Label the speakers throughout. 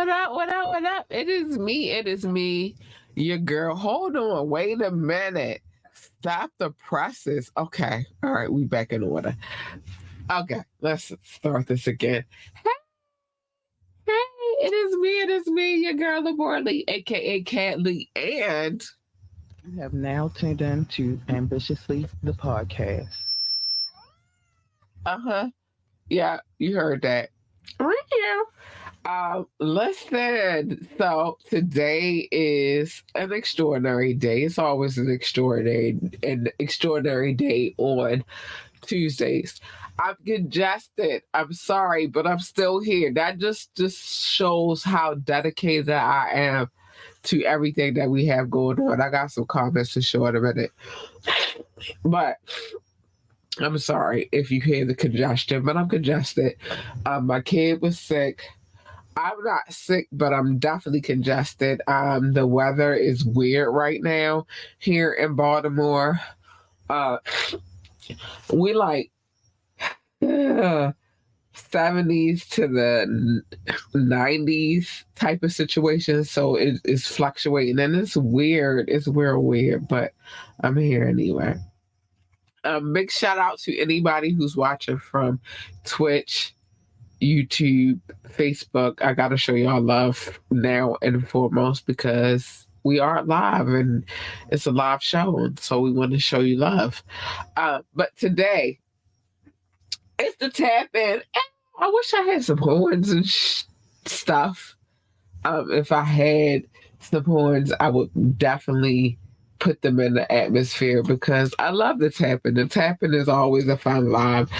Speaker 1: What up? What up? What up? It is me. It is me, your girl. Hold on. Wait a minute. Stop the presses. Okay. All right. We back in order. Okay. Let's start this again. Hey, it is me. It is me, your girl, Laborly, aka Cat Lee. And
Speaker 2: You have now tuned in to Ambitiously the podcast.
Speaker 1: uh-huh. Yeah, you heard that. Meow. Listen, so today is an extraordinary day. It's always an extraordinary day on Tuesdays. I'm congested. I'm sorry, but I'm still here. That just shows how dedicated I am to everything that we have going on. I got some comments to show in a minute. But I'm sorry if you hear the congestion, but I'm congested. My kid was sick. I'm not sick, but I'm definitely congested. The weather is weird right now here in Baltimore. Uh, we like 70s to the 90s type of situation, so it's fluctuating and it's weird. It's real weird, but I'm here anyway. Big shout out to anybody who's watching from Twitch, YouTube, Facebook. I gotta show y'all love now and foremost because we are live and it's a live show, and so we want to show you love. But today it's the tap in. I wish I had some horns and stuff. If I had some horns, I would definitely put them in the atmosphere because I love the tapping. The tapping is always a fun vibe.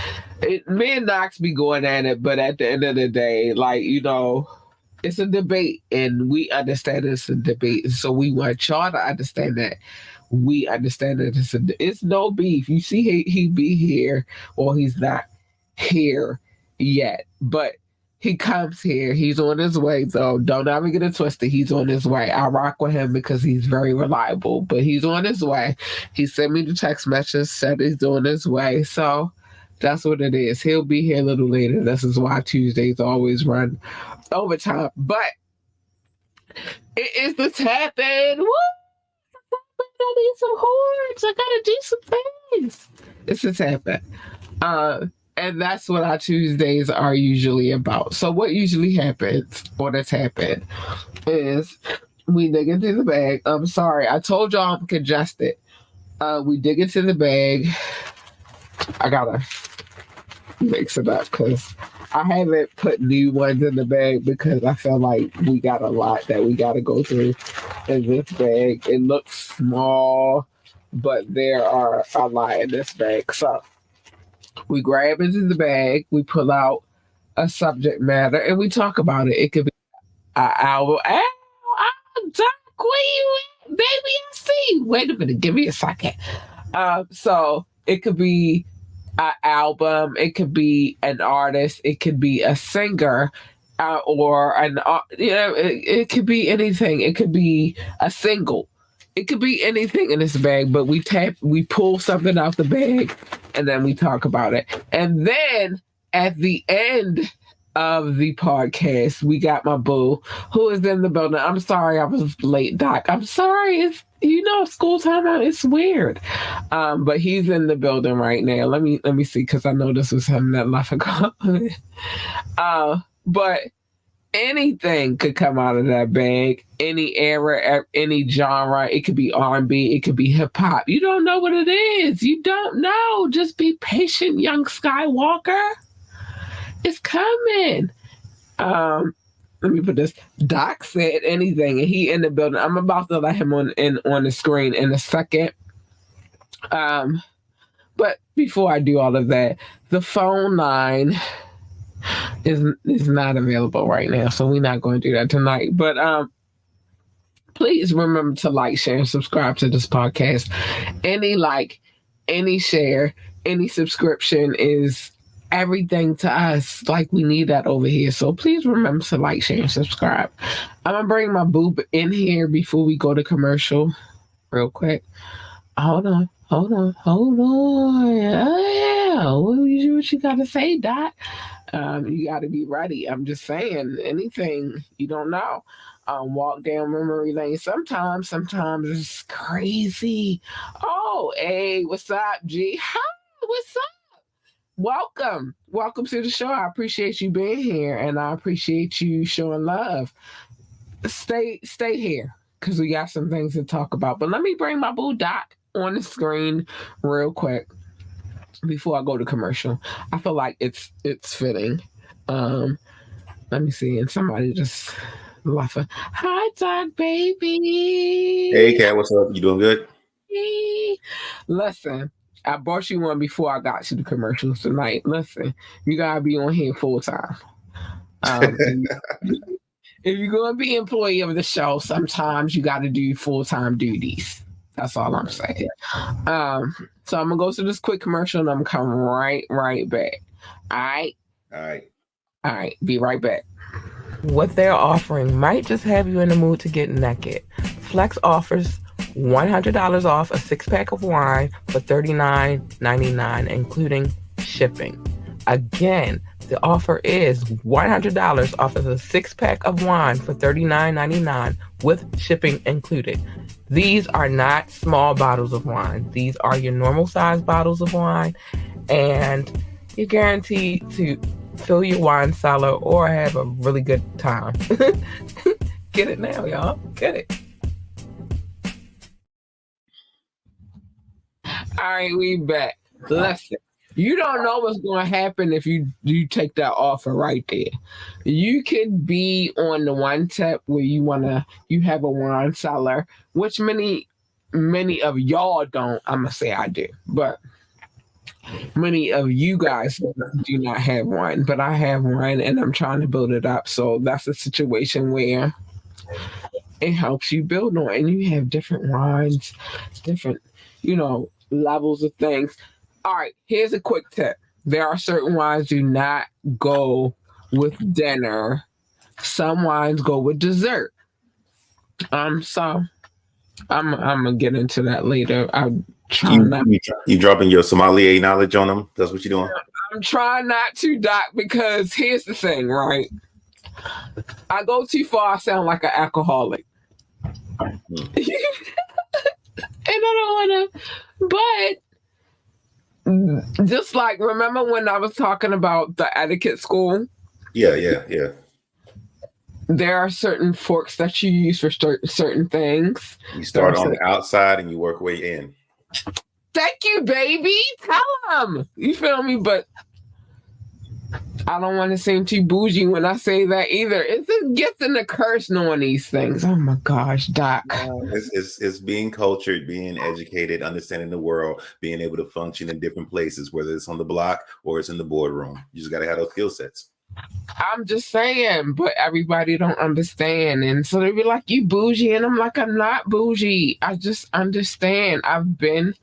Speaker 1: Me and Knoxx be going at it, but at the end of the day, like, it's a debate and we understand it's a debate. So we want y'all to understand that we understand that it's no beef. You see, he be here, or he's not here yet, but he comes here. He's on his way, though. Don't ever get it twisted. He's on his way. I rock with him because he's very reliable, but he's on his way. He sent me the text message, said he's on his way. So that's what it is. He'll be here a little later. This is why Tuesdays always run overtime. But it is the tap in. Woo! I need some horns. I gotta do some things. It's the tap in. And that's what our Tuesdays are usually about. So what usually happens on a tap in is we dig into the bag. I'm sorry, I told y'all I'm congested. We dig into the bag. I gotta mix it up because I haven't put new ones in the bag because I feel like we got a lot that we gotta go through in this bag. It looks small, but there are a lot in this bag. So we grab into the bag, we pull out a subject matter, and we talk about it. It could be an album. Doc, where you at? Baby, I see you. Wait a minute, give me a second. So it could be an album, it could be an artist, it could be a singer, or it could be anything. It could be a single. It could be anything in this bag, but we pull something out the bag, and then we talk about it. And then at the end of the podcast, we got my boo who is in the building. I'm sorry I was late, Doc. I'm sorry. It's school time out. It's weird. But he's in the building right now. Let me see, because I know this was him that left a comment. But anything could come out of that bag. Any era, any genre. It could be R&B. It could be hip hop. You don't know what it is. You don't know. Just be patient, young Skywalker. It's coming. Let me put this. Doc said anything, and he in the building. I'm about to let him on the screen in a second. But before I do all of that, the phone line is not available right now, so we're not going to do that tonight. But please remember to like, share, and subscribe to this podcast. Any like, any share, any subscription is everything to us. Like, we need that over here. So please remember to like, share, and subscribe. I'm gonna bring my boob in here before we go to commercial real quick. Hold on. Oh Yeah, what you got to say, Doc? You got to be ready. I'm just saying, anything you don't know. Walk down memory lane. Sometimes it's crazy. Oh, hey, what's up, G? Hi, what's up? Welcome to the show. I appreciate you being here, and I appreciate you showing love. Stay here because we got some things to talk about. But let me bring my boo Doc on the screen real quick before I go to commercial. I feel like it's fitting. Um, Let me see. And somebody just laughing. Hi, Doc,
Speaker 3: Hey,
Speaker 1: baby.
Speaker 3: Kat, what's up? You doing good?
Speaker 1: Hi. Listen, I bought you one before I got to the commercials tonight. Listen, you gotta be on here full time. And if you're gonna be employee of the show, sometimes you got to do full time duties. That's all I'm saying. So I'm gonna go to this quick commercial and I'm gonna come right back. All right.
Speaker 3: All right.
Speaker 1: All right, be right back. What they're offering might just have you in the mood to get naked. Flex offers $100 off a six-pack of wine for $39.99, including shipping. Again, the offer is $100 off of a six-pack of wine for $39.99 with shipping included. These are not small bottles of wine. These are your normal size bottles of wine, and you're guaranteed to fill your wine cellar or have a really good time. Get it now, y'all. Get it. All right, we back. Listen, you don't know what's going to happen if you take that offer right there. You could be on the one tip where you have a wine cellar, which many of y'all don't. I'm gonna say I do, but many of you guys do not have one, but I have one and I'm trying to build it up. So that's a situation where it helps you build on, and you have different wines, different, levels of things. All right, here's a quick tip. There are certain wines do not go with dinner. Some wines go with dessert. So I'm gonna get into that later. I'm trying not.
Speaker 3: You dropping your sommelier knowledge on them? That's what you're doing?
Speaker 1: I'm trying not to, Doc, because here's the thing, right? I go too far, I sound like an alcoholic. And I don't want to, but just like, remember when I was talking about the etiquette school?
Speaker 3: Yeah.
Speaker 1: There are certain forks that you use for certain things.
Speaker 3: You start on the outside and you work way in.
Speaker 1: Thank you, baby. Tell them. You feel me? But I don't want to seem too bougie when I say that either. It's a gift and a curse knowing these things. Oh my gosh, Doc.
Speaker 3: It's being cultured, being educated, understanding the world, being able to function in different places, whether it's on the block or it's in the boardroom. You just got to have those skill sets.
Speaker 1: I'm just saying, but everybody don't understand. And so they be like, you bougie. And I'm like, I'm not bougie. I just understand. I've been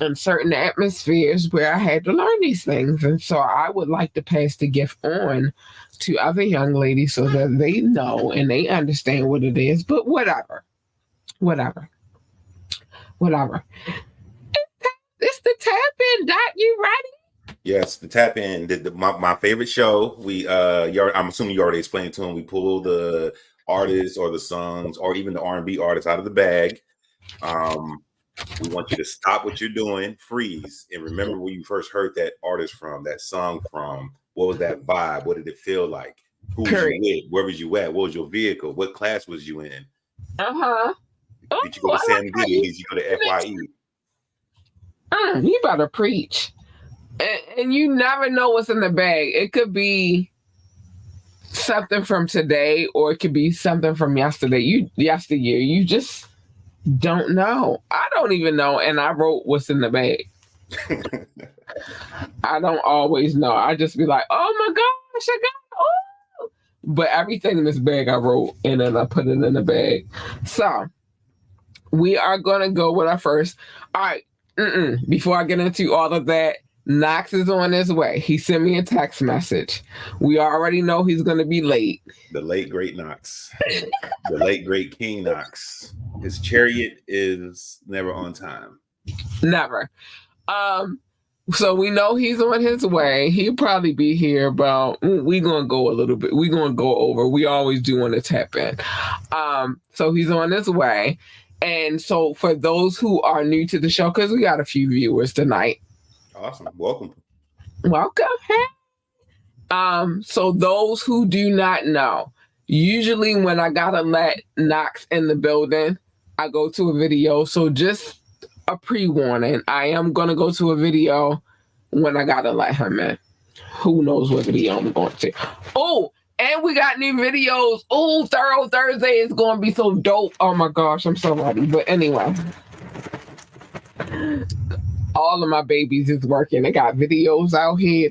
Speaker 1: in certain atmospheres where I had to learn these things. And so I would like to pass the gift on to other young ladies so that they know and they understand what it is. But whatever. It's the tap in, Doc. You ready?
Speaker 3: Yes, the tap in. My favorite show. I'm assuming you already explained it to him. We pull the artists or the songs or even the R&B artists out of the bag. We want you to stop what you're doing, freeze, and remember where you first heard that artist from, that song from. What was that vibe? What did it feel like? Who was you with? Where was you at? What was your vehicle? What class was you in? Did you go to Sam Goody? Did you go to FYE?
Speaker 1: You better preach. And you never know what's in the bag. It could be something from today, or it could be something from yesterday. Yesteryear. You just don't know. I don't even know, and I wrote what's in the bag. I don't always know. I just be like, oh my gosh, I got it. But everything in this bag I wrote, and then I put it in the bag. So we are gonna go with our first. All right. Before I get into all of that, Knoxx is on his way. He sent me a text message. We already know he's going to be late.
Speaker 3: The late, great Knoxx. The late, great King Knoxx. His chariot is never on time.
Speaker 1: Never. So we know he's on his way. He'll probably be here about. We gonna go a little bit. We gonna go over. We always do want to tap in. So he's on his way, and so for those who are new to the show, because we got a few viewers tonight.
Speaker 3: Awesome, welcome.
Speaker 1: Welcome. So those who do not know, usually when I gotta let Knoxx in the building, I go to a video. So just a pre-warning, I am gonna go to a video when I gotta let him in. Who knows what video I'm going to? Oh, and we got new videos. Oh, Thorough Thursday is gonna be so dope. Oh my gosh, I'm so ready. But anyway, all of my babies is working. They got videos out here.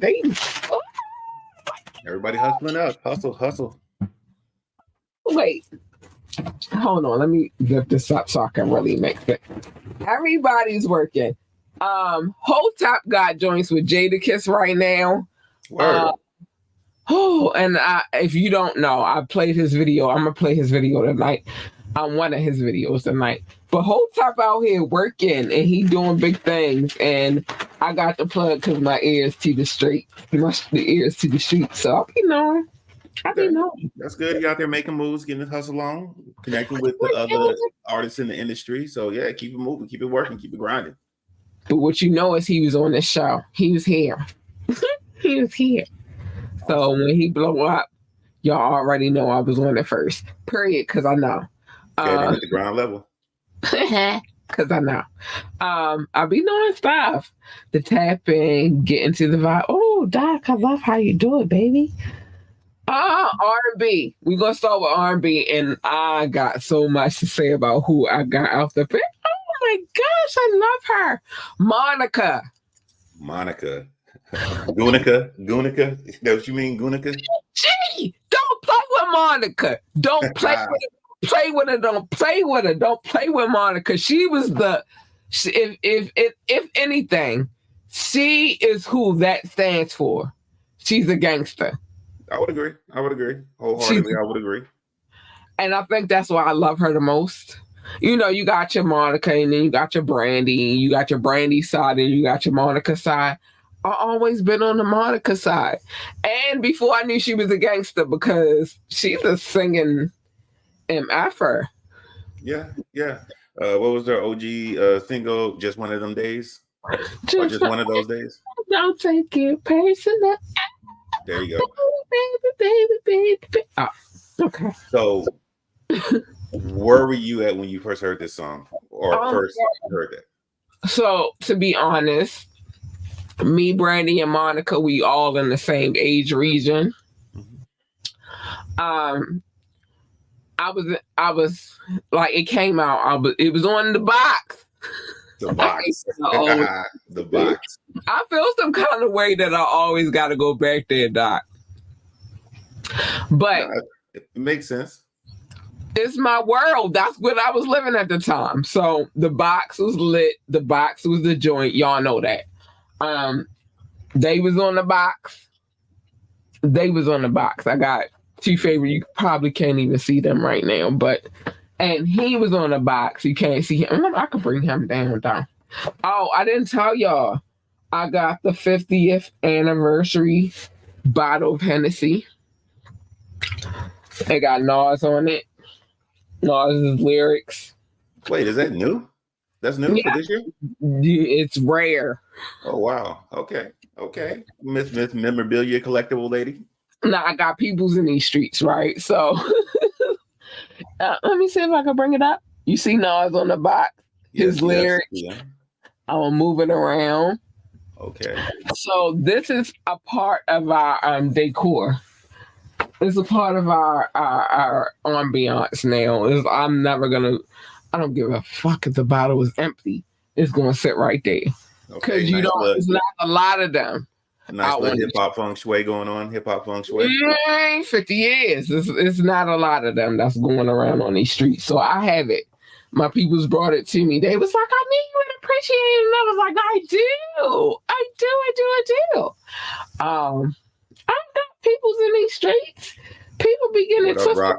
Speaker 3: Everybody hustling up. Hustle.
Speaker 1: Wait. Hold on, let me lift this up so I can really make it. Everybody's working. Whole Top got joints with Jadakiss right now.
Speaker 3: Word.
Speaker 1: And if you don't know, I played his video. I'm gonna play his video tonight. One of his videos tonight. But Whole Top out here working and he doing big things. And I got the plug because my ears to the street. The ears to the street. So I'll be knowing.
Speaker 3: That's good. You out there making moves, getting the hustle on, connecting with the other artists in the industry. So yeah, keep it moving, keep it working, keep it grinding.
Speaker 1: But what you know is he was on this show. He was here. He was here. So when he blow up, y'all already know I was on it first. Period. Because I know.
Speaker 3: At the ground level.
Speaker 1: Because I know. I be knowing stuff. The tapping, get into the vibe. Oh, Doc, I love how you do it, baby. R&B. We're going to start with R&B, and I got so much to say about who I got out the pit. Oh my gosh, I love her. Monica.
Speaker 3: Gunica. That what you mean, Gunica?
Speaker 1: Gee, don't play with Monica. Don't play with her. Play with her. Don't play with her. Don't play with Monica. She was if anything, she is who that stands for. She's a gangster.
Speaker 3: I would agree. Wholeheartedly, I would agree.
Speaker 1: And I think that's why I love her the most. You know, you got your Monica, and then you got your Brandy, you got your Brandy side, and you got your Monica side. I always been on the Monica side. And before I knew she was a gangster, because she's a singing MFer.
Speaker 3: Yeah. What was their OG single? Just One of Them Days? Just one of those days?
Speaker 1: Don't take it personal.
Speaker 3: There you go.
Speaker 1: Baby. Oh, okay.
Speaker 3: So, where were you at when you first heard this song, or first heard it? So,
Speaker 1: to be honest, me, Brandy, and Monica, we all in the same age region. Mm-hmm. I was like, it came out. It was on the box.
Speaker 3: The box. The box.
Speaker 1: I feel some kind of way that I always got to go back there, Doc. But
Speaker 3: it makes sense.
Speaker 1: It's my world. That's what I was living at the time. So the box was lit. The box was the joint. Y'all know that. They was on the box. I got two favorite. You probably can't even see them right now, and he was on the box. You can't see him. I can bring him down. Oh, I didn't tell y'all. I got the 50th anniversary bottle of Hennessy. It got Nas on it. Nas's lyrics.
Speaker 3: Wait, is that new? That's new for this year?
Speaker 1: It's rare.
Speaker 3: Oh, wow. Okay. Miss Memorabilia Collectible Lady.
Speaker 1: Now, I got peoples in these streets, right? So, let me see if I can bring it up. You see Nas on the box. His lyrics. Yeah. I'm moving around.
Speaker 3: Okay.
Speaker 1: So, this is a part of our decor. It's a part of our ambiance now. I don't give a fuck if the bottle is empty. It's going to sit right there. Because it's not a lot of them.
Speaker 3: Nice little hip-hop feng shui going on.
Speaker 1: 50 years. It's not a lot of them that's going around on these streets. So I have it. My peoples brought it to me. They was like, I knew you would appreciate it. And I was like, I do. I've got peoples in these streets. People be getting twisted.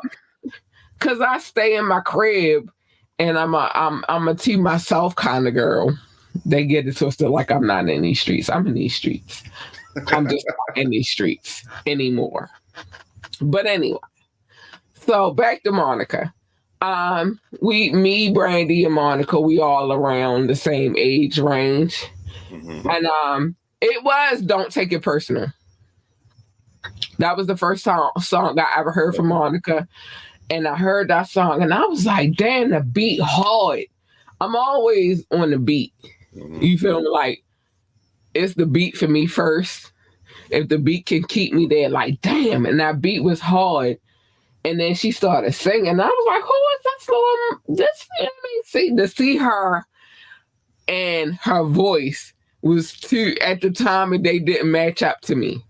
Speaker 1: Because I stay in my crib and I'm a to myself kind of girl. They get it twisted like I'm not in these streets. I'm in these streets. I'm just not in these streets anymore. But anyway, so back to Monica. Me, Brandy, and Monica, we all around the same age range.
Speaker 3: Mm-hmm.
Speaker 1: And it was Don't Take It Personal. That was the first song I ever heard from Monica. And I heard that song and I was like, damn, the beat hard. I'm always on the beat.
Speaker 3: Mm-hmm.
Speaker 1: You feel me? Like, it's the beat for me first. If the beat can keep me there, like, damn. And that beat was hard. And then she started singing. I was like, who is that slow? This, to see her and her voice was too, at the time, they didn't match up to me.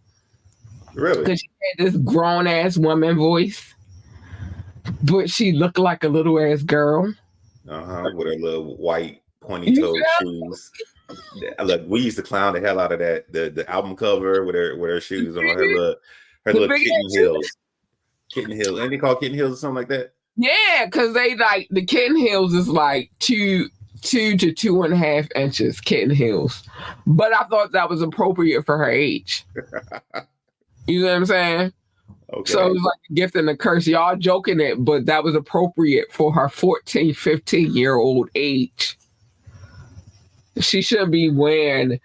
Speaker 3: Really?
Speaker 1: Because she had this grown ass woman voice, but she looked like a little ass girl.
Speaker 3: With her little white pointy toe shoes. Look, we used to clown the hell out of that. The album cover with her shoes on, her little kitten heels. Kitten heels. Ain't they called kitten heels or something like that?
Speaker 1: Yeah, because they like the kitten heels is like 2 to 2.5 inches kitten heels. But I thought that was appropriate for her age. You know what I'm saying?
Speaker 3: Okay.
Speaker 1: So it was like a gift and a curse. Y'all joking it, but that was appropriate for her 14, 15-year-old age. She shouldn't be wearing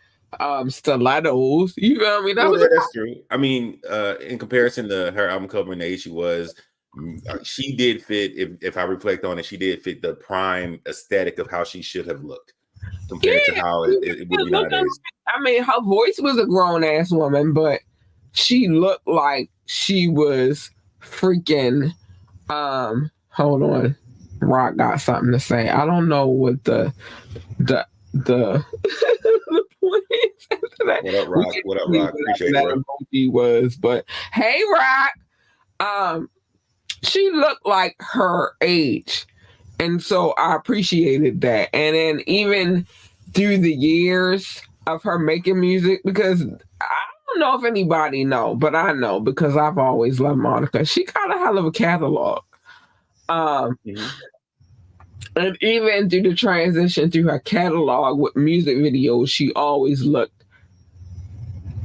Speaker 1: stilettos. You feel me?
Speaker 3: That's true. I mean, in comparison to her album cover and the age she did fit, if I reflect on it, she did fit the prime aesthetic of how she should have looked compared to how it would be nowadays.
Speaker 1: I mean, her voice was a grown-ass woman, but she looked like she was freaking, hold on. Rock got something to say. I don't know what the the point is after that.
Speaker 3: What up, Rock? What up, Rock? Appreciate
Speaker 1: that
Speaker 3: it,
Speaker 1: emoji was, but hey, Rock. She looked like her age, and so I appreciated that. And then even through the years of her making music, because I don't know if anybody know, but I know because I've always loved Monica. She got a hell of a catalog. And even through the transition through her catalog with music videos, she always looked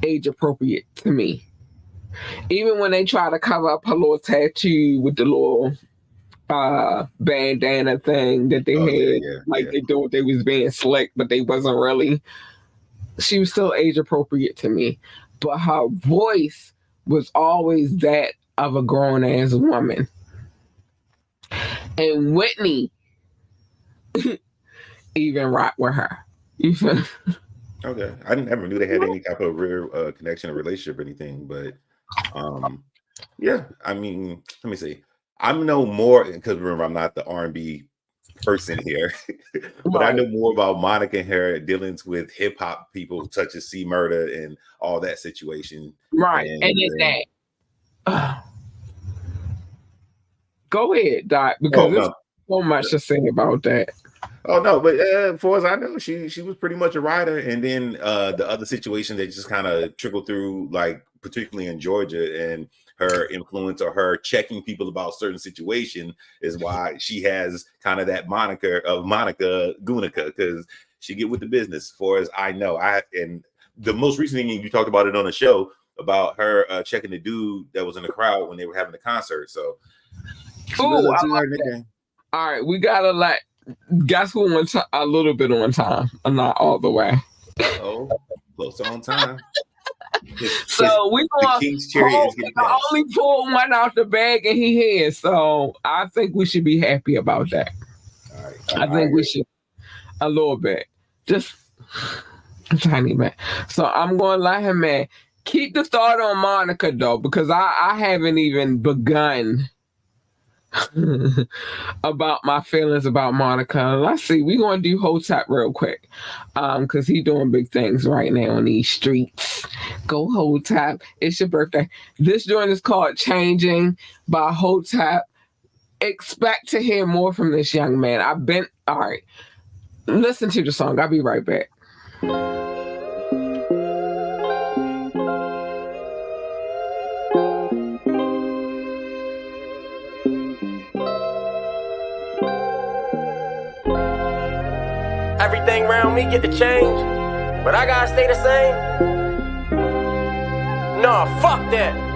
Speaker 1: age appropriate to me. Even when they try to cover up her little tattoo with the little bandana thing that they had, they thought they was being slick, but they wasn't really. She was still age appropriate to me. But her voice was always that of a grown ass woman. And Whitney even rock with her. You feel?
Speaker 3: Okay, I never knew they had any type of real connection or relationship or anything, but yeah. I mean, let me see. I'm no more because remember I'm not the R&B person here, but I know more about Monica and her dealings with hip hop people such as C Murder and all that situation.
Speaker 1: Right, and then that. Go ahead, Doc, because there's so much to say about that.
Speaker 3: Oh no, but as far as I know, she was pretty much a writer, and then the other situation that just kind of trickled through, like particularly in Georgia, and her influence or her checking people about certain situation is why she has kind of that moniker of Monica Gunica, because she get with the business. As far as I know, and the most recent thing you talked about it on the show about her checking the dude that was in the crowd when they were having the concert. So,
Speaker 1: all right, we gotta guess who went a little bit on time, not all the way.
Speaker 3: Close on time.
Speaker 1: So we going to only pull one out the bag and he has. So I think we should be happy about that.
Speaker 3: All right.
Speaker 1: I think we should a little bit, just a tiny bit. So I'm going to let him keep the thought on Monica though, because I haven't even begun about my feelings about Monica. Let's see, we're gonna do Hotep real quick, because he's doing big things right now on these streets. Go Hotep, it's your birthday. This joint is called Changing by Hotep. Expect to hear more from this young man. All right, listen to the song. I'll be right back.
Speaker 4: Every everything around me get to change, but I gotta stay the same. Nah, fuck that.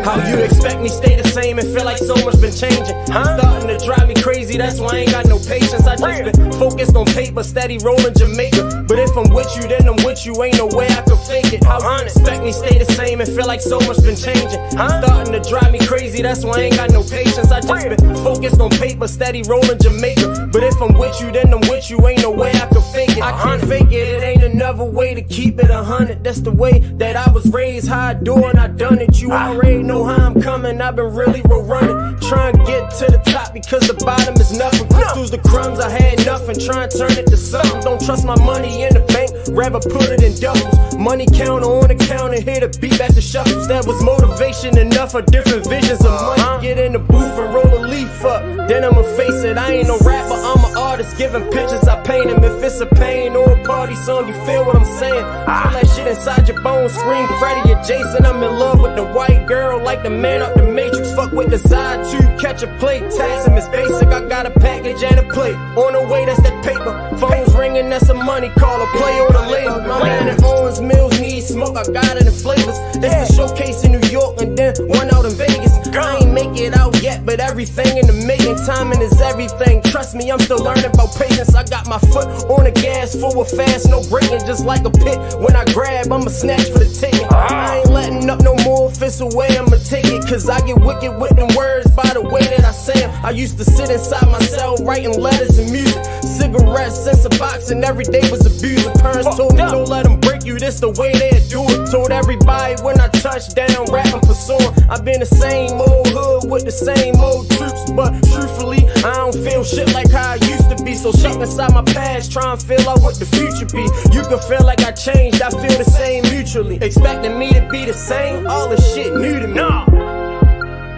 Speaker 4: How you expect me stay the same and feel like so much been changing? Huh? Starting to drive me crazy, that's why I ain't got no patience. I just been focused on paper, steady rolling Jamaica. But if I'm with you, then I'm with you, ain't no way I can fake it. How you expect me stay the same and feel like so much been changing? Starting to drive me crazy, that's why I ain't got no patience. I just been focused on paper, steady rolling Jamaica. But if I'm with you, then I'm with you, ain't no way I can fake it. I can't fake it, it ain't another way to keep it 100. That's the way that I was raised, how I do and I done it. You already know how I'm coming, I've been really running. Trying to get to the top because the bottom is nothing. Crystals the crumbs, I had nothing. Trying to turn it to something. Don't trust my money in the bank, rather put it in doubles. Money counter on the counter, hit a beat back to shuffles. That was motivation enough for different visions of money. Get in the booth and roll a leaf up, then I'ma face it. I ain't no rapper, I'm an artist, giving pictures, I paint them. If it's a pain or a party song, you feel what I'm saying. Feel that shit inside your bones, scream Freddy or Jason. I'm in love with the white girl, like the man out the Matrix. Fuck with the side to catch a plate. Tax him is basic, I got a package and a plate. On the way, that's that paper. Phones ringing, that's some money, call a play on the label. My man at Owens Mills needs smoke, I got it in flavors. It's a showcase in New York and then one out in Vegas. I ain't make it out yet, but everything in the making. Timing is everything, trust me, I'm still learning about patience. I got my foot on the gas, forward fast, no braking. Just like a pit, when I grab, I'ma snatch for the ticket. I ain't letting up no more, if it's away, I'ma take it. Cause I get wicked with them words by the way that I say them. I used to sit inside my cell writing letters and music. Cigarettes, sense of boxing, every day was abusing. Parents told me don't let them break you, this the way they do it. Told everybody when I touched down, rapping for sore. I've been the same old hood with the same old troops, but truthfully, I don't feel shit like how I used to be. So stuck inside my past, trying to feel out what the future be. You can feel like I changed, I feel the same mutually. Expecting me to be the same, all this shit new to me.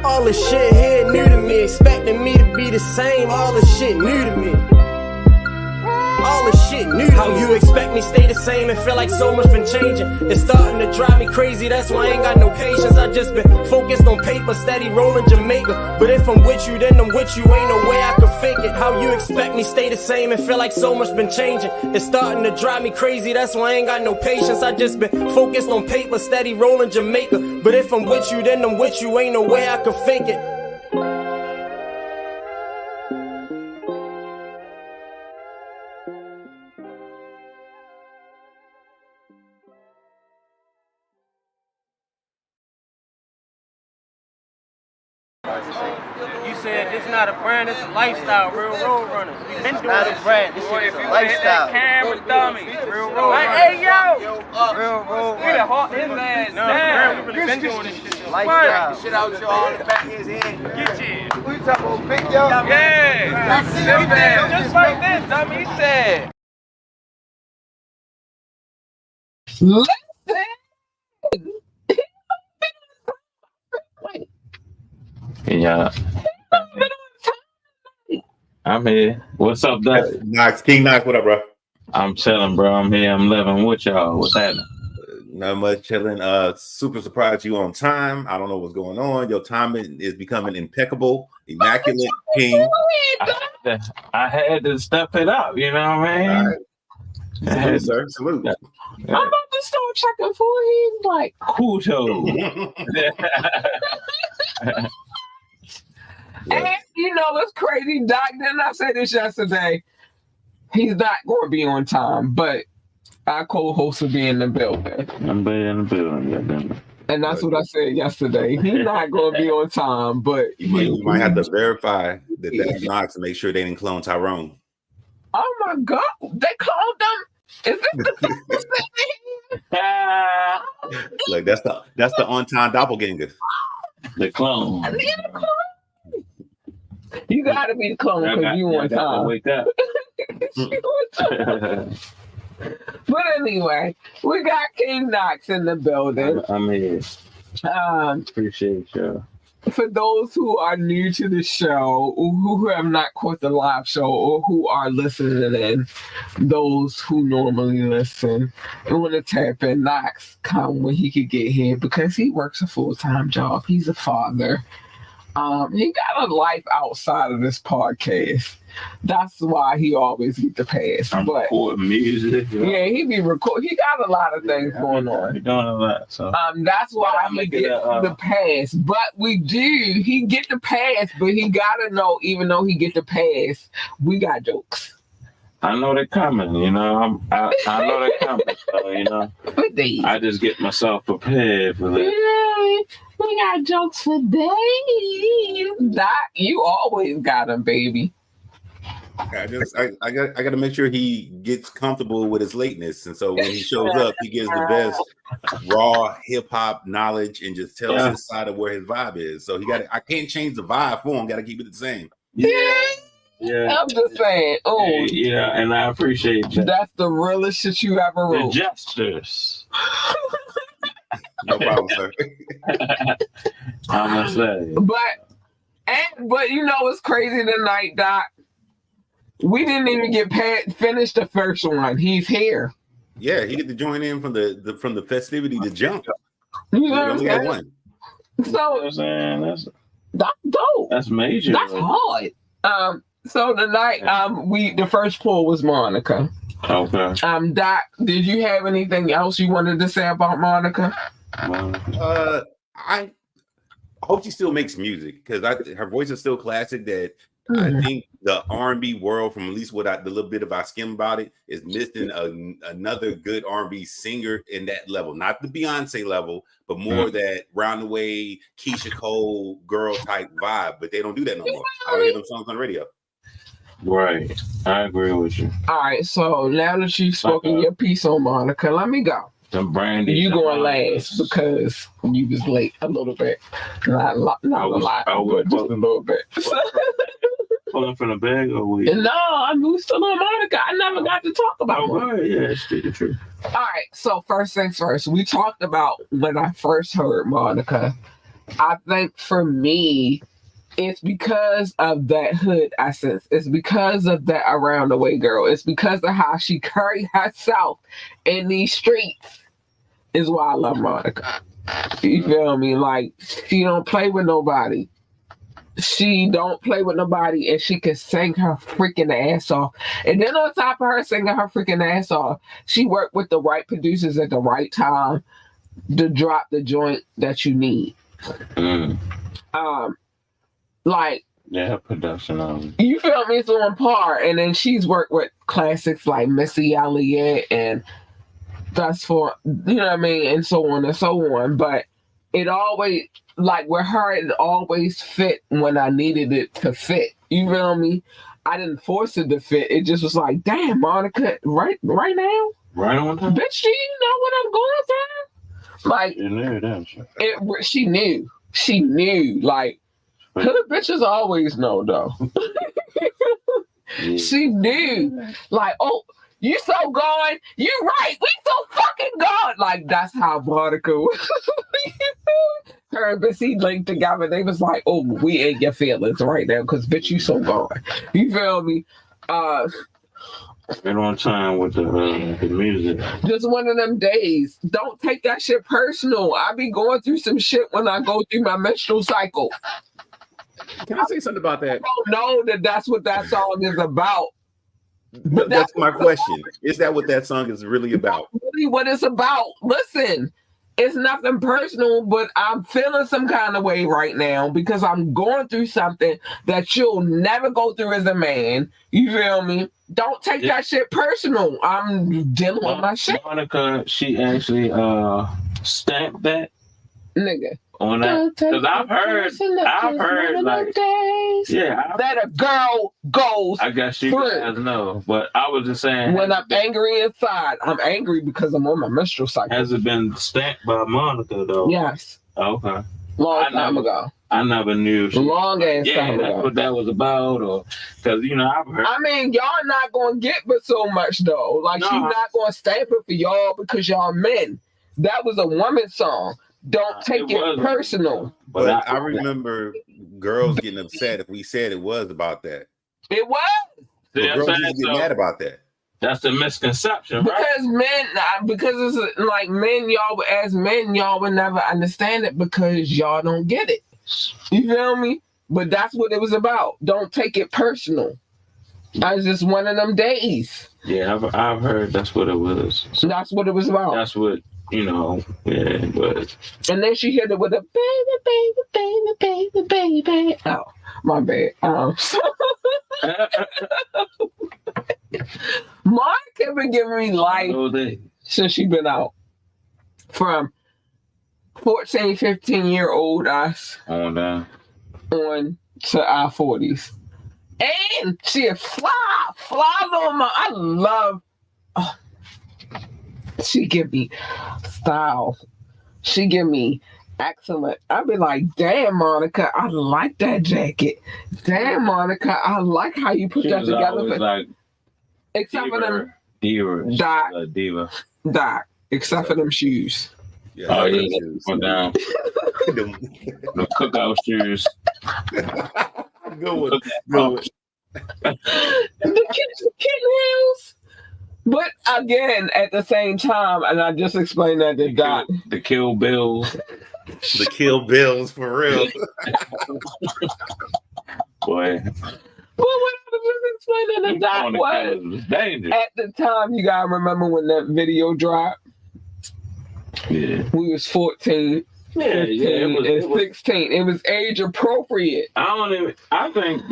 Speaker 4: All this shit here new to me. Expecting me to be the same, all this shit new to me. All this shit new. How you expect me stay the same and feel like so much been changing? It's starting to drive me crazy, that's why I ain't got no patience. I just been focused on paper, steady rolling Jamaica. But if I'm with you, then I'm with you, ain't no way I can fake it. How you expect me stay the same and feel like so much been changing? It's starting to drive me crazy, that's why I ain't got no patience. I just been focused on paper, steady rolling Jamaica. But if I'm with you, then I'm with you, ain't no way I can fake it. You said this not a brand, it's a lifestyle, real road runners. We been doing
Speaker 5: Not a brand, this shit is a lifestyle.
Speaker 4: Camera dummy, real road runners. Hey yo!
Speaker 5: Real road
Speaker 4: We done hawk his ass down. We really been doing this shit.
Speaker 5: Lifestyle.
Speaker 4: Shit out your all in the back of his head. Get you.
Speaker 5: Who you talking about, Big Yo?
Speaker 4: Yeah. Just like this, dummy said.
Speaker 6: Yeah. I'm here. What's up, Doug?
Speaker 3: Knoxx, King Knoxx, what up, bro?
Speaker 6: I'm chilling, bro. I'm here. I'm living with y'all. What's happening?
Speaker 3: Not much, chilling. Super surprised you on time. I don't know what's going on. Your timing is becoming impeccable, immaculate, King.
Speaker 6: I had to step it up, you know what I mean?
Speaker 3: All right. Salute, sir. Salute.
Speaker 6: Yeah.
Speaker 1: I'm about to start checking for him. Like,
Speaker 6: Kuto.
Speaker 1: and you know it's crazy, Doc. Didn't I say this yesterday? He's not going to be on time, but our co-host will be in the building.
Speaker 6: I'm in the building, goddamn.
Speaker 1: And that's what I said yesterday. He's not going to be on time, but
Speaker 3: You might have to verify that that's Knoxx to make sure they didn't clone Tyrone.
Speaker 1: oh my God, they called them. Is this the
Speaker 3: Look, that's the on-time doppelganger.
Speaker 6: The clone.
Speaker 1: You got to be the clone because you on time.
Speaker 6: Wake up.
Speaker 1: But anyway, we got King Knoxx in the building.
Speaker 6: I'm here. Appreciate y'all.
Speaker 1: For those who are new to the show, or who have not caught the live show, or who are listening in, those who normally listen, and want to tap in, Knoxx come when he could get here because he works a full-time job. He's a father. He got a life outside of this podcast. That's why he always get the pass.
Speaker 6: I'm
Speaker 1: But
Speaker 6: recording music.
Speaker 1: yeah, he be record. He got a lot of things going on.
Speaker 6: He's doing a lot. So
Speaker 1: that's why he
Speaker 6: make
Speaker 1: get
Speaker 6: it
Speaker 1: the pass. But he get the pass, but he gotta know, even though he get the pass, we got jokes.
Speaker 6: I know they're coming, you know. I know they're coming, so you know. I just get myself prepared for that.
Speaker 1: Yeah, we got jokes for days. Doc, you always got them, baby.
Speaker 3: I got to make sure he gets comfortable with his lateness, and so when he shows up, he gives the best raw hip hop knowledge and just tells his side of where his vibe is. So I can't change the vibe for him. Got to keep it the same.
Speaker 6: Yeah.
Speaker 1: I'm just saying. Oh,
Speaker 6: yeah, and I appreciate that.
Speaker 1: That's the realest shit you ever wrote.
Speaker 6: The gestures.
Speaker 3: No problem, sir.
Speaker 6: I'm gonna say.
Speaker 1: But you know what's crazy tonight, Doc? We didn't even get finish the first one. He's here.
Speaker 3: Yeah, he get to join in from the festivity to jump.
Speaker 1: You know what I'm saying?
Speaker 3: One.
Speaker 1: So
Speaker 6: that's
Speaker 1: dope.
Speaker 6: That's major.
Speaker 1: That's hard. So tonight, the first poll was Monica.
Speaker 6: Okay.
Speaker 1: Doc, did you have anything else you wanted to say about Monica?
Speaker 3: I hope she still makes music because her voice is still classic. That I think the R&B world, from at least the little bit of I skim about it, is missing another good R&B singer in that level, not the Beyonce level, but more that round the way Keisha Cole girl type vibe. But they don't do that no more. I don't hear them songs on the radio.
Speaker 6: Right, I agree with you.
Speaker 1: All right, so now that you've spoken your piece on Monica, let me go.
Speaker 6: Some brandy.
Speaker 1: You going last because you was late a little bit. Not a lot, but just a little bit.
Speaker 6: Pulling from the bag or we?
Speaker 1: No, I'm still on Monica. I never got to talk about
Speaker 6: Monica. Yeah, it's the truth.
Speaker 1: All right, so first things first. We talked about when I first heard Monica. I think for me, it's because of that hood essence. It's because of that around the way girl. It's because of how she carried herself in these streets is why I love Monica. You feel me? Like, she don't play with nobody. She don't play with nobody, and she can sing her freaking ass off. And then on top of her singing her freaking ass off, she worked with the right producers at the right time to drop the joint that you need.
Speaker 6: Production on.
Speaker 1: You feel me? It's on par. And then she's worked with classics like Missy Elliott and that's for, you know what I mean, and so on and so on. But it always, like with her, it always fit when I needed it to fit. You feel me? I didn't force it to fit. It just was like, damn, Monica, right now?
Speaker 6: Right on time?
Speaker 1: Bitch, do you know what I'm going through? Like,
Speaker 6: you knew that shit.
Speaker 1: She knew. She knew. Like, hood bitches always know, though.
Speaker 6: Yeah.
Speaker 1: She knew. Like, oh, you so gone. You right. We so fucking gone. Like, that's how Monica was. Her and Missy linked together. They was like, oh, we in your feelings right now because, bitch, you so gone. You feel me?
Speaker 6: Been on time with the music.
Speaker 1: Just one of them days. Don't take that shit personal. I be going through some shit when I go through my menstrual cycle.
Speaker 7: Can I say something about that?
Speaker 1: I don't know that's what that song is about.
Speaker 3: But that's my question. Is that what that song is really about?
Speaker 1: Really what it's about. Listen, it's nothing personal, but I'm feeling some kind of way right now because I'm going through something that you'll never go through as a man. You feel me? Don't take that shit personal. I'm dealing with my shit.
Speaker 6: Monica, she actually stamped that.
Speaker 1: Nigga.
Speaker 6: On that, because I've heard like,
Speaker 1: that a girl goes.
Speaker 6: I guess you guys know, but I was just saying,
Speaker 1: when I'm angry inside, I'm angry because I'm on my menstrual cycle.
Speaker 6: Has it been stamped by Monica though?
Speaker 1: Yes.
Speaker 6: Okay.
Speaker 1: Long time ago.
Speaker 6: I never knew.
Speaker 1: Long ass time ago.
Speaker 6: That's what that was about, or because I've heard.
Speaker 1: I mean, y'all not gonna get but so much though. Like she's not gonna stamp it for y'all because y'all men. That was a woman song. Don't take it personal.
Speaker 3: But I remember girls getting upset if we said it was about that.
Speaker 1: It was.
Speaker 3: Girls used to get mad about that.
Speaker 6: That's the misconception,
Speaker 1: because
Speaker 6: right?
Speaker 1: Because it's like men, y'all would never understand it because y'all don't get it. You feel me? But that's what it was about. Don't take it personal. I was just one of them days.
Speaker 6: Yeah, I've heard that's what it was.
Speaker 1: So that's what it was about.
Speaker 6: That's what, yeah, but.
Speaker 1: And then she hit it with a baby. Oh, my bad. Monica been giving me life since she been out. From 14, 15-year-old us
Speaker 6: on down.
Speaker 1: On to our 40s. And she a fly little mom. I love. She give me style. She give me excellent. I'd be like, damn, Monica, I like that jacket. Damn, Monica, I like how you put that together.
Speaker 6: Like
Speaker 1: except for them
Speaker 6: diva.
Speaker 1: Doc. Except for them shoes.
Speaker 3: Yeah,
Speaker 6: oh yeah, went down. The cookout shoes.
Speaker 3: Good one.
Speaker 1: The kitten heels. But again, at the same time, and I just explained that to Doc.
Speaker 6: The Kill Bills.
Speaker 3: The Kill Bills, for real.
Speaker 6: Boy.
Speaker 1: Well, what I was just explaining to Doc was at the time, you gotta remember when that video dropped.
Speaker 6: Yeah.
Speaker 1: We was 14. 15 and 16. It was age appropriate.
Speaker 6: I don't even think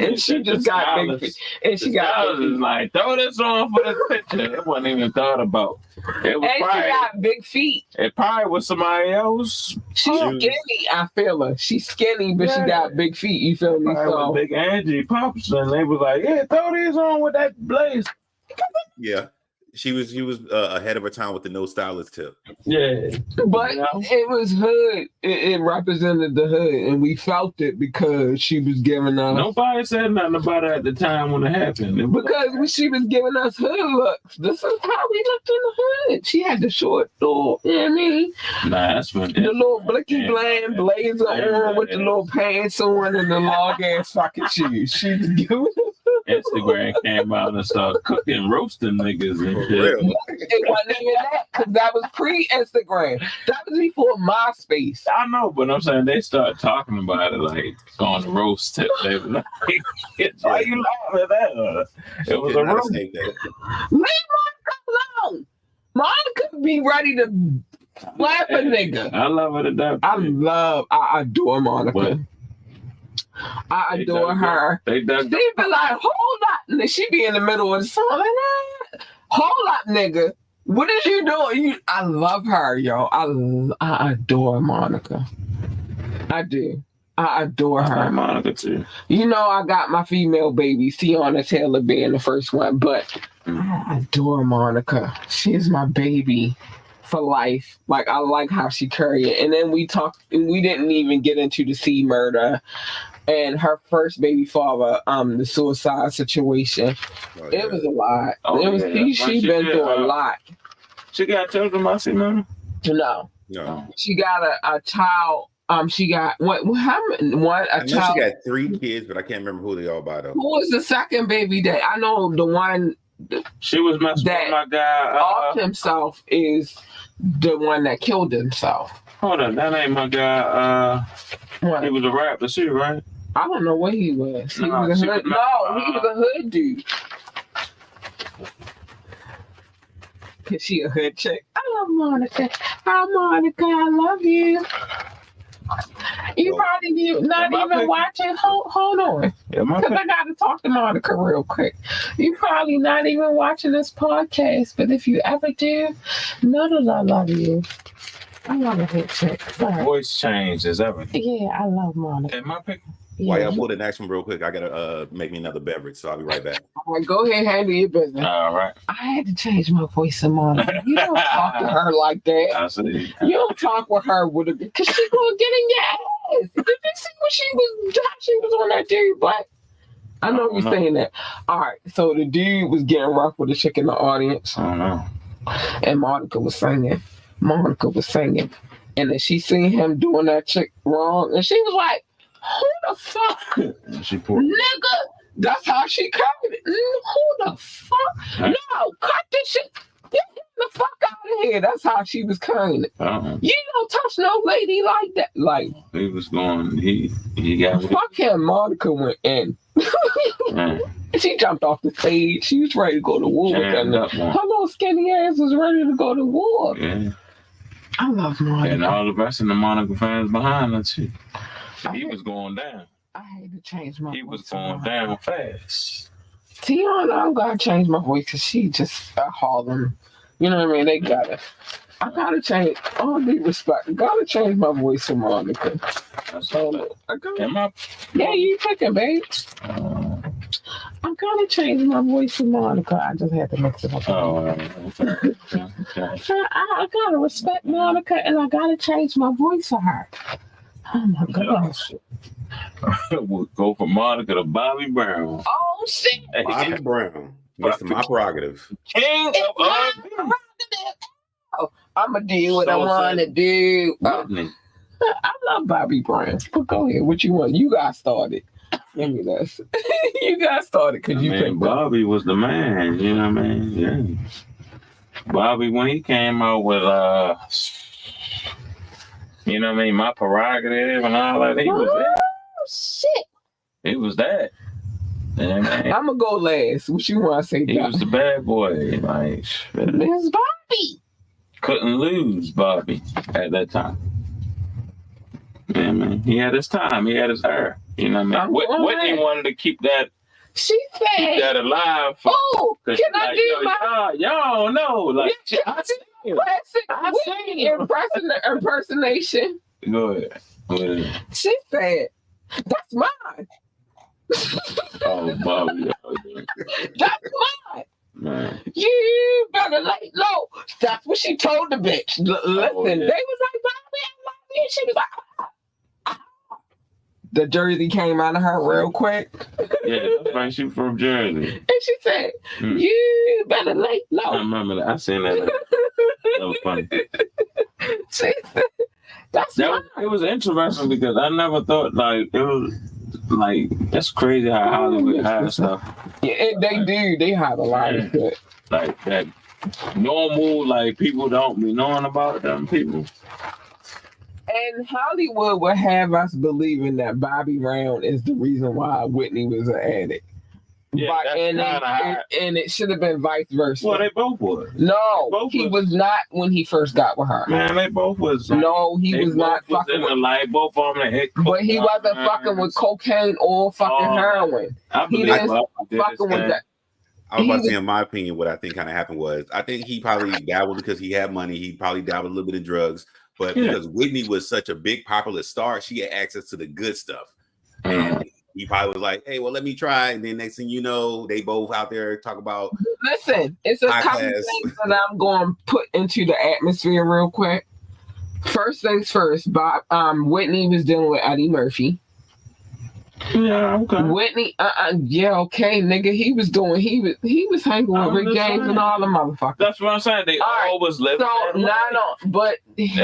Speaker 1: and she just got big feet. And she got big feet.
Speaker 6: Like, throw this on for the picture. It wasn't even thought about. It was
Speaker 1: and
Speaker 6: probably,
Speaker 1: she got big feet.
Speaker 6: It probably was somebody else.
Speaker 1: She's skinny, I feel her. She's skinny, but she got big feet, you feel me? So
Speaker 6: Big Angie Pops, and they was like, yeah, throw these on with that blaze.
Speaker 3: Yeah. She was ahead of her time with the no stylist tip.
Speaker 6: Yeah,
Speaker 1: but it was hood. It represented the hood, and we felt it because she was giving us.
Speaker 6: Nobody said nothing about it at the time when it happened.
Speaker 1: Because she was giving us hood looks. This is how we looked in the hood. She had the short little, you know what I mean?
Speaker 6: Nah, that's when
Speaker 1: the little blicky bland blazer on with the little pants on and the long ass fucking shoes. She was giving us.
Speaker 6: Instagram came out and started cooking, roasting niggas and shit.
Speaker 1: It wasn't even that, because that was pre-Instagram. That was before MySpace.
Speaker 6: I know, but I'm saying they started talking about it like on the roast tip. They were like, why you laughing at that? It was a roast.
Speaker 1: Leave Monica alone. Monica be ready to slap a nigga.
Speaker 6: I love her to death.
Speaker 1: I adore Monica. What? I adore her. They be like, hold up. And she be in the middle of the song like that. Hold up, nigga. What is you doing? I love her, yo. I adore Monica. I do. I adore her.
Speaker 6: I like Monica too.
Speaker 1: You know, I got my female baby, Tiana Taylor being the first one, but I adore Monica. She's my baby for life. Like, I like how she carry it. And then we talked, and we didn't even get into the C murder and her first baby father, the suicide situation. Oh, yeah. It was a lot. She been through a lot.
Speaker 6: She got children, my C murder?
Speaker 1: No. She got a child. She got a child.
Speaker 3: She got 3 kids, but I can't remember who they all by though.
Speaker 1: Who was the second baby that I know? The one
Speaker 6: she was messing with my guy.
Speaker 1: Off himself is the one that killed himself.
Speaker 6: Hold on, that ain't my guy. What? He was a rapper too, right?
Speaker 1: I don't know what he was. He was a hood. He was a hood dude. Cause she a hood chick. I love Monica. Hi, Monica. I love you. You probably not even watching. Hold on. Because I got to talk to Monica real quick. You probably not even watching this podcast, but if you ever do, know that I love you. I love a hit chick.
Speaker 6: Voice change is everything.
Speaker 1: Yeah, I love Monica.
Speaker 6: Am I picking?
Speaker 3: While y'all pull the next one real quick, I gotta make me another beverage, so I'll be right back.
Speaker 1: All right, go ahead, handle your business.
Speaker 6: All right.
Speaker 1: I had to change my voice to Monica. You don't talk to her like that.
Speaker 6: I see.
Speaker 1: You don't talk with her with because she gonna get in your ass. Did you see what how she was on that dude? But I know you're saying that. All right, so the dude was getting rough with the chick in the audience.
Speaker 6: I don't know.
Speaker 1: And Monica was singing. And then she seen him doing that chick wrong, and she was like, who the fuck?
Speaker 6: She poured.
Speaker 1: Nigga, that's how she covered it. Who the fuck? No, cut this shit. Get him the fuck out of here. That's how she was kind of. You don't touch no lady like that. Like
Speaker 6: he was going. He got.
Speaker 1: Fuck him. Monica went in. She jumped off the stage. She was ready to go to war. Her little skinny ass was ready to go to war.
Speaker 6: Yeah.
Speaker 1: I love Monica.
Speaker 6: And all the rest of the Monica fans behind her too. He was going down.
Speaker 1: I had to change my voice.
Speaker 6: He was going down fast.
Speaker 1: Tiana, I'm gonna change my voice because she just Harlem. You know what I mean? I gotta change. All due respect, I gotta change my voice for Monica. Yeah, you picking, babe. I'm gonna change my voice for Monica. I just had to mix it up.
Speaker 6: Okay.
Speaker 1: I gotta respect Monica, and I gotta change my voice for her. Oh my gosh.
Speaker 6: We'll go from Monica to Bobby Brown.
Speaker 1: Oh shit.
Speaker 3: Bobby Brown. That's my prerogative.
Speaker 6: King of R&B.
Speaker 1: I'm gonna do what I want to do. I love Bobby Brown. But go ahead. What you want? You got started. Give me this. You got started because you picked
Speaker 6: Bobby was the man. You know what I mean? Yeah. Bobby, when he came out with you know what I mean, My Prerogative and all that, he was that.
Speaker 1: Shit.
Speaker 6: It was that. I'm
Speaker 1: gonna go last. What you want to say?
Speaker 6: He was the bad boy. Like,
Speaker 1: it's Bobby.
Speaker 6: Couldn't lose Bobby at that time. Yeah, man. He had his time. He had his era. You know what I mean? Whitney wanted to keep that.
Speaker 1: She said,
Speaker 6: keep that alive.
Speaker 1: Can I do my?
Speaker 6: Y'all don't know. Like,
Speaker 1: I seen impersonation.
Speaker 6: Go ahead.
Speaker 1: She said, "That's mine."
Speaker 6: Oh, Bobby.
Speaker 1: That's mine.
Speaker 6: Man.
Speaker 1: You better lay low. That's what she told the bitch. Listen, they was like, Bobby, I love you. She was like, the jersey came out of her real quick.
Speaker 6: Yeah, that's right. She from Jersey.
Speaker 1: And she said, you better lay low.
Speaker 6: I remember that. I seen that. That was funny.
Speaker 1: She said,
Speaker 6: it was interesting because I never thought, like, it was like, that's crazy how Hollywood has stuff.
Speaker 1: Yeah, they do. They have a lot of shit.
Speaker 6: Like that normal, like, people don't be knowing about them people.
Speaker 1: And Hollywood would have us believing that Bobby Brown is the reason why Whitney was an addict.
Speaker 6: Yeah,
Speaker 1: and it should have been vice versa.
Speaker 6: Well, they both were.
Speaker 1: No, he was not when he first got with her.
Speaker 6: Man, they both was.
Speaker 1: No, he was not fucking with
Speaker 6: her. Both of them hit.
Speaker 1: But he wasn't fucking with cocaine or fucking heroin. He didn't fucking with that.
Speaker 3: I was about to say, in my opinion, what I think kind of happened was, I think he probably dabbled because he had money. He probably dabbled a little bit of drugs. But because Whitney was such a big popular star, she had access to the good stuff. And he probably was like, hey, well, let me try. And then next thing you know, they both out there talk about.
Speaker 1: Listen, it's a couple things that I'm going to put into the atmosphere real quick. First things first, Whitney was dealing with Eddie Murphy.
Speaker 6: Yeah, okay.
Speaker 1: Whitney, yeah, okay, nigga. He was hanging with Rick James and all the motherfuckers.
Speaker 6: That's what I'm saying. They all was living.
Speaker 1: So but he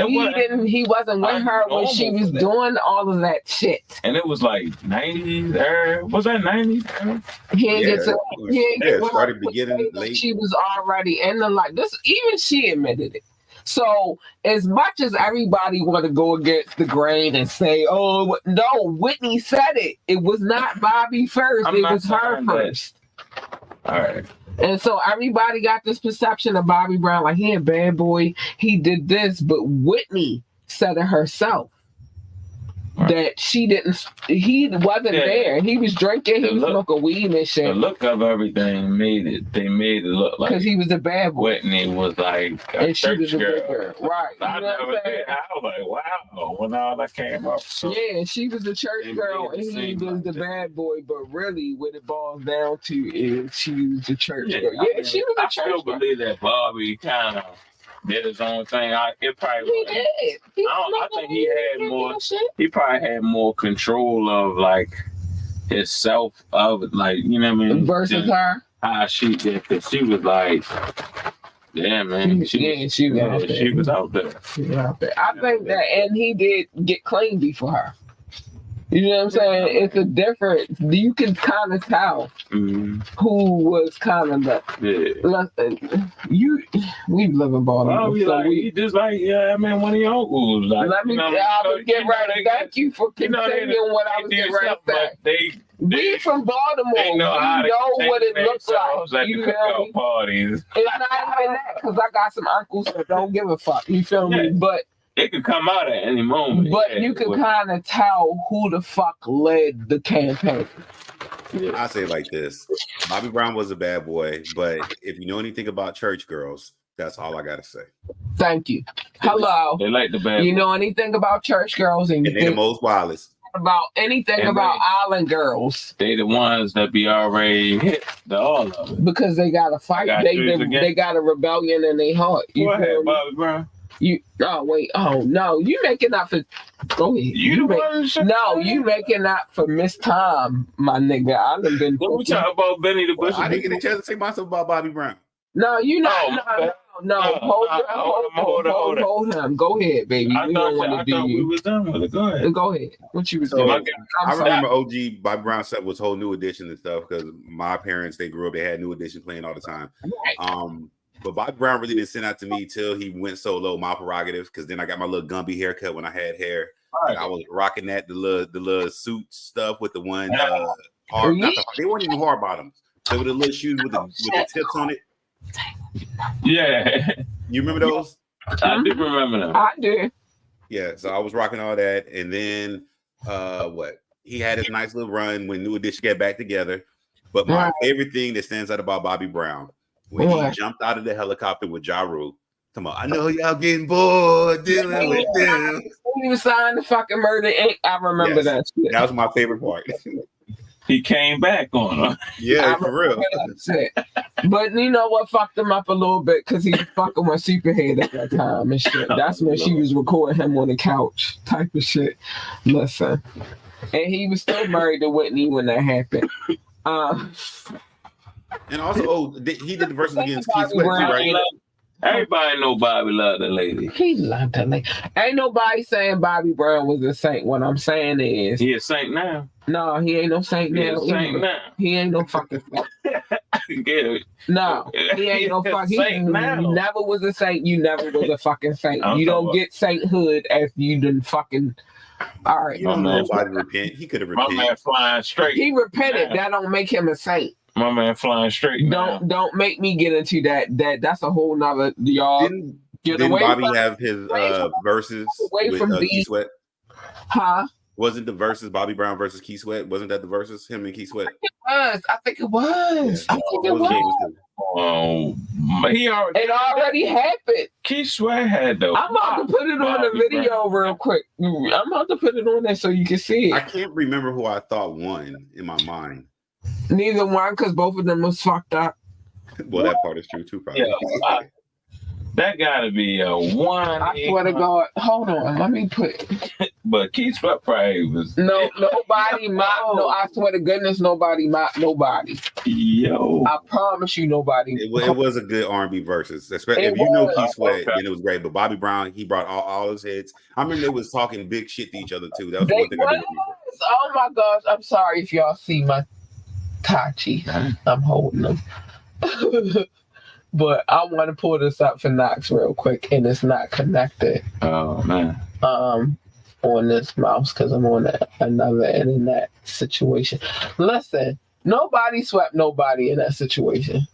Speaker 1: wasn't with her when she was doing all of that shit.
Speaker 6: And it was like 90s. Was that 90s?
Speaker 3: He started beginning late.
Speaker 1: She was already in the like this. Even she admitted it. So as much as everybody want to go against the grain and say, oh, no, Whitney said it. It was not Bobby first. It was her first.
Speaker 6: All right.
Speaker 1: And so everybody got this perception of Bobby Brown, like he a bad boy. He did this, but Whitney said it herself. That he wasn't there. He was drinking, he was smoking weed and shit.
Speaker 6: The look of everything made it look like
Speaker 1: because he was a bad boy.
Speaker 6: Whitney was like a
Speaker 1: and she was a good girl. Right.
Speaker 6: I was like, wow, when all that came up. So
Speaker 1: yeah, she was a church girl and he was the bad boy, but really what it boils down to is she was a church girl. Yeah, she was a church girl. I still believe that Bobby kind of did his own thing. It probably I think he had more. He probably had more control of like himself of like, you know what I mean, versus her.
Speaker 6: How she did, because she was like, yeah, man. She was out there.
Speaker 1: I think that, and he did get clean before her. You know what I'm saying? It's a difference. You can kind of tell who was kind of the. We live in Baltimore.
Speaker 6: You just like, one of your uncles. Like,
Speaker 1: let me get right. Thank you for continuing what I was getting ready to say. We from Baltimore. We know what it looks like. You feel me?
Speaker 6: Parties.
Speaker 1: It's not even that because I got some uncles that don't give a fuck. You feel me? But
Speaker 6: it could come out at any moment.
Speaker 1: But you can kind of tell who the fuck led the campaign.
Speaker 3: I say it like this: Bobby Brown was a bad boy, but if you know anything about church girls, that's all I gotta say.
Speaker 1: Thank you. Hello.
Speaker 6: They like the bad.
Speaker 1: You know anything about church girls, and you
Speaker 3: they the most wildest.
Speaker 1: About anything about island girls?
Speaker 6: They the ones that be already hit all of it
Speaker 1: because they got to fight. They got a rebellion in their heart.
Speaker 6: Go ahead, Bobby Brown.
Speaker 1: You no, you making up for go ahead. You making up for Miss Time, my nigga. I done been
Speaker 6: we talking about Benny the Butcher.
Speaker 3: I didn't get a chance to say myself about Bobby Brown.
Speaker 1: No, you not. No, hold him. Go ahead, baby.
Speaker 6: I thought we was done with it. Go ahead.
Speaker 1: Go ahead. What you was doing?
Speaker 3: I remember OG Bobby Brown set was whole New Edition and stuff because my parents, they grew up, they had New Edition playing all the time. But Bobby Brown really didn't send out to me till he went solo, My Prerogative, because then I got my little Gumby haircut when I had hair. Right. I was rocking that the little suit stuff with the one they weren't even hard bottoms. They were the little shoes with the tips on it.
Speaker 6: Yeah.
Speaker 3: You remember those?
Speaker 6: I do remember them.
Speaker 1: I do.
Speaker 3: Yeah, so I was rocking all that. And then he had his nice little run when New Edition got back together. But my favorite thing that stands out about Bobby Brown, when he jumped out of the helicopter with Ja Rule. Come on, I know y'all getting bored dealing with them.
Speaker 1: He was signed the fucking Murder Inc. I remember that shit.
Speaker 3: That was my favorite part.
Speaker 6: He came back on her.
Speaker 3: Yeah, for real.
Speaker 1: But you know what fucked him up a little bit because he was fucking with Superhead at that time and shit. That's when she was recording him on the couch type of shit. Listen. And he was still married to Whitney when that happened.
Speaker 3: And also, he did the verses against Keith Sweat, right?
Speaker 6: Everybody know Bobby loved the lady.
Speaker 1: He loved that lady. Ain't nobody saying Bobby Brown was a saint. What I'm saying is
Speaker 6: he a saint now.
Speaker 1: No, he ain't no saint now. He ain't no fucking saint. No, he ain't no fucking saint. You never was a saint. You never was a fucking saint. You don't get sainthood as you done fucking. All right.
Speaker 3: You don't know nobody repent. He could have repented.
Speaker 6: My man flying straight.
Speaker 1: He repented. That don't make him a saint.
Speaker 6: My man flying straight.
Speaker 1: Don't make me get into that. That's a whole nother y'all.
Speaker 3: Didn't Bobby have his verses with Keith Sweat?
Speaker 1: Huh?
Speaker 3: Wasn't the verses Bobby Brown versus Keith Sweat? Wasn't that the verses him and Keith Sweat?
Speaker 1: I think it was. It already happened.
Speaker 6: Keith Sweat had though.
Speaker 1: I'm about to put it on the video real quick. I'm about to put it on there so you can see it.
Speaker 3: I can't remember who I thought won in my mind.
Speaker 1: Neither one, because both of them was fucked up.
Speaker 3: Well, that part is true too, probably.
Speaker 6: Yeah, that gotta be a one.
Speaker 1: I swear to God. Hold on, let me put.
Speaker 6: But Keith Sweat probably was.
Speaker 1: Nobody mocked. No, I swear to goodness, nobody mocked nobody.
Speaker 6: Yo,
Speaker 1: I promise you, nobody.
Speaker 3: It was a good R&B verses. Especially if you know Keith Sweat, then it was great. But Bobby Brown, he brought all his hits. I remember they was talking big shit to each other too. That was one thing I did.
Speaker 1: Oh my gosh! I'm sorry if y'all see my Tachi. I'm holding them. But I want to pull this up for Knoxx real quick, and it's not connected.
Speaker 6: Oh man.
Speaker 1: On this mouse because I'm on another internet situation. Listen, nobody swept nobody in that situation.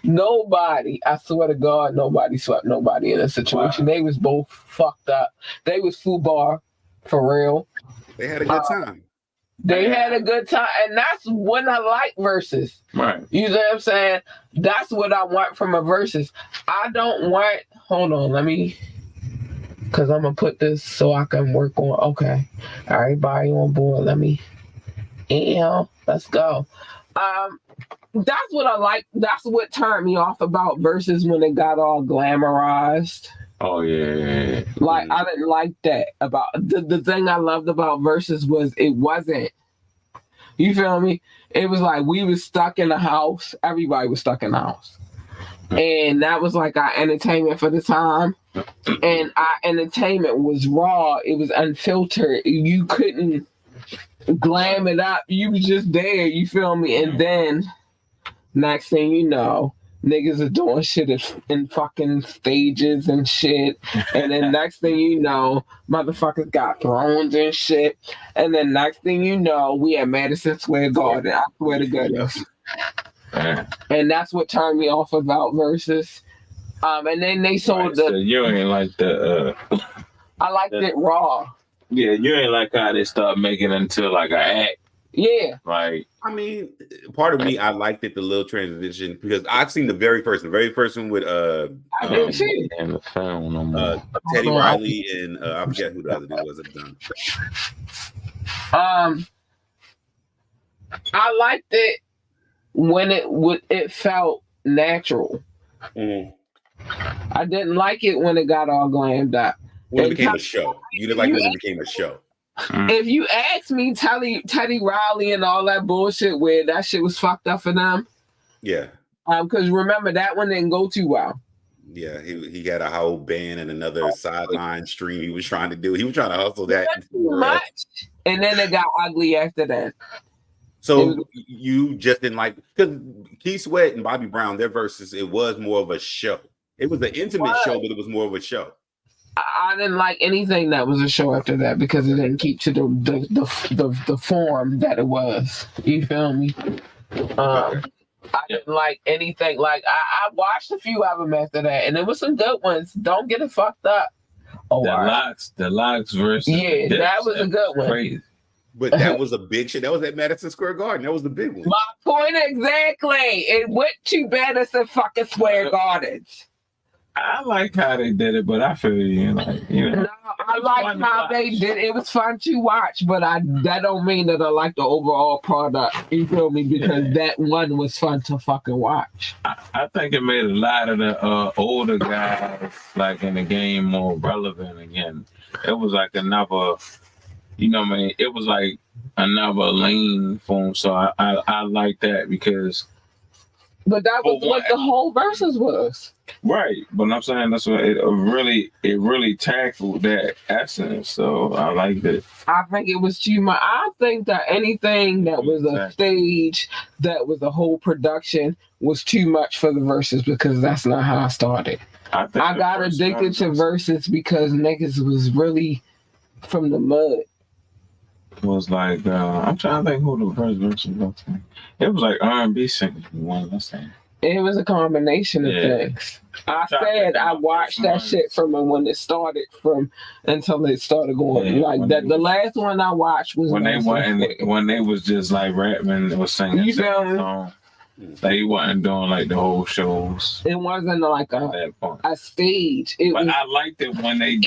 Speaker 1: Nobody. I swear to God, nobody swept nobody in that situation. Wow. They was both fucked up. They was FUBAR for real.
Speaker 3: They had a good time.
Speaker 1: They had a good time, and that's when I like verses.
Speaker 6: Right.
Speaker 1: You know what I'm saying? That's what I want from a verses. I don't want. Hold on, let me. Because I'm gonna put this so I can work on. Okay, everybody on board. Let me. Let's go. That's what I like. That's what turned me off about verses when it got all glamorized.
Speaker 6: Oh yeah.
Speaker 1: Like I didn't like that about the thing I loved about verses was it wasn't. You feel me? It was like we was stuck in the house. Everybody was stuck in the house, and that was like our entertainment for the time. and our entertainment was raw. It was unfiltered. You couldn't glam it up. You was just there. You feel me? And then next thing you know, niggas are doing shit in fucking stages and shit. And then next thing you know, motherfuckers got thrones and shit. And then next thing you know, we at Madison Square Garden. I swear to goodness. And that's what turned me off about Versus. And then they sold
Speaker 6: so you ain't like the.
Speaker 1: I liked it raw.
Speaker 6: Yeah, you ain't like how they start making it into like an act.
Speaker 1: Yeah.
Speaker 6: Like,
Speaker 3: I mean, part of me, I liked it, the little transition, because I've seen the very first one with
Speaker 1: I didn't see it.
Speaker 6: And the film no more.
Speaker 3: Teddy Riley and I forget who the other dude was at the time.
Speaker 1: I liked it when it felt natural.
Speaker 3: Mm.
Speaker 1: I didn't like it when it got all glammed up.
Speaker 3: When it became a show. You didn't like when it became a show.
Speaker 1: If you ask me, Teddy Riley and all that bullshit where that shit was fucked up for them.
Speaker 3: Yeah.
Speaker 1: Because remember that one didn't go too well.
Speaker 3: Yeah, he had a whole band and another sideline stream he was trying to do. He was trying to hustle that.
Speaker 1: Too much. And then it got ugly after that.
Speaker 3: So you just didn't like, because Keith Sweat and Bobby Brown, their verses, it was more of a show. It was an intimate show, but it was more of a show.
Speaker 1: I didn't like anything that was a show after that because it didn't keep to the form that it was. You feel me? I didn't like anything. Like I watched a few of them after that, and there was some good ones. Don't get it fucked up. Oh,
Speaker 6: the Locks versus
Speaker 1: that was a good one.
Speaker 6: Crazy.
Speaker 3: But that was a big shit. That was at Madison Square Garden. That was the big one.
Speaker 1: My point exactly. It went to Madison fucking Square Gardens.
Speaker 6: I like how they did it, but I feel no,
Speaker 1: I like how they did it. It was fun to watch, but that don't mean that I like the overall product. You feel me? Because that one was fun to fucking watch.
Speaker 6: I think it made a lot of the older guys like in the game more relevant again. It was like another, it was like another lane for them. So I like that because.
Speaker 1: But that was what the whole versus was.
Speaker 6: Right, but I'm saying that's what it really tackled that essence. So I liked it.
Speaker 1: I think it was too much. I think that anything that was a stage, that was a whole production, was too much for the verses because that's not how I started. I got addicted to verses because niggas was really from the mud.
Speaker 6: It was like I'm trying to think who the first verse was. It was like R&B singers.
Speaker 1: It was a combination of things. I watched that shit from when it started until it started going like that. The last one I watched was
Speaker 6: when they was just like rapping and was singing.
Speaker 1: You feel me?
Speaker 6: They wasn't doing like the whole shows.
Speaker 1: It wasn't like a stage.
Speaker 6: I liked it when they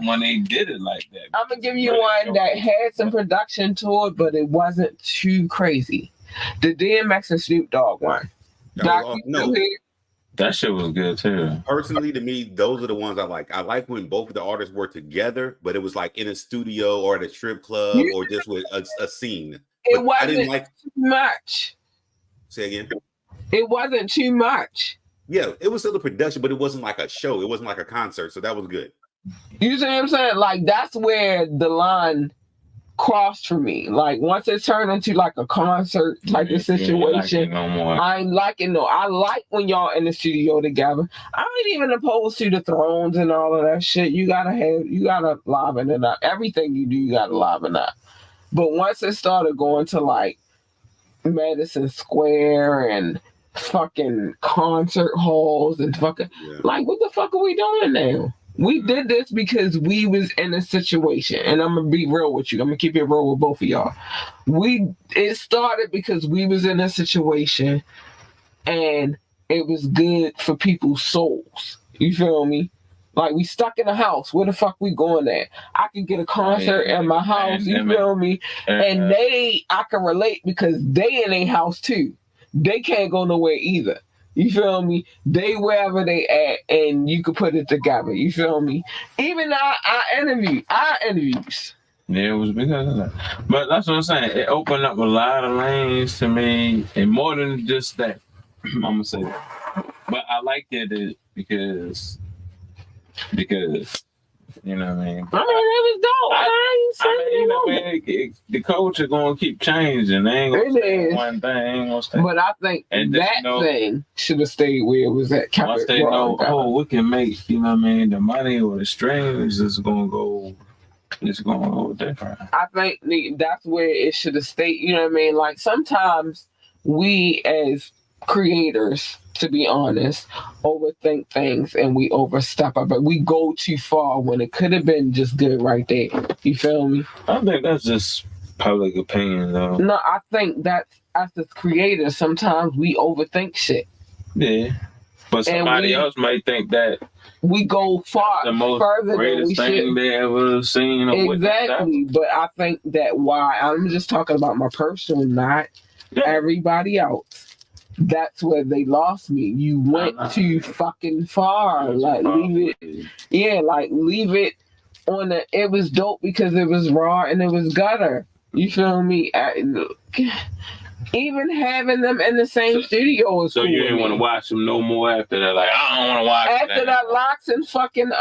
Speaker 6: when they did it like that.
Speaker 1: I'm gonna give you one that had some production to it, but it wasn't too crazy. The DMX and Snoop Dogg one.
Speaker 6: That shit was good too.
Speaker 3: Personally, to me, those are the ones I like. I like when both of the artists were together, but it was like in a studio or at a strip club or just with a scene.
Speaker 1: It wasn't too much.
Speaker 3: Say again?
Speaker 1: It wasn't too much.
Speaker 3: Yeah, it was still a production, but it wasn't like a show. It wasn't like a concert, so that was good.
Speaker 1: You see what I'm saying? Like, that's where the line crossed for me. Like, once it turned into like a concert type of situation, I ain't like it. No, I like when y'all in the studio together. I ain't even opposed to the thrones and all of that shit. You gotta liven it up. Everything you do, you gotta liven up. But once it started going to like Madison Square and fucking concert halls and fucking like, what the fuck are we doing now? We did this because we was in a situation, and I'm gonna be real with you. I'm gonna keep it real with both of y'all. It started because we was in a situation, and it was good for people's souls. You feel me? Like, we stuck in a house. Where the fuck we going at? I can get a concert at my house. You feel me? And I can relate because they in a house too. They can't go nowhere either. You feel me? They wherever they at, and you could put it together. You feel me? Even our interviews.
Speaker 6: Yeah, it was because of that. But that's what I'm saying. It opened up a lot of lanes to me, and more than just that. I'm gonna say that. But I liked it because because you know what I mean.
Speaker 1: I mean, it was dope. I ain't saying
Speaker 6: you know, man, the culture gonna keep changing. They ain't gonna stay one thing. Ain't gonna stay.
Speaker 1: But I think that thing should have stayed where it was at.
Speaker 6: Once they know, we can make, you know what I mean, the money or the streams is gonna go. It's going to go different.
Speaker 1: I think that's where it should have stayed. You know what I mean? Like sometimes we as creators, to be honest, overthink things and we overstep it, but we go too far when it could have been just good right there. You feel me?
Speaker 6: I think that's just public opinion, though.
Speaker 1: No, I think that as the creators, sometimes we overthink shit.
Speaker 6: Yeah, but somebody else might think that
Speaker 1: we go far
Speaker 6: the most
Speaker 1: further
Speaker 6: greatest
Speaker 1: than we
Speaker 6: thing they ever seen.
Speaker 1: Exactly, but I think that why I'm just talking about my personal, not everybody else. That's where they lost me. You went too fucking far. Like leave it on the. It was dope because it was raw and it was gutter. You feel me? Even having them in the same studio is
Speaker 6: so
Speaker 1: cool.
Speaker 6: You didn't want to watch them no more after that. Like I don't want to watch
Speaker 1: after that Locks and fucking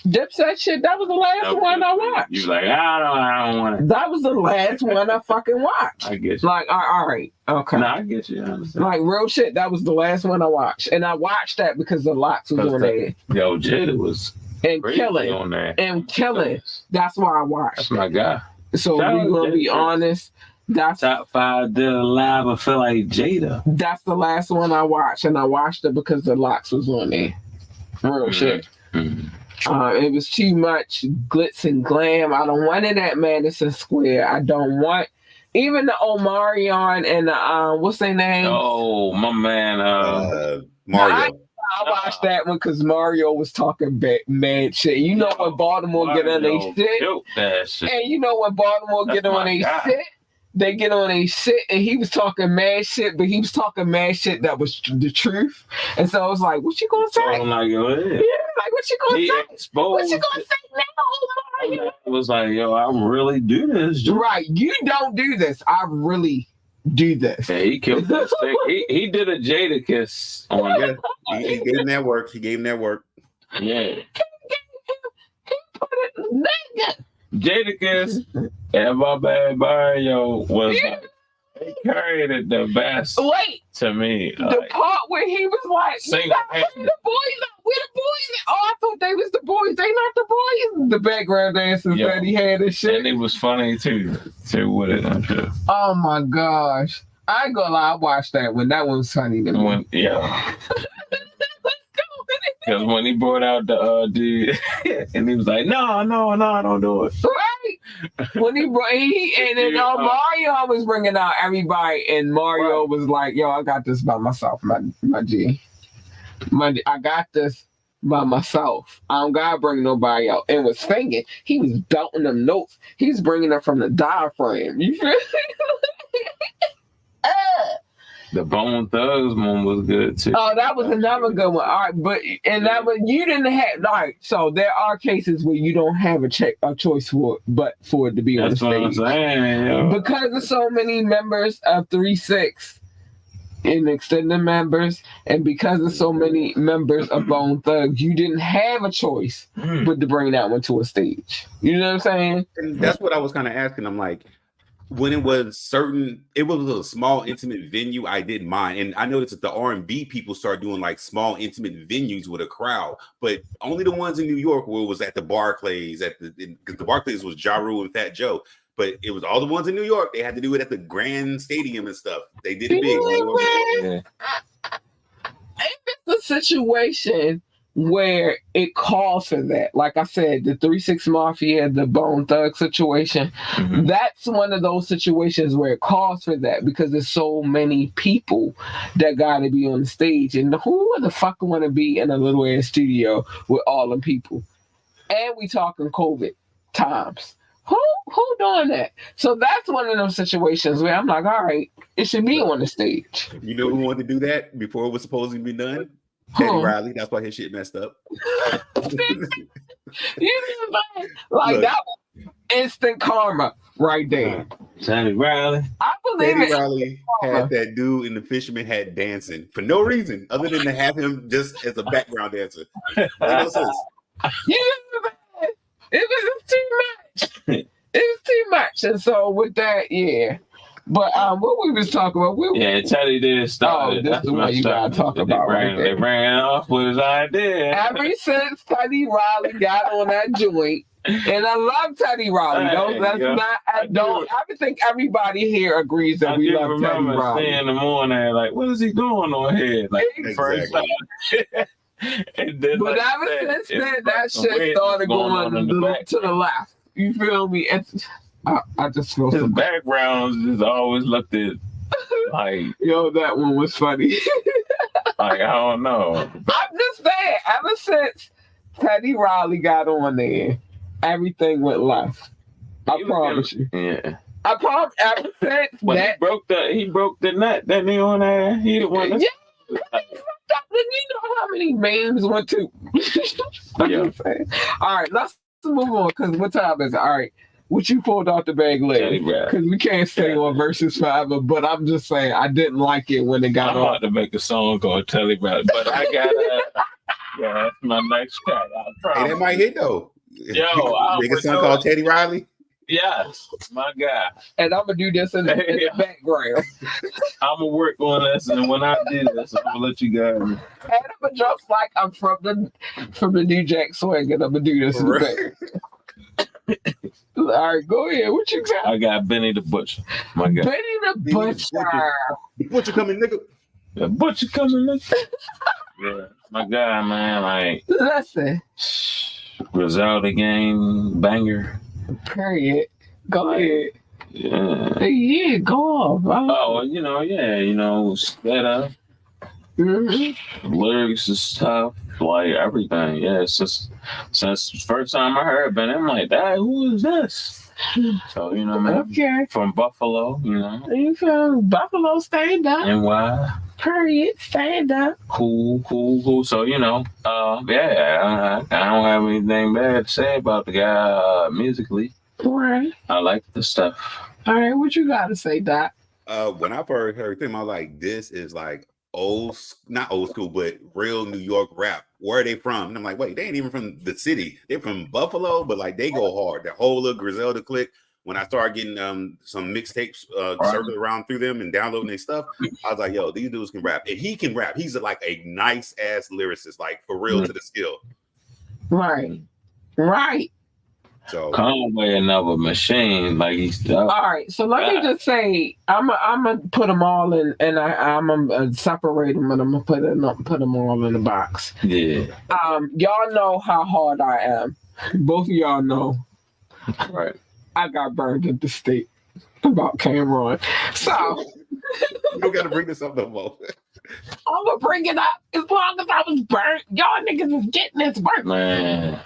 Speaker 1: Dipset shit. That was the last one I watched.
Speaker 6: You like I don't want it.
Speaker 1: That was the last one I fucking watched.
Speaker 6: I get you.
Speaker 1: Like all right, okay.
Speaker 6: No, I get you. I understand.
Speaker 1: Like real shit. That was the last one I watched, and I watched that because the Locks was on there.
Speaker 6: Yo, Jada was
Speaker 1: killing
Speaker 6: on there
Speaker 1: and killing. That's why I watched.
Speaker 6: That's my guy.
Speaker 1: So we gonna be honest. That's
Speaker 6: top 5 dead alive. I feel like Jada.
Speaker 1: That's the last one I watched, and I watched it because the Locks was on there. Real shit. It was too much glitz and glam. I don't want it at Madison Square. I don't want even the Omarion and the what's their name?
Speaker 6: Oh, my man,
Speaker 3: Mario.
Speaker 1: I watched that one because Mario was talking mad shit. You know when Baltimore get on their shit, and you know when Baltimore get on their shit. They get on a shit and he was talking mad shit, but he was talking mad shit that was the truth. And so I was like, what you gonna say?
Speaker 6: So I'm like,
Speaker 1: yeah, like what you gonna say? What you gonna say now?
Speaker 6: It was like, yo, I really do this.
Speaker 1: Right, you don't do this. I really do this.
Speaker 6: Yeah, he killed that stick. He did a Jada kiss on
Speaker 3: him. He gave him that work.
Speaker 6: Yeah.
Speaker 1: He put it, nigga.
Speaker 6: Jadakiss and my man Mario was like, he carried it the best.
Speaker 1: Wait,
Speaker 6: to me,
Speaker 1: the part where he was like, "You got the boys, where the boys?" Oh, I thought they was the boys. They not the boys. The background dancers that he had and shit.
Speaker 6: And it was funny too with it. I'm sure.
Speaker 1: Oh my gosh, I ain't gonna lie, I watched that one. That one was funny to me.
Speaker 6: Yeah. Because when he brought out the dude, and he was like, no, don't do it.
Speaker 1: Right. When and then Mario was bringing out everybody, and Mario was like, yo, I got this by myself, my G. I got this by myself. I don't gotta bring nobody out. And was singing, he was belting them notes. He was bringing them from the diaphragm. You feel me?
Speaker 6: The Bone Thugs one was good too.
Speaker 1: Oh, that was another good one. All right, but that was you didn't have. All right, so there are cases where you don't have a choice for it to be on the stage.
Speaker 6: That's what I'm saying. Yo.
Speaker 1: Because of so many members of 3-6 and extended members, and because of so many members of Bone Thugs, you didn't have a choice but to bring that one to a stage. You know what I'm saying?
Speaker 7: And that's what I was kind of asking. I'm like, when it was a small intimate venue, I didn't mind. And I noticed that the R&B people start doing like small intimate venues with a crowd, but only the ones in New York where it was at the Barclays, because the Barclays was Ja Rule and Fat Joe, but it was all the ones in New York. They had to do it at the Grand Stadium and stuff. They did it big.
Speaker 1: If it's a situation where it calls for that, like I said, the 3-6 Mafia, the Bone Thug situation, that's one of those situations where it calls for that because there's so many people that gotta be on the stage, and who the fuck want to be in a little ass studio with all them people? And we talking COVID times. Who doing that? So that's one of those situations where I'm like, all right, it should be on the stage.
Speaker 7: You know who wanted to do that before it was supposed to be done? Teddy Riley. That's why his shit messed up.
Speaker 1: You know, like that was instant karma right there.
Speaker 6: Teddy Riley.
Speaker 1: I believe
Speaker 7: Teddy Riley had that dude in the Fisherman hat dancing for no reason other than to have him just as a background dancer. No sense.
Speaker 1: You know, it was too much. It was too much. And so with that, yeah. But what we was talking about,
Speaker 6: Teddy did start.
Speaker 1: Oh, this is the one you gotta talk about right there.
Speaker 6: They ran off with his idea.
Speaker 1: Ever since Teddy Riley got on that joint, and I love Teddy Riley. I think everybody here agrees that we love Teddy Riley.
Speaker 6: In the morning, like, what is he doing on here? Like, first time. And then,
Speaker 1: but ever since then, that shit started going to the left. You feel me? I just feel
Speaker 6: his backgrounds just always looked at like,
Speaker 1: yo, that one was funny.
Speaker 6: Like, I don't know.
Speaker 1: I'm just saying, ever since Teddy Riley got on there, everything went left. I promise you.
Speaker 6: Yeah.
Speaker 1: I promise. Ever since that,
Speaker 6: he broke the nut. That nigga on there. He the one.
Speaker 1: Yeah. You know how many memes went to?
Speaker 6: Yeah.
Speaker 1: All right, let's move on because what time is it? All right. What you pulled off the bag later? Because we can't stay on versus forever, but I'm just saying I didn't like it when it got
Speaker 6: I'm about to make a song called Telly Riley, but I gotta that's my next track.
Speaker 7: Hey, that might hit though.
Speaker 6: Yo,
Speaker 7: make a song called Teddy Riley.
Speaker 6: Yes, my guy.
Speaker 1: And I'm gonna do this in the background.
Speaker 6: I'm gonna work on this, and when I do this, I'm gonna let you guys.
Speaker 1: And I'm gonna drop like I'm from the New Jack Swing, and I'm gonna do this in the back. All right, go ahead. What you got?
Speaker 6: I got Benny the Butcher. My guy.
Speaker 1: Benny the Butcher.
Speaker 7: The Butcher coming, nigga.
Speaker 6: The Butcher coming, nigga. Yeah, my guy, man. Like,
Speaker 1: listen.
Speaker 6: Griselda game banger.
Speaker 1: Period. Go ahead.
Speaker 6: Yeah.
Speaker 1: Yeah, go off.
Speaker 6: Sped up.
Speaker 1: Mm-hmm.
Speaker 6: Lyrics is tough, like everything. Yeah, it's just since the first time I heard Ben, I'm like, who is this? So, you know, man,
Speaker 1: okay.
Speaker 6: From Buffalo, you know.
Speaker 1: You from Buffalo, stand up.
Speaker 6: NY.
Speaker 1: Period, stand up.
Speaker 6: Cool. So, you know, I don't have anything bad to say about the guy musically.
Speaker 1: Right.
Speaker 6: I like the stuff.
Speaker 1: All right, what you got to say, Doc?
Speaker 7: When I first heard him, I was like, this is like not old school, but real New York rap. Where are they from? And I'm like, wait, they ain't even from the city. They're from Buffalo, but like they go hard. The whole little Griselda clique. When I started getting some mixtapes circling around through them and downloading their stuff, I was like, yo, these dudes can rap. And he can rap. He's like a nice ass lyricist, like for real to the skill.
Speaker 1: Right.
Speaker 7: So
Speaker 6: Conway another machine, like he's
Speaker 1: all right. So let me just say, I'm gonna put them all in, and I'm gonna separate them, and I'm gonna put them all in the box.
Speaker 6: Yeah.
Speaker 1: Y'all know how hard I am. Both of y'all know.
Speaker 6: Right.
Speaker 1: I got burned at the stake about Cameron. So
Speaker 7: you don't gotta bring this up no more.
Speaker 1: I'm gonna bring it up as long as I was burnt. Y'all niggas is getting this burnt.
Speaker 6: Man.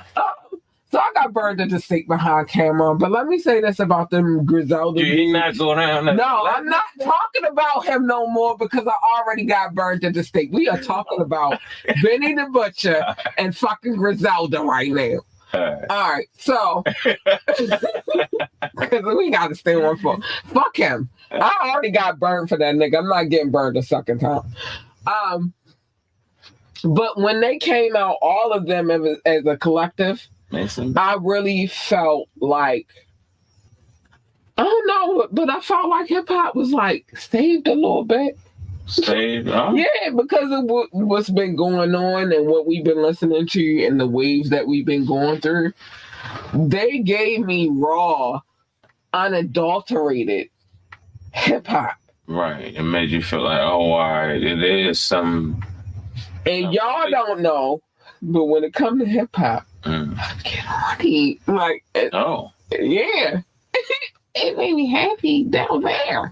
Speaker 1: So I got burned at the stake behind Cameron. But let me say this about them Griselda.
Speaker 6: He's not going down.
Speaker 1: No, I'm not talking about him no more because I already got burned at the stake. We are talking about Benny the Butcher and fucking Griselda right now. All right, so because we got to stay on for fuck him. I already got burned for that nigga. I'm not getting burned a second time. But when they came out, all of them as a collective,
Speaker 6: Mason.
Speaker 1: I really felt like, I don't know, but I felt like hip hop was like saved a little bit.
Speaker 6: Saved?
Speaker 1: Yeah, because of what's been going on and what we've been listening to and the waves that we've been going through. They gave me raw, unadulterated hip hop.
Speaker 6: Right. It made you feel like, oh, all right, it is some.
Speaker 1: And y'all don't know, but when it comes to hip hop, I get horny. Like, yeah. It made me happy down there.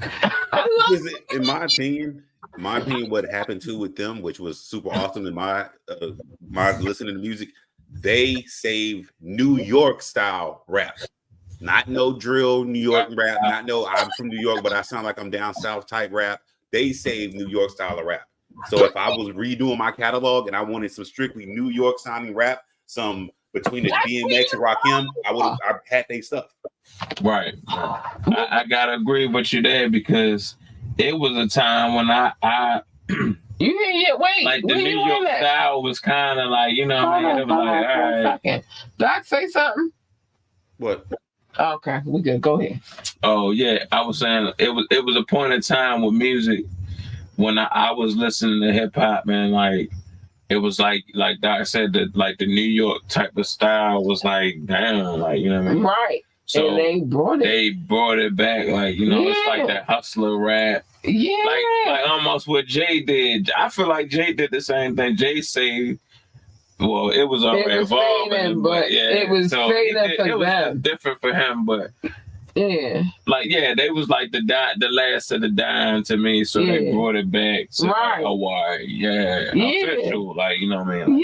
Speaker 7: In my opinion, what happened with them, which was super awesome in my listening to music, they saved New York style rap. Not no drill New York rap, not no I'm from New York, but I sound like I'm down south type rap. They saved New York style of rap. So if I was redoing my catalog and I wanted some strictly New York sounding rap, some between the DMX and Rakim, I had their stuff.
Speaker 6: Right. I gotta agree with you there because it was a time when I
Speaker 1: Wait.
Speaker 6: Like the
Speaker 1: where
Speaker 6: New
Speaker 1: you
Speaker 6: York
Speaker 1: went at?
Speaker 6: style was kind of like, you know what I mean? It was like, all right.
Speaker 1: Did I say something?
Speaker 7: What?
Speaker 1: Okay, we good. Go ahead.
Speaker 6: Oh yeah, I was saying it was a point in time with music when I was listening to hip hop, man. Like it was like Doc said that like the New York type of style was like damn, like you know what I mean?
Speaker 1: Right.
Speaker 6: So
Speaker 1: and they brought it.
Speaker 6: They brought it back, like you know, it's like that hustler rap.
Speaker 1: Yeah.
Speaker 6: Like almost what Jay did. I feel like Jay did the same thing. Jay said, well, it was already evolving, but yeah,
Speaker 1: it was
Speaker 6: so
Speaker 1: fading for
Speaker 6: it was
Speaker 1: them.
Speaker 6: different for him, but
Speaker 1: yeah,
Speaker 6: like they was like the last of the dime to me, so they brought it back to Hawaii, official, like you know what I mean?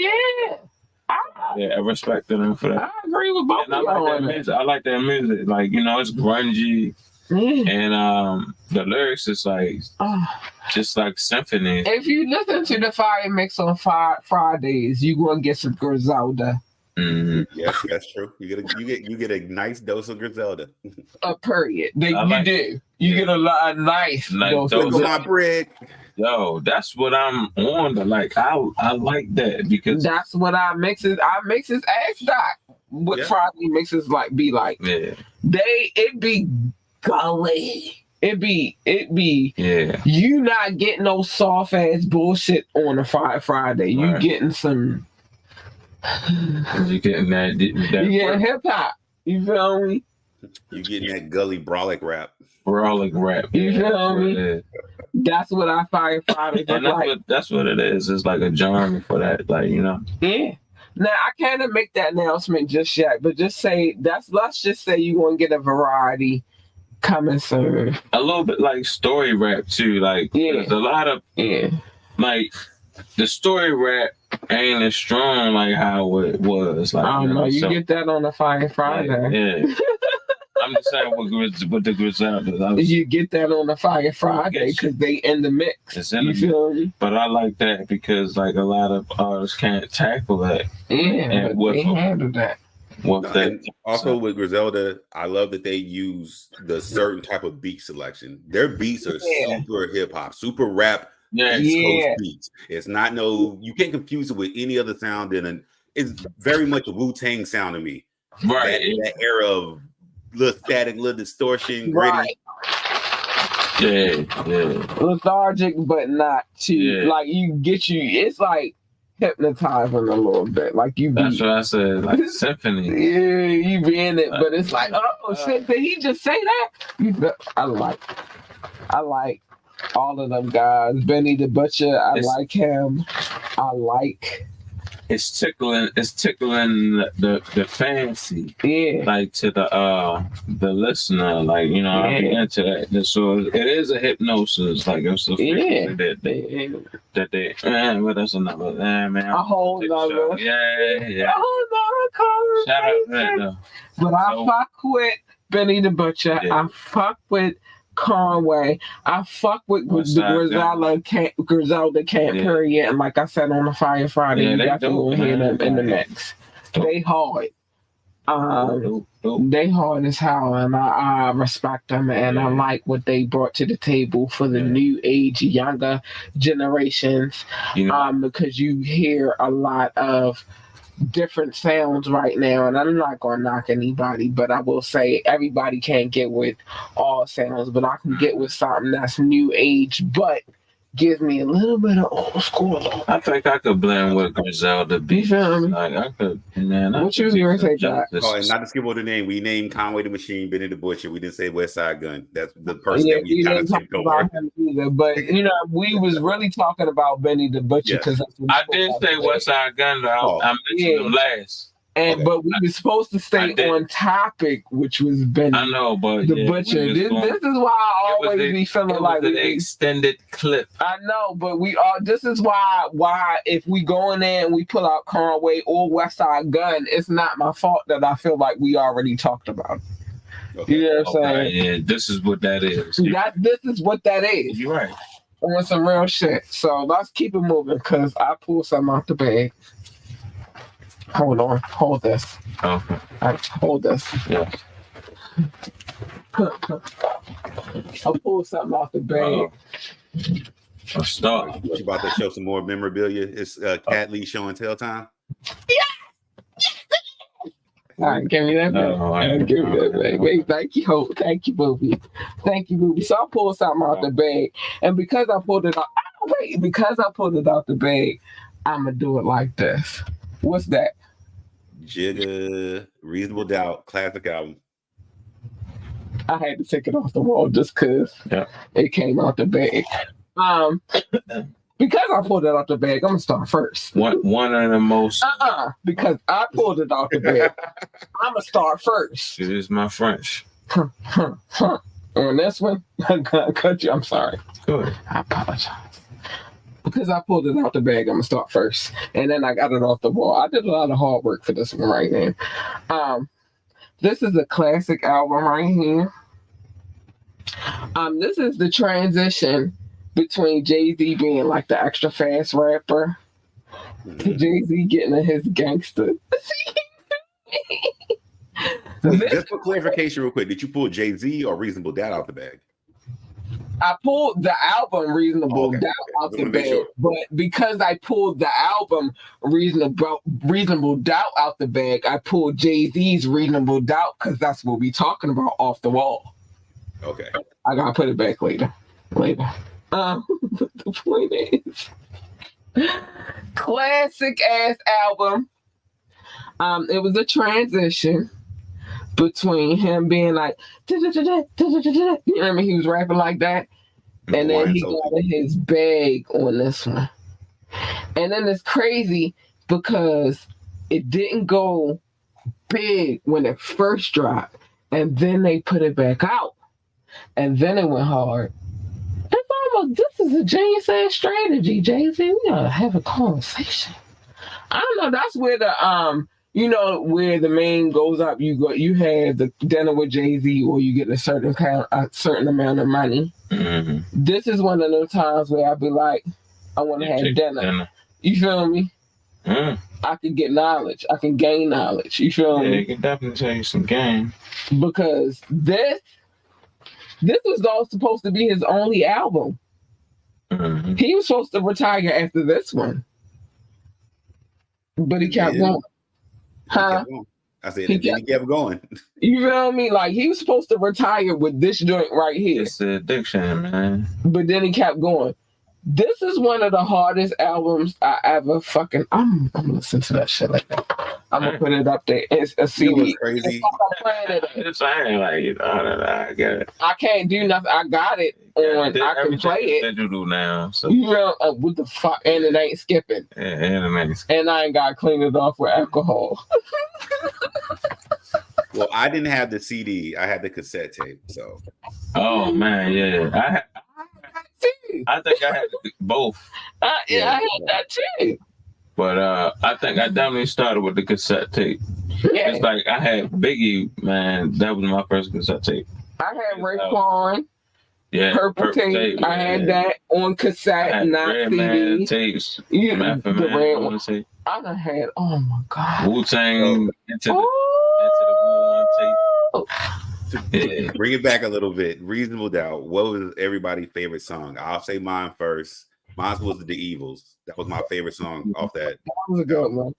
Speaker 6: Like, I respected him for that.
Speaker 1: I agree with both
Speaker 6: and
Speaker 1: of
Speaker 6: I like
Speaker 1: y'all.
Speaker 6: that music. I like that music, like you know, it's grungy. And the lyrics is like just like symphony.
Speaker 1: If you listen to the Fire Mix on Fridays, you gonna get some Griselda.
Speaker 6: Mm-hmm.
Speaker 7: Yes, that's true. You get a nice dose of Griselda.
Speaker 1: A period. You get a nice dose
Speaker 7: of my brick.
Speaker 6: Yo, that's what I'm on. Like I like that because
Speaker 1: that's what I mixes ass Doc. What Friday mixes like be like.
Speaker 6: Yeah.
Speaker 1: It be gully. It be you not getting no soft ass bullshit on a Friday. You getting some
Speaker 6: you getting that
Speaker 1: hip hop. You feel me?
Speaker 7: You getting that gully brolic rap.
Speaker 1: You feel me? That's what I Fire Friday.
Speaker 6: And that's what it is. It's like a genre for that, like you know.
Speaker 1: Yeah. Now I can't make that announcement just yet, but just say let's just say you want to get a variety coming soon.
Speaker 6: A little bit like story rap too, like there's a lot of like the story rap ain't as strong like how it was. Like
Speaker 1: I don't know, you get that on the Fire Friday.
Speaker 6: Like, I'm just saying with the Griselda.
Speaker 1: You get that on the Fire Friday because they in the mix.
Speaker 6: It's in the mix. But I like that because like a lot of artists can't tackle that.
Speaker 1: Yeah, but they handle that.
Speaker 7: And also with Griselda, I love that they use the certain type of beat selection. Their beats are super hip hop, super rap. East Coast beats. It's not you can't confuse it with any other sound it's very much a Wu-Tang sound to me.
Speaker 6: Right.
Speaker 7: That era of little static, little distortion, gritty.
Speaker 1: Lethargic, but not too like it's like hypnotizing a little bit. Like
Speaker 6: that's what I said, like symphony.
Speaker 1: Yeah, you be in it, but it's like, oh shit, did he just say that? I like all of them guys. Benny the Butcher, I like him.
Speaker 6: It's tickling the fancy. Yeah. Like to the listener. Like, you know, I be into that. So it is a hypnosis. Like it's a that they man, well that's another man. A
Speaker 1: whole nother.
Speaker 6: Yeah.
Speaker 1: A whole nother conversation.
Speaker 6: Shout out to that though.
Speaker 1: But I fuck with Benny the Butcher. I fuck with Conway. I fuck with the Griselda camp period, and like I said on the Fire Friday, you definitely hear them in the mix. They hard. They hard as hell, and I respect them, and I like what they brought to the table for the new age, younger generations. Because you hear a lot of different sounds right now, and I'm not gonna knock anybody, but I will say everybody can't get with all sounds, but I can get with something that's new age but gives me a little bit of old school.
Speaker 6: I think I could blend with Griselda beats. Like I could, man.
Speaker 1: What you gonna say, Jack?
Speaker 7: Oh, and not to skip over the name, we named Conway the Machine, Benny the Butcher. We didn't say West Side Gun. That's the person that we kind of skipped over.
Speaker 1: Either, but you know, we was really talking about Benny the Butcher because
Speaker 6: I did say West Side Gun though. I mentioned him last.
Speaker 1: But we were supposed to stay on topic, which was Benny.
Speaker 6: I know, but
Speaker 1: the Butcher. This is why I always be feeling like
Speaker 6: an extended clip.
Speaker 1: I know, but we are. This is why if we go in there and we pull out Conway or West Side Gun, it's not my fault that I feel like we already talked about it. Okay. You know what I'm saying?
Speaker 6: Yeah, this is what that is.
Speaker 1: This is what that is.
Speaker 6: You're right.
Speaker 1: I want some real shit. So let's keep it moving because I pulled something out the bag. Hold on. Hold this.
Speaker 6: Okay.
Speaker 1: Hold this.
Speaker 6: Yeah.
Speaker 1: I pulled something out the bag.
Speaker 6: A star.
Speaker 7: You about to show some more memorabilia? It's Cat Lee show and tell time.
Speaker 1: All right, give me that back.
Speaker 6: No, I ain't.
Speaker 1: Give me that back. Wait, thank you, Hope. Thank you, Booby. Thank you, Booby. So I pulled something out the bag, and because I pulled it out, the bag, I'm gonna do it like this. What's that?
Speaker 7: Jigga, Reasonable Doubt, classic album.
Speaker 1: I had to take it off the wall just because it came out the bag. Because I pulled it out the bag, I'm gonna start first.
Speaker 6: One of the most.
Speaker 1: Because I pulled it out the bag, I'm gonna start first.
Speaker 6: It is my French.
Speaker 1: On this one, I'm gonna cut you. I'm sorry.
Speaker 6: Good.
Speaker 1: I apologize. Because I pulled it out the bag, I'm gonna start first, and then I got it off the wall. I did a lot of hard work for this one right now. This is a classic album right here. This is the transition between Jay-Z being like the extra fast rapper to Jay-Z getting in his gangster.
Speaker 7: Just for clarification, real quick, did you pull Jay-Z or Reasonable Doubt out the bag?
Speaker 1: I pulled the album Reasonable Doubt out the bag, but because I pulled the album Reasonable Doubt out the bag, I pulled Jay-Z's Reasonable Doubt because that's what we talking about off the wall.
Speaker 7: Okay.
Speaker 1: I gotta put it back later. But the point is, classic ass album. It was a transition between him being like, you know what I mean? He was rapping like that. And then he got in his bag on this one. And then it's crazy because it didn't go big when it first dropped. And then they put it back out. And then it went hard. This is a genius ass strategy, Jay-Z. We gotta have a conversation. I don't know. That's where the where the main goes up. You have the dinner with Jay-Z, or you get a certain amount of money. Mm-hmm. This is one of those times where I'd be like, I want to have dinner. You feel me? Mm. I can get knowledge. I can gain knowledge. You feel me?
Speaker 6: Yeah, you can definitely tell you some game.
Speaker 1: Because this was all supposed to be his only album. Mm-hmm. He was supposed to retire after this one. But he kept going. Huh?
Speaker 7: I said he kept going.
Speaker 1: You feel me? Like, he was supposed to retire with this joint right here.
Speaker 6: It's the addiction, man.
Speaker 1: But then he kept going. This is one of the hardest albums I ever fucking. I'm gonna listen to that shit like that. I'm gonna put it up there. It's a CD.
Speaker 7: Crazy.
Speaker 6: It's saying like, I get it.
Speaker 1: I can't do nothing. I got it on. I can play it.
Speaker 6: Digital now, so
Speaker 1: you know what the fuck, and it ain't skipping.
Speaker 6: Yeah, and it ain't skipping.
Speaker 1: And I ain't gotta clean it off with alcohol.
Speaker 7: Well, I didn't have the CD. I had the cassette tape. So.
Speaker 6: Oh man, yeah. I think I had both.
Speaker 1: I had that too.
Speaker 6: But I think I definitely started with the cassette tape. Yeah. It's like I had Biggie, man. That was my first cassette tape.
Speaker 1: I had Raekwon.
Speaker 6: Yeah,
Speaker 1: Purple tape. I had that on cassette, not CD.
Speaker 6: Man tapes.
Speaker 1: The red one. Tape. I done had. Oh my god.
Speaker 6: Wu-Tang into the Wu-Tang tape.
Speaker 7: Yeah. Bring it back a little bit. Reasonable Doubt. What was everybody's favorite song? I'll say mine first. Mine was The Evils. That was my favorite song off that.
Speaker 1: That was a good one.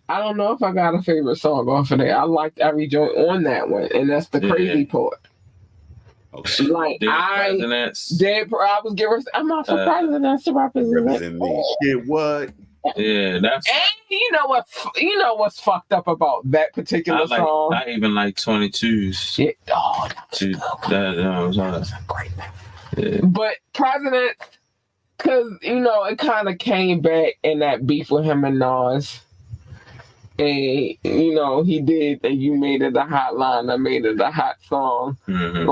Speaker 1: I don't know if I got a favorite song off of that. I liked every joint on that one, and that's the crazy part.
Speaker 7: Okay.
Speaker 1: Like I was giving. I'm not for presidents to represent
Speaker 7: me. Shit, what?
Speaker 6: Yeah, that's.
Speaker 1: And you know what? You know what's fucked up about that particular song?
Speaker 6: I even like 22s.
Speaker 1: Yeah. Oh, that was a great one. Yeah. But President, because it kind of came back in that beef with him and Nas, and he did, and you made it a hotline. I made it a hot song. Mm-hmm.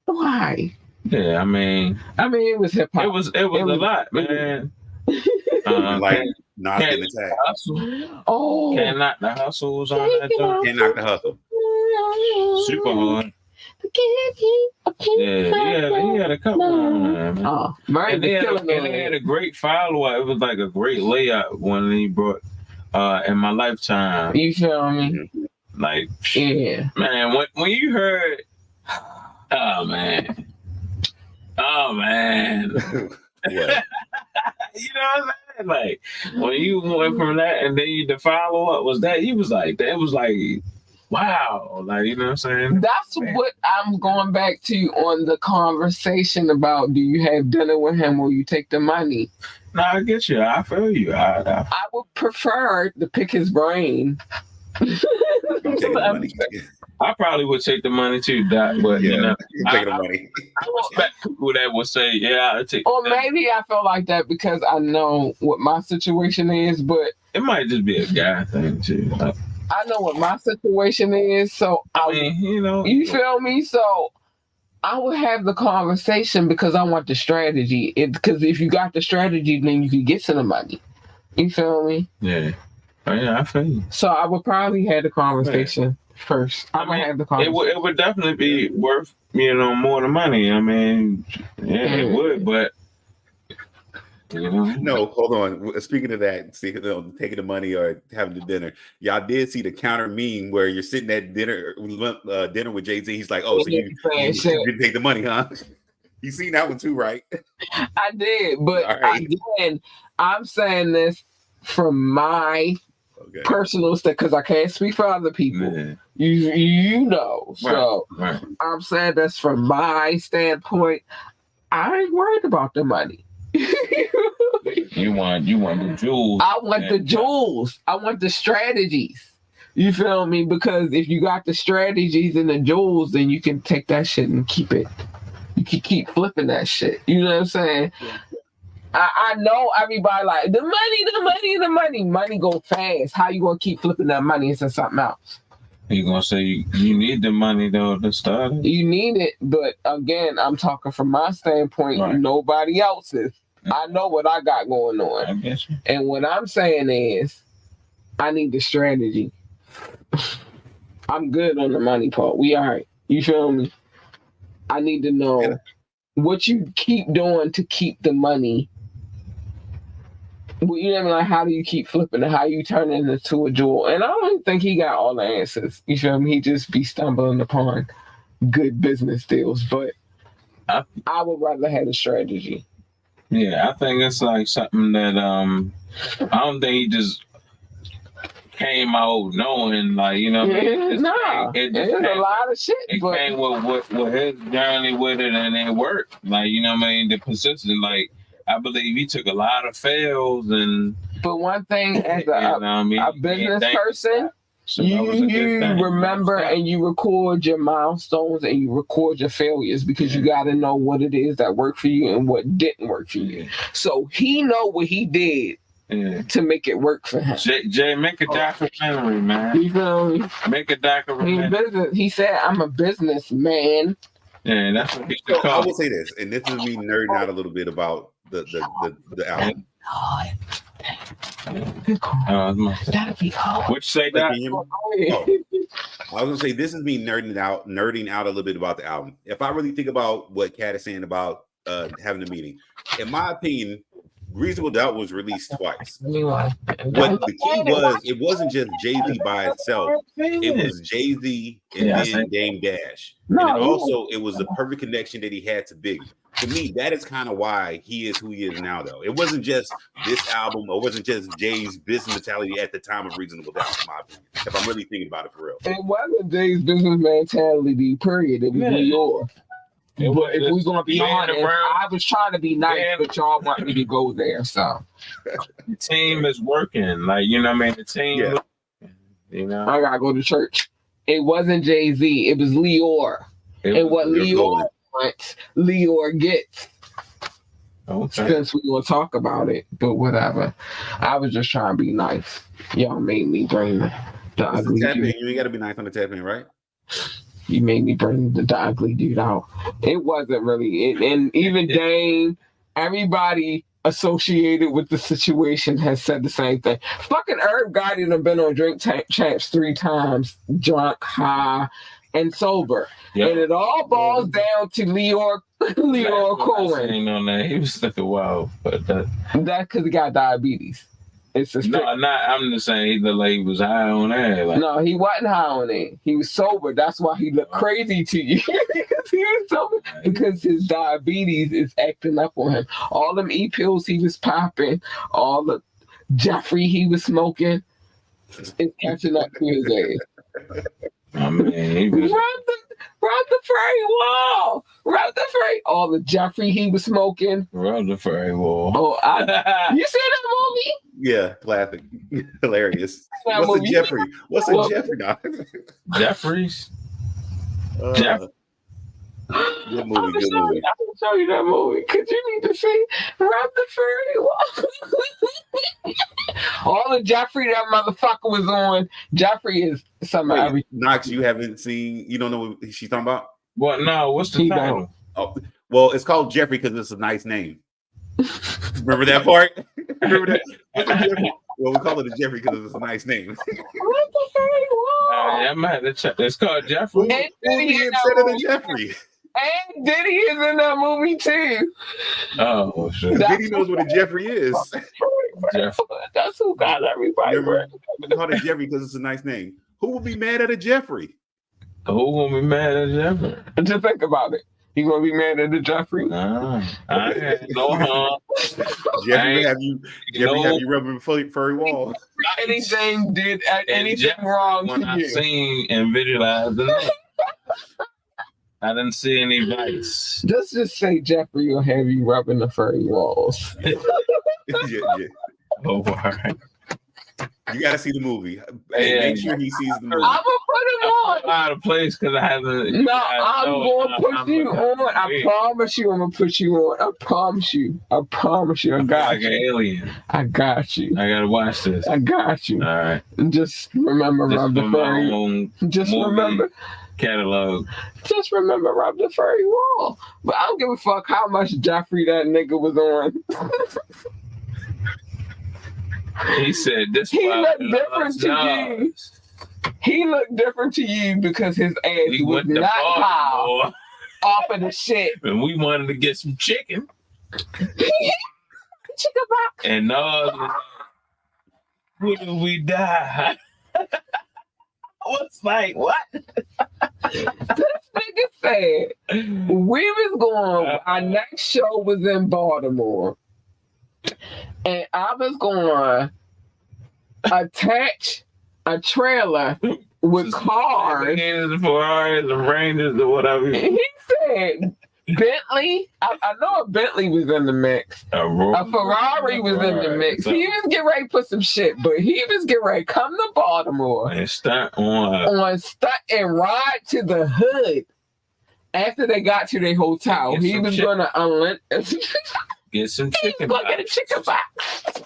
Speaker 1: Why?
Speaker 6: Yeah, I mean,
Speaker 1: it was hip hop.
Speaker 6: It was a lot, man.
Speaker 7: Like not in the tag.
Speaker 1: Oh,
Speaker 6: Can't Knock the Hustle was on that joint.
Speaker 7: Can't Knock the Hustle.
Speaker 6: Super hard. Yeah, he had a couple on there, man.
Speaker 1: Oh, right.
Speaker 6: And they had a great follow-up. It was like a great layout when he brought In My Lifetime.
Speaker 1: You feel me?
Speaker 6: Like,
Speaker 1: yeah,
Speaker 6: man. When you heard, oh man. Oh man.
Speaker 3: What?
Speaker 6: You know what I'm saying? Like when you went from that and then the follow up was that, you was like, that was like, wow. Like, you know what I'm saying?
Speaker 1: That's what I'm going back to on the conversation about, do you have dinner with him or you take the money?
Speaker 6: No, I get you. I feel you.
Speaker 1: I would prefer to pick his brain.
Speaker 3: I'm taking the money.
Speaker 6: I probably would take the money too, Doc, but
Speaker 3: Yeah,
Speaker 6: you know,
Speaker 3: I'm taking the money.
Speaker 6: I respect people that would say, yeah, I'll take
Speaker 1: Or
Speaker 6: that.
Speaker 1: maybe I feel like that because I know what my situation is, but
Speaker 6: It might just be a guy thing too. Like,
Speaker 1: I know what my situation is, so
Speaker 6: I mean, you know,
Speaker 1: you feel me? So I would have the conversation because I want the strategy. Because if you got the strategy, then you can get to the money. You feel me?
Speaker 6: yeah. Oh, yeah, I feel you.
Speaker 1: So I would probably have the conversation first. I would have the conversation.
Speaker 6: It would definitely be worth, you know, more than money. I mean, yeah, it would, but you know.
Speaker 7: No, hold on. Speaking of that, taking the money or having the dinner, y'all did see the counter meme where you're sitting at dinner with Jay-Z. He's like, "Oh, so you didn't take the money, huh?" You seen that one too, right?
Speaker 1: I did, but
Speaker 7: Right.
Speaker 1: again, I'm saying this from my personal stuff because I can't speak for other people.
Speaker 6: Yeah.
Speaker 1: You know, so
Speaker 6: Right.
Speaker 1: I'm saying that's from my standpoint. I ain't worried about the money.
Speaker 6: You want the jewels.
Speaker 1: I want the jewels. I want the strategies. You feel me? Because if you got the strategies and the jewels, then you can take that shit and keep it. You can keep flipping that shit. You know what I'm saying? Yeah. I know everybody like the money. Money go fast. How you gonna keep flipping that money into something else?
Speaker 6: You gonna say you need the money though to start it?
Speaker 1: You need it, but again, I'm talking from my standpoint. Right. Nobody else's. I know what I got going on.
Speaker 6: I guess.
Speaker 1: And what I'm saying is, I need the strategy. I'm good on the money part. We all right. You feel me? I need to know what you keep doing to keep the money. You know what I mean? Like, how do you keep flipping it? How you turn it into a jewel? And I don't think he got all the answers. You feel me? He just be stumbling upon good business deals. But I would rather have a strategy.
Speaker 6: Yeah, I think it's like something that I don't think he just came out knowing, like, you know.
Speaker 1: There's a lot of shit.
Speaker 6: It came with his journey with it, and it worked. Like, you know what I mean? The persistence, like, I believe he took a lot of fails.
Speaker 1: But one thing, as a business person, you remember and you record your milestones and you record your failures because you got to know what it is that worked for you and what didn't work for you. So he know what he did to make it work for him.
Speaker 6: Jay, make a documentary, man.
Speaker 1: You feel me?
Speaker 6: Make a documentary.
Speaker 1: He said, "I'm a businessman."
Speaker 6: Yeah, that's what he should call.
Speaker 7: I will say this, and this is me nerding out a little bit about the album.
Speaker 1: That'd be hard.
Speaker 6: What you say, Doc?
Speaker 7: I was gonna say this is me nerding out a little bit about the album. If I really think about what Kat is saying about having a meeting, in my opinion, Reasonable Doubt was released twice. What the key was, it wasn't just Jay-Z by itself. It was Jay-Z and then Dame Dash. And then also it was the perfect connection that he had to Biggie. To me, that is kind of why he is who he is now, though. It wasn't just this album, or it wasn't just Jay's business mentality at the time of Reasonable Doubt, in my opinion, if I'm really thinking about it for real.
Speaker 1: It wasn't Jay's business mentality, period. It was New York. But if we're going to be honest, I was trying to be nice, but y'all want me to go there, so.
Speaker 6: The team is working. Like, you know what I mean? The team, you know.
Speaker 1: I got to go to church. It wasn't Jay-Z. It was Leor. And what Leor wants, Leor gets.
Speaker 6: Okay.
Speaker 1: Since we going to talk about it, but whatever. I was just trying to be nice. Y'all made me bring the ugly dude.
Speaker 7: You ain't got to be nice on the tap in, right?
Speaker 1: You made me bring the ugly dude out. It wasn't really it. And even Dame, everybody associated with the situation has said the same thing. Fucking Herb Gotti done been on Drink Champs 3 times, drunk, high, and sober. Yep. And it all boils down to Leor Cohen.
Speaker 6: On that. He was looking wild, but
Speaker 1: that's because he got diabetes. It's a
Speaker 6: No, not. I'm just saying he looked like he was high on that. Like,
Speaker 1: no, he wasn't high on it. He was sober. That's why he looked crazy to you. Because he was sober. Because his diabetes is acting up on him. All them E-pills he was popping, all the Jeffrey he was smoking, is catching up to his ass.
Speaker 6: I mean, he was.
Speaker 1: Rub the furry wall. Rub the furry. All the Jeffrey he was smoking.
Speaker 6: Rub the furry wall.
Speaker 1: Oh, you see that movie?
Speaker 7: Yeah, classic, hilarious.
Speaker 1: That
Speaker 7: What's
Speaker 1: movie.
Speaker 7: a Jeffrey? What's a Jeffrey? Now?
Speaker 6: Jeffries.
Speaker 7: Good movie. Good movie.
Speaker 1: I can show you that movie because you need to see Rub the Furry Wall. All the Jeffrey that motherfucker was on. Jeffrey is somebody.
Speaker 7: Knoxx, you haven't seen? You don't know what she's talking about?
Speaker 6: What? No. What's the title?
Speaker 7: Oh, well, it's called Jeffrey because it's a nice name. Remember that part? Remember that? Well, we call it a Jeffrey because it's a nice name.
Speaker 1: Rub the Furry Wall.
Speaker 6: Yeah, man. It's called Jeffrey.
Speaker 1: And Diddy
Speaker 7: Who
Speaker 1: in
Speaker 7: said
Speaker 1: that
Speaker 7: it a
Speaker 1: movie.
Speaker 7: Jeffrey?
Speaker 1: And Diddy is in that movie too.
Speaker 6: Oh shit.
Speaker 7: Diddy knows what a Jeffrey is.
Speaker 6: Jeff.
Speaker 1: That's who got everybody.
Speaker 7: Remember? We call it Jeffrey because it's a nice name. Who would be mad at a Jeffrey?
Speaker 6: Who gonna be mad at Jeffrey?
Speaker 1: Just think about it. You gonna be mad at the Jeffrey?
Speaker 6: I ain't no harm.
Speaker 7: Jeffrey, have you rubbing furry wall?
Speaker 1: Anything did anything
Speaker 6: Jeffrey,
Speaker 1: wrong
Speaker 6: when
Speaker 1: to
Speaker 6: I
Speaker 1: you?
Speaker 6: seen and visualized it, I didn't see any vice.
Speaker 1: Just say Jeffrey will have you rubbing the furry walls.
Speaker 7: yeah.
Speaker 6: Oh, all right.
Speaker 7: You got to see the movie.
Speaker 6: Yeah.
Speaker 7: Make sure he sees the movie.
Speaker 1: I'm gonna put him on.
Speaker 6: Out of place because I haven't.
Speaker 1: No, I'm gonna put you on. I promise you, I'm gonna put you on. I promise you. I promise you. I got
Speaker 6: like
Speaker 1: you.
Speaker 6: an alien.
Speaker 1: I got you.
Speaker 6: I gotta watch this.
Speaker 1: I got you.
Speaker 6: All right.
Speaker 1: Just remember,
Speaker 6: Just
Speaker 1: rub the
Speaker 6: from my
Speaker 1: furry.
Speaker 6: own
Speaker 1: Just
Speaker 6: movie
Speaker 1: remember.
Speaker 6: catalog.
Speaker 1: Just remember, rub the furry wall. But I don't give a fuck how much Jeffrey that nigga was on.
Speaker 6: He said this.
Speaker 1: He looked different to you. He looked different to you because his ass
Speaker 6: We
Speaker 1: was
Speaker 6: went to
Speaker 1: not high
Speaker 6: Baltimore
Speaker 1: off of the shit.
Speaker 6: and we wanted to get some chicken.
Speaker 1: Chicken box.
Speaker 6: And who did we die? I was like, what?
Speaker 1: This nigga said we was going. Our next show was in Baltimore, and I was going to attach a trailer with cars.
Speaker 6: The Ferraris, the Rangers, or whatever.
Speaker 1: And he said Bentley. I know a Bentley was in the mix. A Ferrari was in the mix. He was getting ready to put some shit, but he was getting ready to come to Baltimore
Speaker 6: and stunt on
Speaker 1: stunt and ride to the hood. After they got to their hotel, he was going to unlint.
Speaker 6: Get some chicken.
Speaker 1: Go get a chicken box.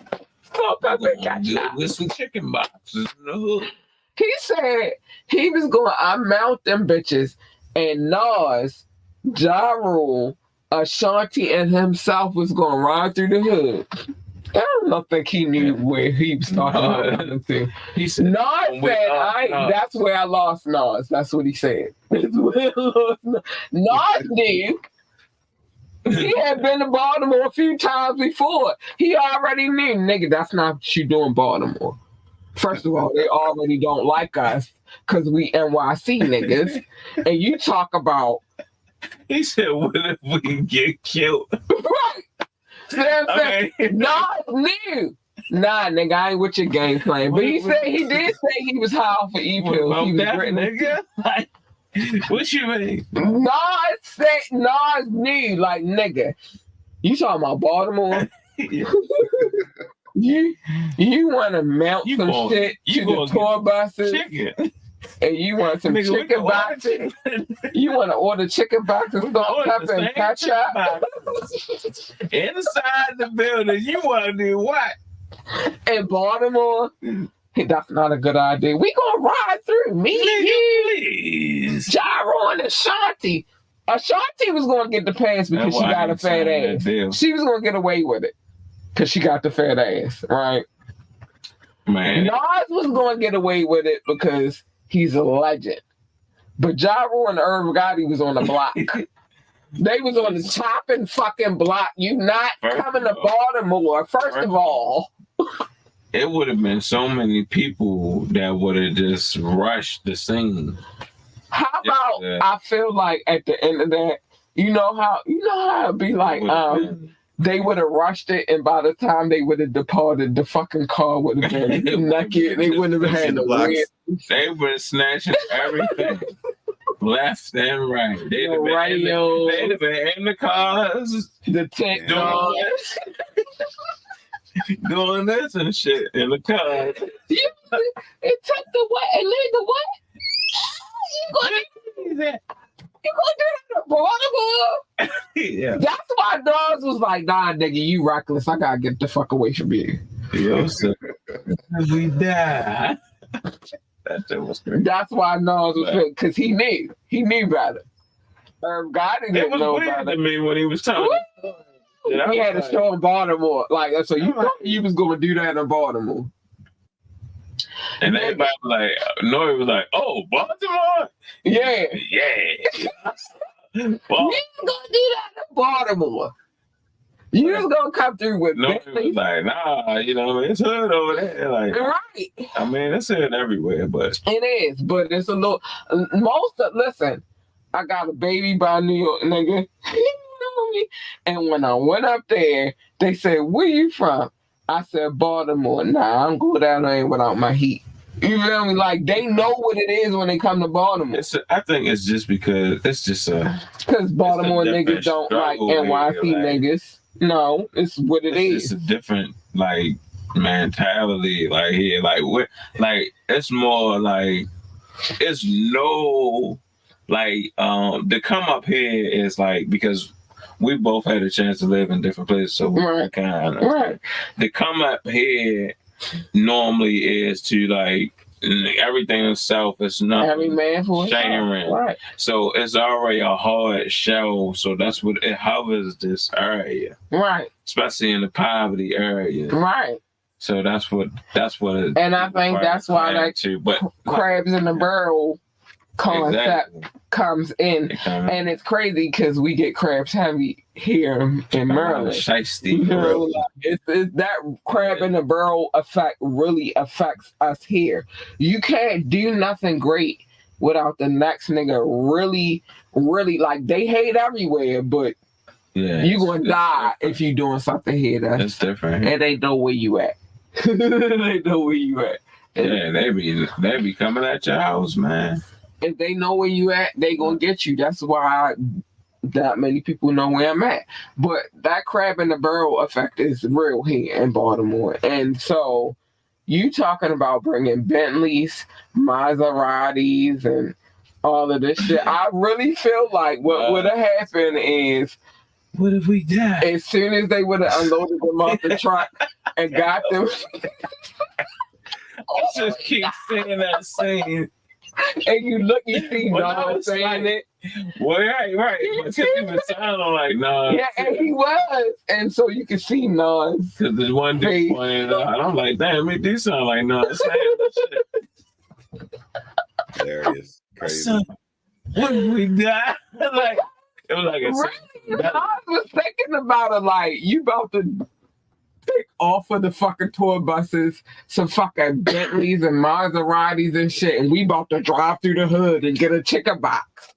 Speaker 6: With some chicken boxes in the hood.
Speaker 1: He said he was going to unmount them bitches, and Nas, Ja Rule, Ashanti, and himself was going to ride through the hood. I don't think he knew where he was talking about.
Speaker 6: He said,
Speaker 1: Nas said, that's where I lost Nas. That's what he said. That's where I lost Nas. Nas knew. He had been to Baltimore a few times before. He already knew, nigga, that's not what you do in Baltimore. First of all, they already don't like us because we NYC niggas. And you talk about...
Speaker 6: He said, what if we get killed?
Speaker 1: Right. See what I'm saying? Nas knew. Nah, nigga, I ain't with your game plan. But he did say he was high off of E-pills. He was
Speaker 6: nigga? What you mean?
Speaker 1: Nas knew, like, nigga, you talking about Baltimore? you want to mount some shit to the tour buses, and you want some chicken boxes. You want to order chicken boxes, salt, pepper, and ketchup.
Speaker 6: Inside the building, you want to do what?
Speaker 1: In Baltimore? That's not a good idea. We gonna ride through. Me, you, Gyro, and Ashanti. Ashanti was gonna get the pass because she got a fat ass. She was gonna get away with it because she got the fat ass, right?
Speaker 6: Man,
Speaker 1: Nas was gonna get away with it because he's a legend. But Gyro and Irv Gotti was on the block. They was on the chopping fucking block. You not coming to Baltimore, first of all.
Speaker 6: it would have been so many people that would have just rushed the scene.
Speaker 1: How about I feel like at the end of that, you know how it'd be like they would have rushed it, and by the time they would have departed, the fucking car would have been naked. They wouldn't have had the
Speaker 7: blocks.
Speaker 6: They would have snatching everything. Left and right. They'd have been in the cars,
Speaker 1: the tent
Speaker 6: doing this and shit in the car.
Speaker 1: It took the what and leave the what? You gonna do that in Baltimore?
Speaker 6: Yeah.
Speaker 1: That's why Nas was like, nah, nigga, you reckless. I gotta get the fuck away from you.
Speaker 6: Yo, so we die. That shit was crazy.
Speaker 1: That's why Nas was because he knew better. God didn't know
Speaker 6: weird
Speaker 1: better.
Speaker 6: to me when he was telling me.
Speaker 1: He had to show in Baltimore. Like, so you thought you was going to do that in Baltimore.
Speaker 6: And everybody was like, Nori was like, oh, Baltimore?
Speaker 1: Yeah.
Speaker 6: Yeah.
Speaker 1: You ain't going to do that in Baltimore. You just going to come through with
Speaker 6: Nori was like, nah, you know, it's hood over there. Like,
Speaker 1: right.
Speaker 6: I mean, it's hood everywhere, but.
Speaker 1: It is, but it's a little, listen, I got a baby by New York, nigga. And when I went up there, they said, where you from? I said, Baltimore. Nah, I'm going down there without my heat. You feel me? Like, they know what it is when they come to Baltimore.
Speaker 6: I think it's just because it's just
Speaker 1: because Baltimore niggas don't like NYC niggas. No, it's what it is.
Speaker 6: It's a different, like, mentality. Like, here, like, it's more like, it's no, like, to come up here is like, because we both had a chance to live in different places, so we kind of
Speaker 1: right.
Speaker 6: To come up here normally is to like everything in South is not
Speaker 1: every man for
Speaker 6: sharing,
Speaker 1: right?
Speaker 6: So it's already a hard shell. So that's what it hovers this area,
Speaker 1: right?
Speaker 6: Especially in the poverty area,
Speaker 1: right? So
Speaker 6: that's what it.
Speaker 1: And I think that's why that crabs in the barrel concept comes in, and it's crazy because we get crabs heavy here in Maryland.
Speaker 6: Shiesty,
Speaker 1: it's that crab in the barrel effect really affects us here. You can't do nothing great without the next nigga really, really, like, they hate everywhere, but you gonna die if you doing something here that's
Speaker 6: different.
Speaker 1: And they know where you at. They know where you at.
Speaker 6: Yeah, they be coming at your house, man.
Speaker 1: If they know where you at, they gonna get you. That's why that many people know where I'm at. But that crab in the barrel effect is real here in Baltimore. And so you talking about bringing Bentleys, Maseratis, and all of this shit. I really feel like what would have happened is,
Speaker 6: what if we die?
Speaker 1: As soon as they would have unloaded them off the truck and got them.
Speaker 6: I just keep saying that scene.
Speaker 1: And you see Nas saying it.
Speaker 6: Well, right. Because he was sounding like Nas.
Speaker 1: Yeah, and he was. And so you can see Nas.
Speaker 6: Because there's one dude pointing out, and I'm like, damn, it do sound like Nas saying that shit.
Speaker 7: Hilarious. Crazy.
Speaker 6: When we die, like, it was like a
Speaker 1: really? Nas was thinking about it like, you about to pick off of the fucking tour buses some fucking Bentleys and Maseratis and shit, and we about to drive through the hood and get a chicken box.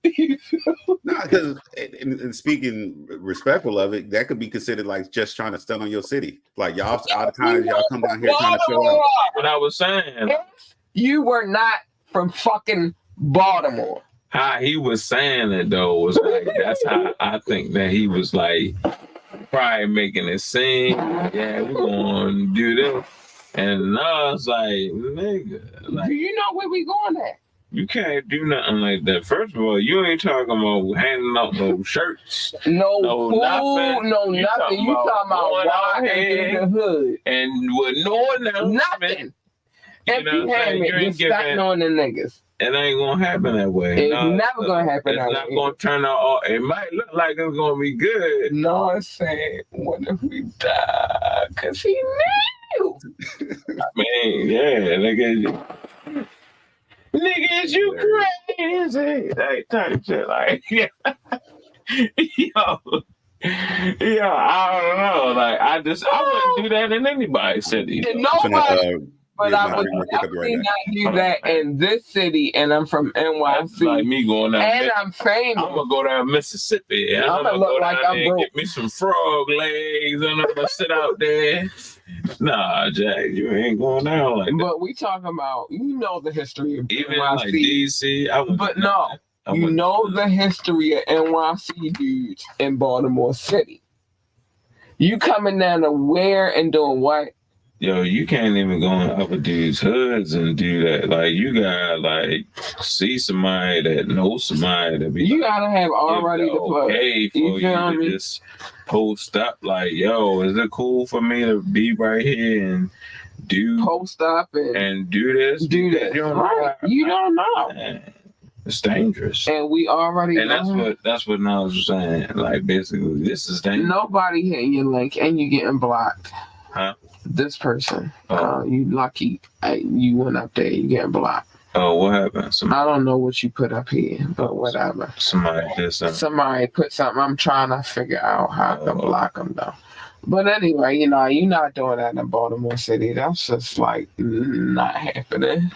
Speaker 7: Nah, because and speaking respectful of it, that could be considered like just trying to stun on your city. Like, y'all out of time, y'all come down here trying to show out.
Speaker 6: What I was saying.
Speaker 1: If you were not from fucking Baltimore.
Speaker 6: How he was saying it though was like, that's how I think that he was like probably making it seem, yeah, we're gonna do this. And I was like, nigga, like,
Speaker 1: do you know where we going at?
Speaker 6: You can't do nothing like that. First of all, you ain't talking about handing out no shirts,
Speaker 1: no food, nothing. You talking about walking through the hood
Speaker 6: and with no announcement.
Speaker 1: Nothing. Empty-handed, just stacking on the niggas.
Speaker 6: It ain't gonna happen that way.
Speaker 1: It's never gonna happen that way.
Speaker 6: It's not gonna turn out. It might look like it's gonna be good.
Speaker 1: No, I'm saying, what if we die? Cause he knew.
Speaker 6: I mean, yeah, nigga, is you crazy? That type shit, like, yeah. Yo, Yeah, I don't know. Like I wouldn't do that in anybody's city.
Speaker 1: And
Speaker 3: I'm
Speaker 1: nobody,
Speaker 3: gonna,
Speaker 1: but
Speaker 3: yeah,
Speaker 1: I would
Speaker 3: I'm gonna
Speaker 1: definitely
Speaker 3: right
Speaker 1: not do that in this city, and I'm from
Speaker 6: That's
Speaker 1: NYC,
Speaker 6: like me going down.
Speaker 1: and I'm famous.
Speaker 6: I'm gonna go down Mississippi. And I'm
Speaker 1: I'ma
Speaker 6: gonna
Speaker 1: look
Speaker 6: go
Speaker 1: like
Speaker 6: down
Speaker 1: I'm
Speaker 6: there and
Speaker 1: broke.
Speaker 6: get me some frog legs, and I'm gonna sit out there. Nah, Jack, you ain't going down like that.
Speaker 1: But we talking about, you know, the history of
Speaker 6: Even
Speaker 1: NYC.
Speaker 6: like DC, I wouldn't.
Speaker 1: But no,
Speaker 6: I
Speaker 1: you
Speaker 6: wouldn't.
Speaker 1: know the history of NYC dudes in Baltimore City. You coming down to where and doing what?
Speaker 6: Yo, you can't even go in other dudes' hoods and do that. Like, you gotta like see somebody that knows somebody that be.
Speaker 1: You
Speaker 6: like,
Speaker 1: gotta have already the plug.
Speaker 6: okay for
Speaker 1: You
Speaker 6: you
Speaker 1: feel
Speaker 6: to
Speaker 1: me?
Speaker 6: just post up. Like, yo, is it cool for me to be right here and do
Speaker 1: Post up and
Speaker 6: do this?
Speaker 1: do
Speaker 6: Because
Speaker 1: this.
Speaker 6: You don't
Speaker 1: Right.
Speaker 6: know.
Speaker 1: You don't know.
Speaker 6: Man, it's dangerous.
Speaker 1: And we already
Speaker 6: And
Speaker 1: know.
Speaker 6: that's what I was saying. Like, basically, this is dangerous.
Speaker 1: Nobody hitting your link and you getting blocked.
Speaker 6: Huh?
Speaker 1: This person.
Speaker 6: Oh.
Speaker 1: You lucky. You went up there, you getting blocked.
Speaker 6: Oh, what happened?
Speaker 1: I don't know what you put up here, but whatever.
Speaker 6: Somebody did something.
Speaker 1: Somebody put something. I'm trying to figure out how I can block them though. But anyway, you're not doing that in Baltimore City. That's just like not happening.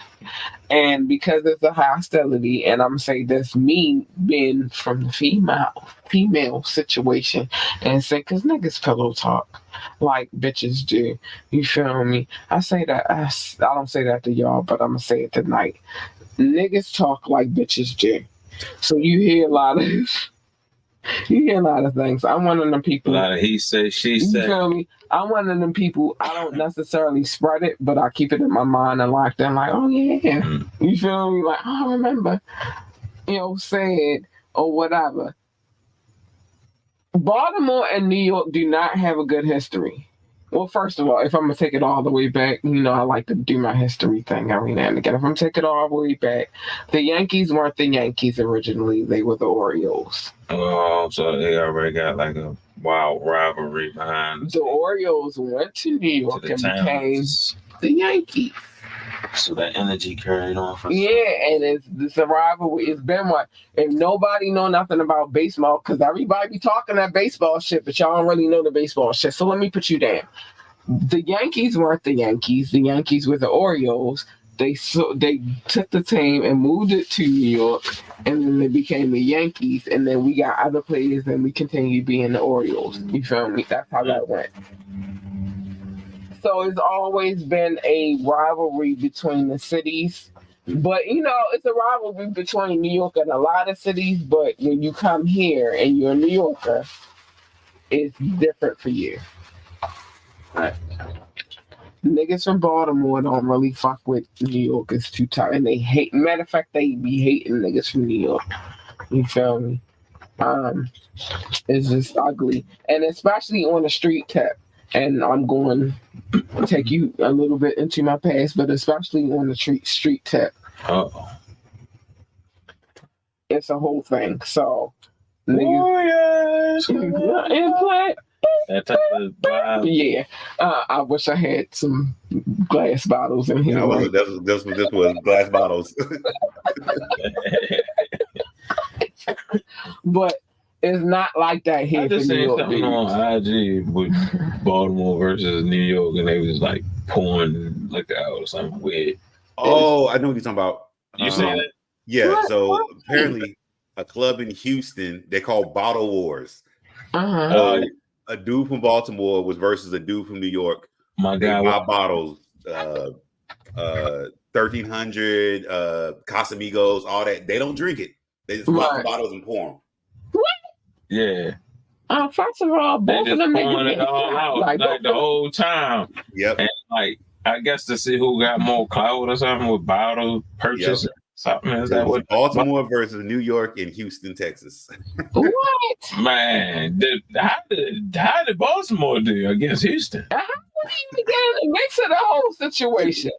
Speaker 1: And because it's a hostility, and I'm say this, me being from the female situation, and say, cause niggas pillow talk like bitches do. You feel me? I say that, I don't say that to y'all, but I'm gonna say it tonight. Niggas talk like bitches do. So you hear a lot of things. I'm one of them people.
Speaker 6: A lot of he said, she
Speaker 1: You
Speaker 6: said.
Speaker 1: feel me? I'm one of them people. I don't necessarily spread it, but I keep it in my mind and locked in. Like, oh yeah, you feel me? Like, oh, I remember, said or whatever. Baltimore and New York do not have a good history. Well, first of all, if I'm gonna take it all the way back, I like to do my history thing every now and again. If I'm taking it all the way back, the Yankees weren't the Yankees originally; they were the Orioles.
Speaker 6: Oh, so they already got like a wild rivalry behind.
Speaker 1: The Orioles went to New York and became the Yankees.
Speaker 6: So that energy carried on for.
Speaker 1: Yeah, and it's a rivalry. It's been what? If nobody know nothing about baseball, because everybody be talking that baseball shit, but y'all don't really know the baseball shit. So let me put you down. The Yankees weren't the Yankees. The Yankees were the Orioles. They took the team and moved it to New York, and then they became the Yankees. And then we got other players, and we continue being the Orioles. You feel me? That's how that went. So it's always been a rivalry between the cities. But, it's a rivalry between New York and a lot of cities. But when you come here and you're a New Yorker, it's different for you.
Speaker 6: Right.
Speaker 1: Niggas from Baltimore don't really fuck with New York. It's too tough. And they hate, matter of fact, they be hating niggas from New York. You feel me? It's just ugly. And especially on the street tip. And I'm going to take you a little bit into my past, but especially on the street tip.
Speaker 6: Oh.
Speaker 1: It's a whole thing. So,
Speaker 6: Warriors. That type of vibe.
Speaker 1: Yeah. I wish I had some glass bottles in here.
Speaker 3: This was glass bottles.
Speaker 1: But it's not like that here.
Speaker 6: I just
Speaker 1: for New
Speaker 6: seen
Speaker 1: York,
Speaker 6: something
Speaker 1: dude.
Speaker 6: on IG with Baltimore versus New York, and they was like pouring liquor out or something weird.
Speaker 7: Oh, I know what you're talking about.
Speaker 6: You seen it?
Speaker 7: Yeah.
Speaker 1: What?
Speaker 7: So apparently, a club in Houston they call Bottle Wars.
Speaker 1: Uh-huh.
Speaker 7: A dude from Baltimore was versus a dude from New York.
Speaker 6: My
Speaker 7: They
Speaker 6: guy.
Speaker 7: buy bottles, 1300, Casamigos, all that. They don't drink it. They just buy the
Speaker 1: Right.
Speaker 7: bottles and pour them.
Speaker 6: Yeah.
Speaker 1: First of all,
Speaker 6: They
Speaker 1: both of
Speaker 6: just
Speaker 1: them
Speaker 6: pouring
Speaker 1: niggas
Speaker 6: it all out
Speaker 1: like
Speaker 6: like the whole time.
Speaker 7: Yep.
Speaker 6: And like, I guess to see who got more clout or something with bottle purchase or something. Is that what?
Speaker 7: Baltimore versus New York and Houston, Texas.
Speaker 1: What?
Speaker 6: Man, how did Baltimore do against Houston?
Speaker 1: How would he begin to mix of the whole situation?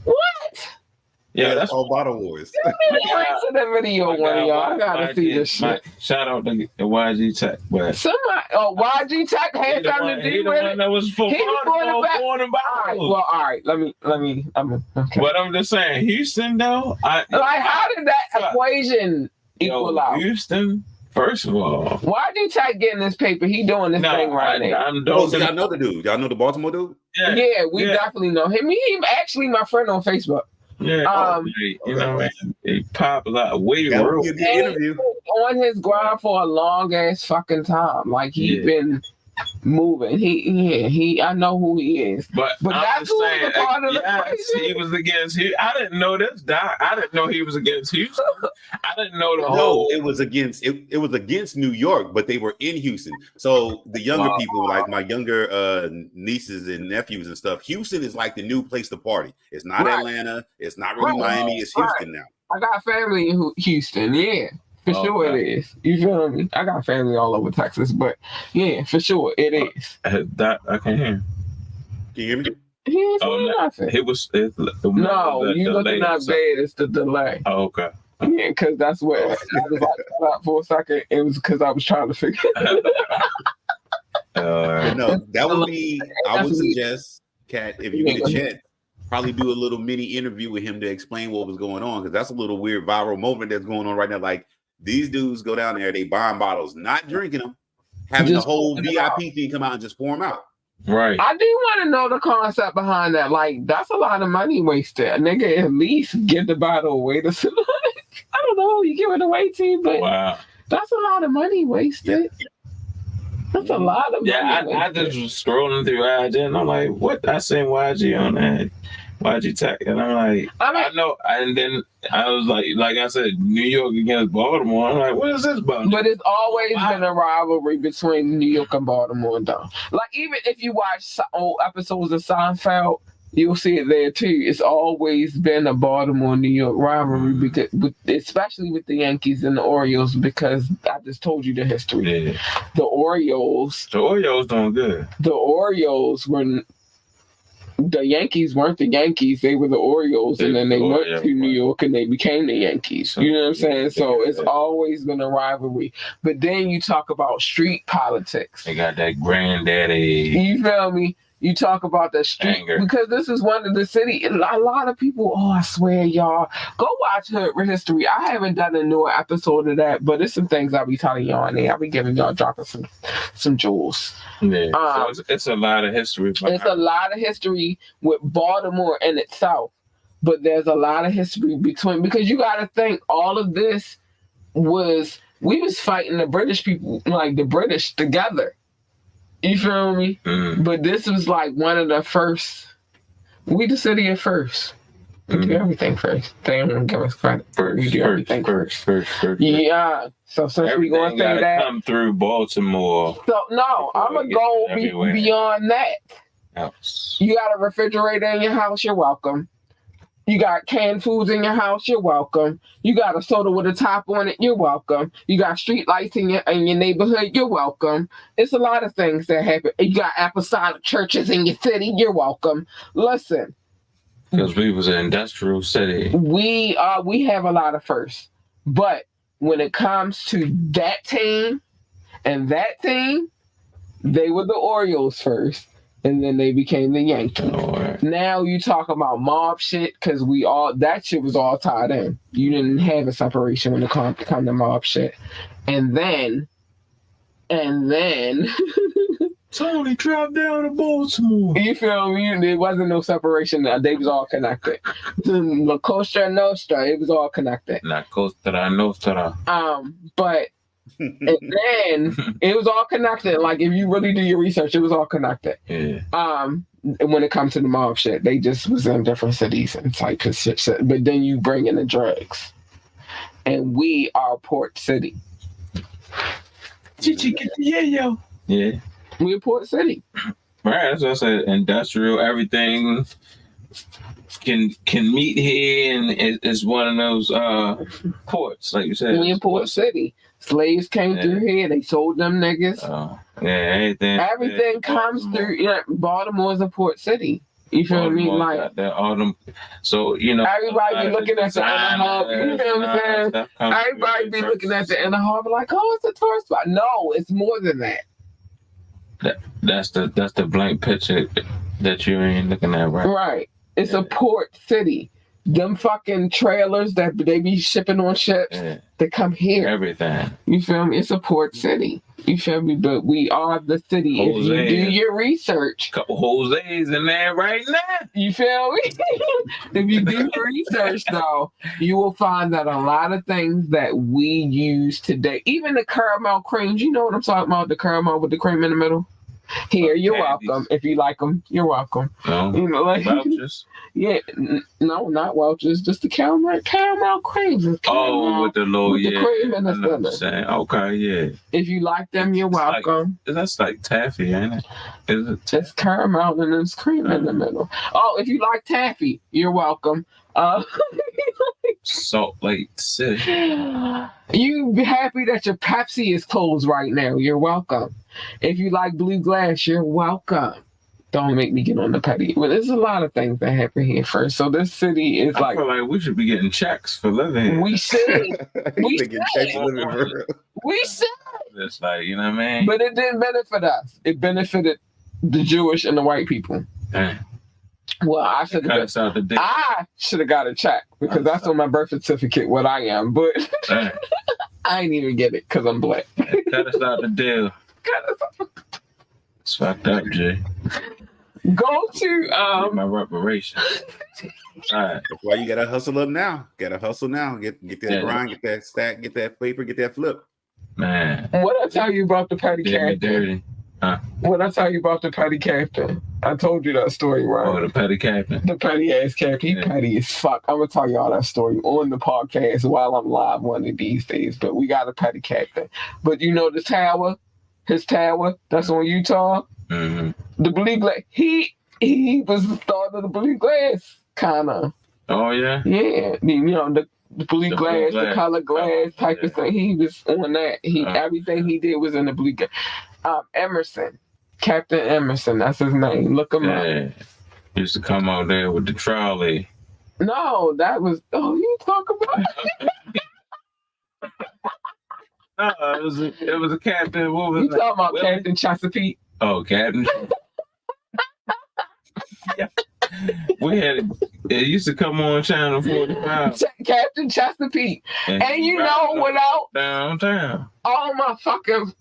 Speaker 1: What?
Speaker 6: Yeah,
Speaker 7: That's
Speaker 6: that's
Speaker 7: all Bottle Wars.
Speaker 1: Link to the video, one of y'all. I gotta see this shit.
Speaker 6: Shout out to YG Tech, but
Speaker 1: Somebody, YG Tech had something to do with it.
Speaker 6: That was for
Speaker 1: He was going
Speaker 6: Baltimore
Speaker 1: back.
Speaker 6: pouring them
Speaker 1: All right,
Speaker 6: bottles.
Speaker 1: well, all right. Let me. Okay.
Speaker 6: But I'm just saying, Houston though,
Speaker 1: Like, how did that equation equal out?
Speaker 6: Houston First of all,
Speaker 1: why'd you tag getting this paper? He doing this thing right now.
Speaker 6: I'm
Speaker 7: Oh, so y'all know the dude. Y'all know the Baltimore dude?
Speaker 1: Yeah, we definitely know him. He actually my friend on Facebook.
Speaker 6: Yeah, you know, man, he popped a lot. Way
Speaker 7: That
Speaker 6: real.
Speaker 7: would be a good interview.
Speaker 1: On his grind for a long ass fucking time. Like he been moving. He I know who he is.
Speaker 6: But I'm
Speaker 1: that's
Speaker 6: just
Speaker 1: who
Speaker 6: saying,
Speaker 1: was a part of the
Speaker 6: yes,
Speaker 1: equation.
Speaker 6: he was against Houston. I didn't know this, Doc. I didn't know he was against Houston. I didn't know the
Speaker 7: No,
Speaker 6: whole.
Speaker 7: it was against it was against New York, but they were in Houston. So the younger people, like my younger nieces and nephews and stuff, Houston is like the new place to party. It's not Atlanta. It's not really Miami. It's Houston now.
Speaker 1: I got family in Houston. Yeah. For sure it is. You feel me? I got family all over Texas, but yeah, for sure it is.
Speaker 6: That I can't hear him.
Speaker 7: Can you hear me?
Speaker 1: He ain't saying nothing.
Speaker 6: It was
Speaker 1: no, you looking up bad, it's the delay.
Speaker 6: Oh, okay.
Speaker 1: Yeah, because that's what it was like cut out for a second. It was because I was trying to figure it out.
Speaker 7: No, that would be, I would suggest, Kat, if you get a chance, probably do a little mini interview with him to explain what was going on, because that's a little weird viral moment that's going on right now. Like, these dudes go down there, they buying bottles, not drinking them, having the whole VIP thing come out and just pour them out.
Speaker 6: Right.
Speaker 1: I do want to know the concept behind that. Like, that's a lot of money wasted. A nigga at least give the bottle away to somebody. I don't know who you give it away to, but that's a lot of money wasted. That's a lot of money.
Speaker 6: Yeah, I just was scrolling through IG and I'm like, what? I seen YG on that. YG Tech, and I'm like, I know, and then I was like I said, New York against Baltimore. I'm like, what is this about?
Speaker 1: But it's always been a rivalry between New York and Baltimore, though. Like, even if you watch old episodes of Seinfeld, you'll see it there too. It's always been a Baltimore-New York rivalry, because, especially with the Yankees and the Orioles, because I just told you the history.
Speaker 6: Yeah.
Speaker 1: The Orioles
Speaker 6: doing good.
Speaker 1: The Orioles were. The Yankees weren't the Yankees; they were the Orioles, and then they went to New York and they became the Yankees. You know what I'm saying? So it's always been a rivalry. But then you talk about street politics.
Speaker 6: They got that granddaddy.
Speaker 1: You feel me? You talk about the street
Speaker 6: anger,
Speaker 1: because this is one of the city. A lot of people. Oh, I swear, y'all, go watch Hood History. I haven't done a newer episode of that, but it's some things I'll be telling y'all in there. I'll be giving y'all dropping some jewels.
Speaker 6: Yeah, so it's a lot of history.
Speaker 1: It's a lot of history with Baltimore in itself, but there's a lot of history between, because you got to think all of this we was fighting the British people, like the British together. You feel me? But this was like one of the first. We the city at first. We do everything first. They don't give us credit. We do everything first. Yeah. So since we going to say that,
Speaker 6: come through Baltimore.
Speaker 1: So no, I'm gonna go beyond that.
Speaker 6: House.
Speaker 1: You got a refrigerator in your house, you're welcome. You got canned foods in your house, you're welcome. You got a soda with a top on it, you're welcome. You got street lights in your neighborhood, you're welcome. It's a lot of things that happen. You got apostolic churches in your city, you're welcome. Listen.
Speaker 6: Because we was an industrial city.
Speaker 1: We have a lot of firsts. But when it comes to that team and that team, they were the Orioles first. And then they became the Yankees. Now you talk about mob shit, because that shit was all tied in. You didn't have a separation when it come to mob shit. And then
Speaker 6: Tony dropped down to Baltimore.
Speaker 1: You feel me? There wasn't no separation. They was all connected. La Costa Nostra, it was all connected.
Speaker 6: La Costa Nostra.
Speaker 1: But and then it was all connected. Like, if you really do your research, it was all connected.
Speaker 6: Yeah.
Speaker 1: When it comes to the mob shit, they just was in different cities and type of shit. But then you bring in the drugs, and we are Port City.
Speaker 6: Yeah.
Speaker 1: We're Port City.
Speaker 6: Right. That's what I said. Industrial, everything can meet here, and it's one of those ports, like you said.
Speaker 1: We in Port City. Slaves came through here. They sold them niggas. Everything comes through. Yeah, Baltimore's a port city. You feel me? Like
Speaker 6: all them. So
Speaker 1: everybody be looking at the inner harbor. You feel what I'm saying? Everybody be looking at the inner harbor like, oh, it's a tourist spot. No, it's more than that.
Speaker 6: That's the blank picture that you ain't looking at, right?
Speaker 1: Right. It's a port city. them fucking trailers that they be shipping on ships, they come here.
Speaker 6: Everything.
Speaker 1: You feel me? It's a port city. You feel me? But we are the city. If you do your research.
Speaker 6: Couple Jose's in there right now.
Speaker 1: You feel me? If you do your research, though, you will find that a lot of things that we use today, even the caramel creams, you know what I'm talking about? The caramel with the cream in the middle? Here, you're welcome. If you like them, you're welcome.
Speaker 6: No,
Speaker 1: you know, like
Speaker 6: Welch's?
Speaker 1: Yeah, no, not Welch's, just the caramel creams.
Speaker 6: With the low,
Speaker 1: with the cream in the
Speaker 6: center. Okay, yeah.
Speaker 1: If you like them, you're welcome.
Speaker 6: That's like taffy, ain't it? Is it?
Speaker 1: It's caramel and there's cream in the middle. Oh, if you like taffy, you're welcome.
Speaker 6: Salt Lake City.
Speaker 1: You be happy that your Pepsi is closed right now. You're welcome. If you like blue glass, you're welcome. Don't make me get on the petty. Well, there's a lot of things that happen here first. So this city is
Speaker 6: I feel like we should be getting checks for living.
Speaker 1: We should. We should.
Speaker 6: It's like, you know what I mean?
Speaker 1: But it didn't benefit us. It benefited the Jewish and the white people.
Speaker 6: Dang.
Speaker 1: Well, I should have got a check because that's on my birth certificate what I am. But I ain't even get it because I'm black.
Speaker 6: Cut us out the deal. It's fucked up, Jay.
Speaker 1: Go to
Speaker 6: my reparations. All right.
Speaker 7: That's why you gotta hustle up now. Gotta hustle now. Get that grind, get that stack, get that paper, get that flip.
Speaker 6: Man.
Speaker 1: What I tell you about the petty captain?
Speaker 6: Dirty. Huh?
Speaker 1: What I tell you about the petty captain? I told you that story, right?
Speaker 6: Oh, the petty captain.
Speaker 1: The petty ass captain. He petty as fuck. I'm gonna tell y'all that story on the podcast while I'm live one of these days. But we got a petty captain. But you know the tower, his tower, that's on Utah.
Speaker 6: Mm-hmm.
Speaker 1: The blue glass. He was the start of the blue glass, kind of.
Speaker 6: Oh yeah.
Speaker 1: Yeah, you know the blue glass, the color glass type of thing. He was on that. Everything he did was in the blue glass. Emerson, Captain Emerson, that's his name. Look him up.
Speaker 6: He used to come out there with the trolley.
Speaker 1: No, that was. Oh, you talk about.
Speaker 6: No, it was a captain. What was
Speaker 1: you talking about Captain Chesapeake?
Speaker 6: Oh, Captain. Yeah. It used to come on Channel 45.
Speaker 1: Captain Chesapeake. And you know, without
Speaker 6: downtown.
Speaker 1: All my fucking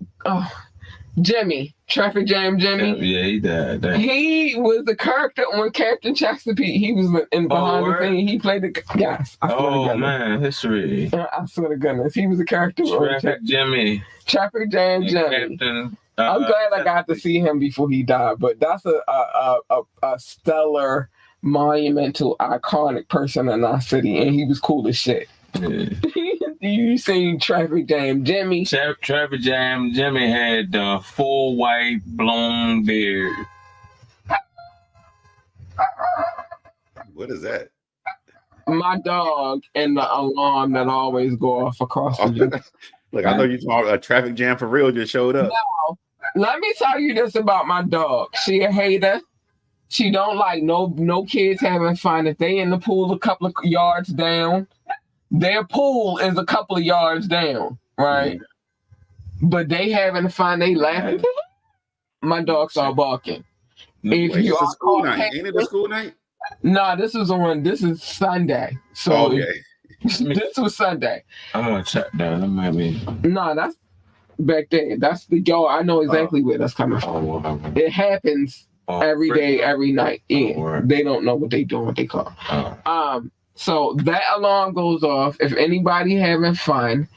Speaker 1: Jimmy, Traffic Jam Jimmy.
Speaker 6: Yeah, he died.
Speaker 1: He was the character on Captain Chesapeake. He was in behind the thing. He played the yes.
Speaker 6: Man, history.
Speaker 1: I swear to goodness, he was a character
Speaker 6: Traffic Jimmy.
Speaker 1: Traffic Jam Jimmy.
Speaker 6: Captain,
Speaker 1: I'm glad I got to see him before he died, but that's a stellar, monumental, iconic person in our city, and he was cool as shit. Yeah. You seen Traffic Jam Jimmy?
Speaker 6: Traffic Jam Jimmy had the full white blonde beard.
Speaker 7: What is that?
Speaker 1: My dog and the alarm that always go off across the
Speaker 7: Look, I thought you thought a traffic jam for real just showed up.
Speaker 1: No, let me tell you this about my dog. She a hater. She don't like no kids having fun. If they in the pool a couple of yards down, their pool is a couple of yards down, right? Mm-hmm. But they having fun, they laughing. My dog start barking.
Speaker 7: If you are school night, ain't it a school night?
Speaker 1: No, this is Sunday. So this was Sunday.
Speaker 6: I'm gonna check that. That might be.
Speaker 1: No, that's back there. That's the I know exactly where that's coming from. It happens every day, every night. Yeah, they don't know what they doing. What they call. So that alarm goes off. If anybody having fun,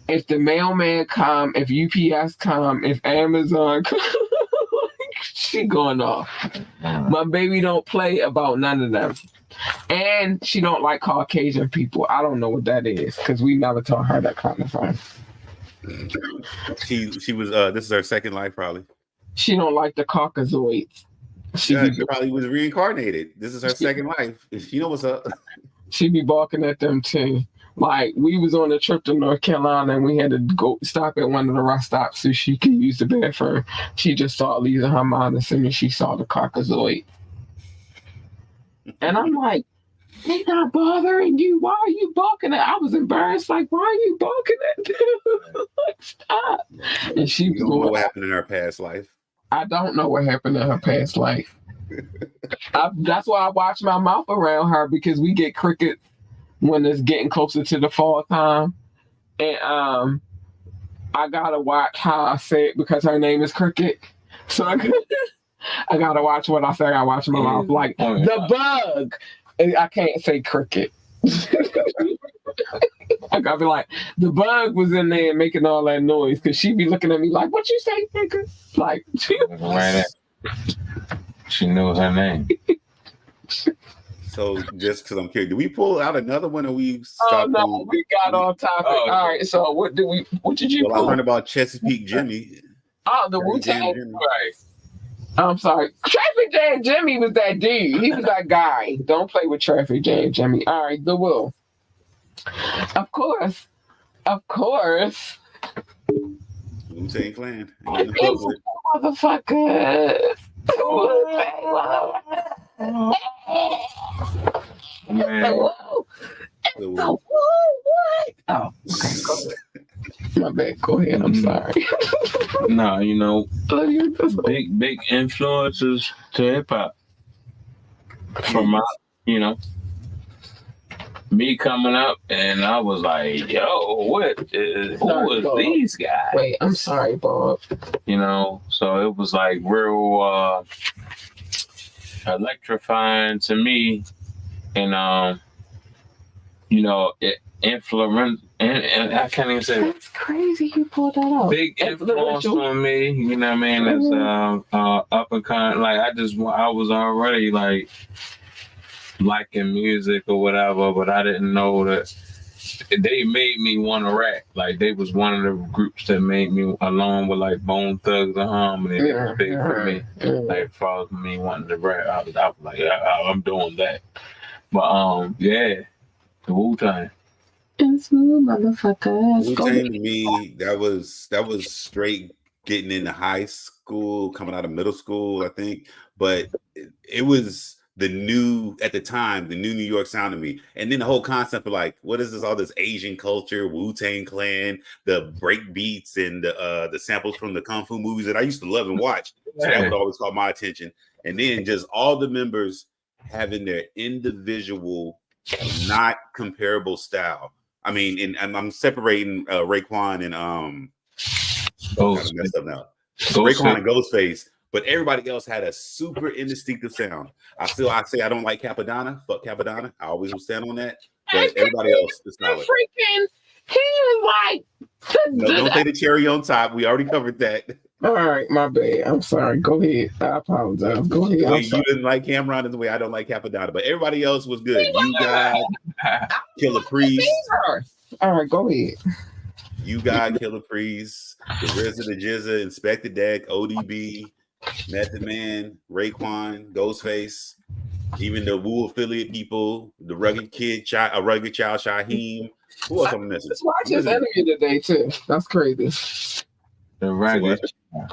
Speaker 1: if the mailman come, if UPS come, if Amazon come, she going off. My baby don't play about none of them. And she don't like Caucasian people. I don't know what that is because we never taught her that kind of fun.
Speaker 7: She was this is her second life probably.
Speaker 1: She don't like the Caucasoids.
Speaker 7: She probably was reincarnated. This is her second life. You know what's up.
Speaker 1: She be barking at them too. Like we was on a trip to North Carolina and we had to go stop at one of the rest stops so she could use the bathroom. She just started losing her mind as soon as she saw the Caucasoid. And I'm like, they not bothering you. Why are you barking at? I was embarrassed. Like, why are you barking at them? Like, stop. And she was
Speaker 7: don't know what happened in her past life.
Speaker 1: I don't know what happened in her past life. That's why I watch my mouth around her because we get crickets when it's getting closer to the fall time, and I gotta watch how I say it because her name is Cricket, so I gotta watch what I say. I watch my mouth like the bug. I can't say Cricket. I gotta be like, the bug was in there making all that noise because she be looking at me like, what you say, nigga? Like,
Speaker 6: she knows her name.
Speaker 7: So just because I'm curious, did we pull out another one or we
Speaker 1: oh no, we got on topic.
Speaker 6: Oh,
Speaker 1: all right, so what did you pull?
Speaker 7: I learned about Chesapeake Jimmy.
Speaker 1: Oh, the Wu-Tang. Right. I'm sorry. Traffic Jam Jimmy was that dude. He was that guy. Don't play with Traffic Jam Jimmy. All right, the Will. Of course.
Speaker 7: Wu-Tang Clan.
Speaker 1: Motherfucker.
Speaker 6: Man.
Speaker 1: What? Oh, okay. Go ahead. My bad. Go ahead. I'm sorry.
Speaker 6: No, you know, big influences to hip hop. From my, you know, me coming up, and I was like, "Yo, who is these guys?"
Speaker 1: Wait, I'm sorry, Bob.
Speaker 6: You know, so it was like real electrifying to me, and you know, it influence, and I can't even say
Speaker 1: that's crazy. You pulled that out.
Speaker 6: Big influence on me. You know what I mean? As up and coming, like I was already like liking music or whatever, but I didn't know that they made me want to rap. Like they was one of the groups that made me, along with like Bone Thugs and Harmony, it was big for me. Like as far as me wanting to rap, I was like, I'm doing that. But yeah, the Wu-Tang.
Speaker 1: It's me, motherfucker.
Speaker 7: Wu-Tang to me, that was straight getting into high school, coming out of middle school, I think. But it was at the time, the new New York sound to me. And then the whole concept of like, what is this, all this Asian culture, Wu-Tang Clan, the break beats and the samples from the Kung Fu movies that I used to love and watch. So that would always call my attention. And then just all the members having their individual, not comparable style. I mean, and I'm separating Raekwon and messed up now. Raekwon and Ghostface, but everybody else had a super indistinctive sound. I say I don't like Capadonna. Fuck Capadonna. I always will stand on that. But everybody else is solid.
Speaker 1: Freaking, he was like,
Speaker 7: don't say the cherry on top. We already covered that.
Speaker 1: All right, my bad. I'm sorry. Go ahead. I apologize. Go ahead.
Speaker 7: The way you didn't like Cameron is the way I don't like Capadonna, but everybody else was good. You got Killer Priest.
Speaker 1: All right, go ahead.
Speaker 7: You got Killer Priest, the RZA, the Jizza, Inspector Deck, ODB, Method Man, Raekwon, Ghostface, even the Wu affiliate people, the Rugged Child, Shaheem. Who else am I missing?
Speaker 1: Just watch his interview today too. That's crazy.
Speaker 6: The Rugged.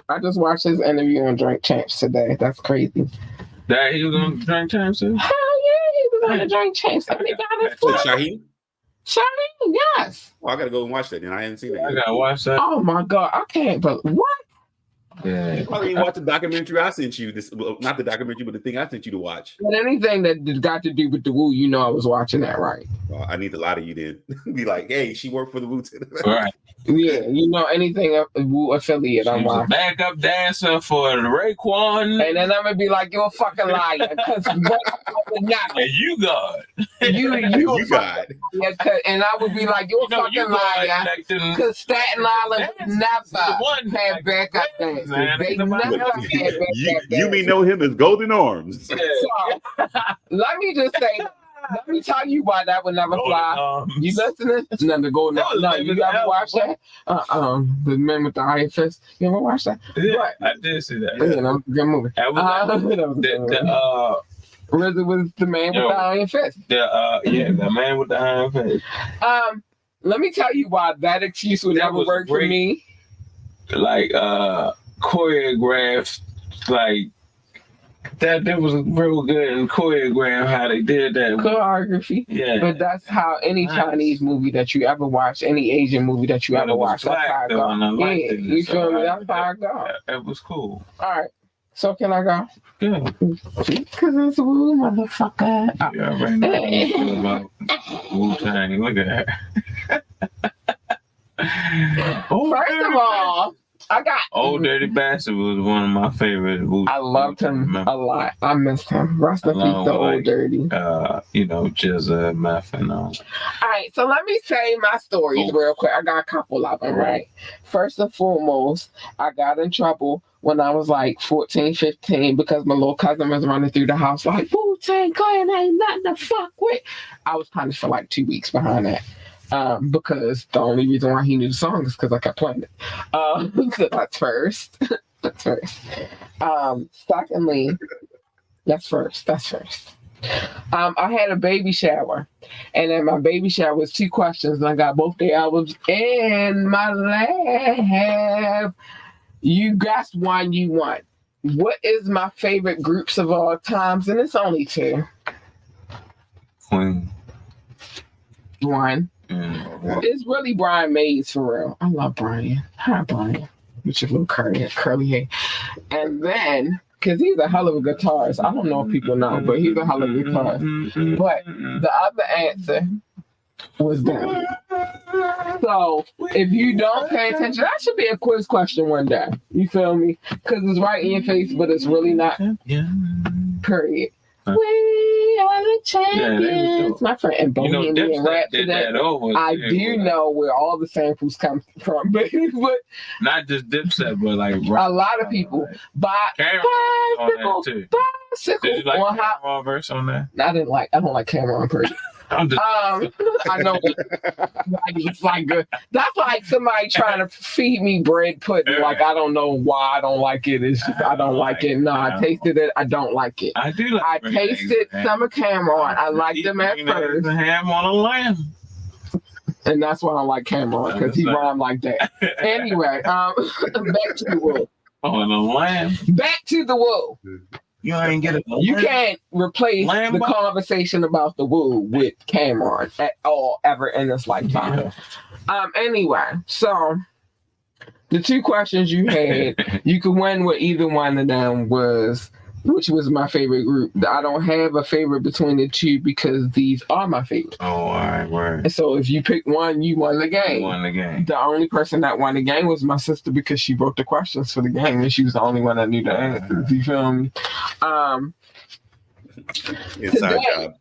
Speaker 1: I just watched his interview on Drink Champs today. That's crazy.
Speaker 6: That he was on Drink Champs too?
Speaker 1: Hell yeah, he was on the Drink Champs.
Speaker 7: Shaheem?
Speaker 1: Shaheem, yes.
Speaker 7: Oh, I gotta go and watch that. Then I hadn't seen it.
Speaker 6: I gotta watch that.
Speaker 1: Oh my god, I can't. But what?
Speaker 6: Yeah.
Speaker 7: I didn't watch the documentary I sent you. Not the documentary, but the thing I sent you to watch.
Speaker 1: But anything that got to do with the Wu, you know, I was watching that, right?
Speaker 7: Well, I need to lie to you then. Be like, hey, she worked for the Wu.
Speaker 6: Right.
Speaker 1: Yeah, you know, anything Wu affiliate, I'm watching.
Speaker 6: Backup dancer for the Raekwon.
Speaker 1: And then I'm gonna be like, you're a fucking liar.
Speaker 6: And you God.
Speaker 1: You
Speaker 7: God.
Speaker 1: And I would be like, you're a fucking liar. Because Staten Island never had backup dancers. They never had backup dancers.
Speaker 7: You may know him as Golden Arms.
Speaker 1: So, let me just say, let me tell you why that would never fly. You listening? Never go. No, you ever watch that? The Man with the Iron Fist. You ever watch that?
Speaker 6: Yeah, I did see that.
Speaker 1: Yeah, that was a good movie. RZA was the Man with the Iron Fist.
Speaker 6: The Man with the Iron Fist.
Speaker 1: Let me tell you why that excuse would never work for me.
Speaker 6: Like choreographed, like that was real good and choreographed how they did that
Speaker 1: choreography.
Speaker 6: Yeah,
Speaker 1: but that's how any Chinese movie that you ever watch, any Asian movie that you ever watch, that's how it goes. Yeah, you feel me? That's how it goes.
Speaker 6: It was cool.
Speaker 1: All right. So can I go?
Speaker 6: Good.
Speaker 1: Because it's Wu, motherfucker.
Speaker 6: You already know how you feel about Wu-Tang. Look at that.
Speaker 1: First of all, I got
Speaker 6: Old Dirty Bastard was one of my favorite Wu.
Speaker 1: I loved him a lot. I missed him. Rest in peace, the Old Dirty.
Speaker 6: Jizza, Meth, and all.
Speaker 1: All right, so let me say my stories real quick. I got a couple of them, right? First and foremost, I got in trouble when I was like 14, 15 because my little cousin was running through the house like, Wu-Tang Clan ain't nothing to fuck with. I was punished for like 2 weeks behind that. Because the only reason why he knew the song is because I kept playing it. So that's first. That's first. Secondly, that's first. I had a baby shower, and then my baby shower was 2 questions, and I got both the albums in my lap. You guessed one, you won. What is my favorite groups of all times? And it's only 2.
Speaker 6: Queen.
Speaker 1: One. It's really Brian Mays for real. I love Brian. Hi, Brian. With your little curly hair. And then, because he's a hell of a guitarist. I don't know if people know, but he's a hell of a guitarist. But the other answer was them. So if you don't pay attention, that should be a quiz question one day. You feel me? Because it's right in your face, but it's really not. Period. We are the champions. My friend and Bohemian Rap today. I do know where all the samples come from, but
Speaker 6: not just Dipset, but like
Speaker 1: a lot of people.
Speaker 6: Cameron on that too. Did you like Cameron verse on that?
Speaker 1: I don't like Cameron person. I know it's like good. That's like somebody trying to feed me bread pudding. Like I don't know why I don't like it. It's just I don't like it. No, I tasted it. I don't like it.
Speaker 6: I do like.
Speaker 1: I tasted some of Cameron. I liked them at first.
Speaker 6: The ham on a lamb.
Speaker 1: And that's why I like Cameron because he rhymed like that. Anyway, back to the Woo.
Speaker 6: On a lamb.
Speaker 1: Back to the Woo.
Speaker 6: You ain't get it.
Speaker 1: You can't replace the conversation about the Woo with Cameron at all ever in this lifetime. Anyway, so the 2 questions you had, you could win with either one of them which was my favorite group. I don't have a favorite between the 2 because these are my favorites.
Speaker 6: Oh, all right, word.
Speaker 1: And so if you pick one, you won the game. The only person that won the game was my sister because she wrote the questions for the game and she was the only one that knew the answers. You feel me?
Speaker 7: Inside job.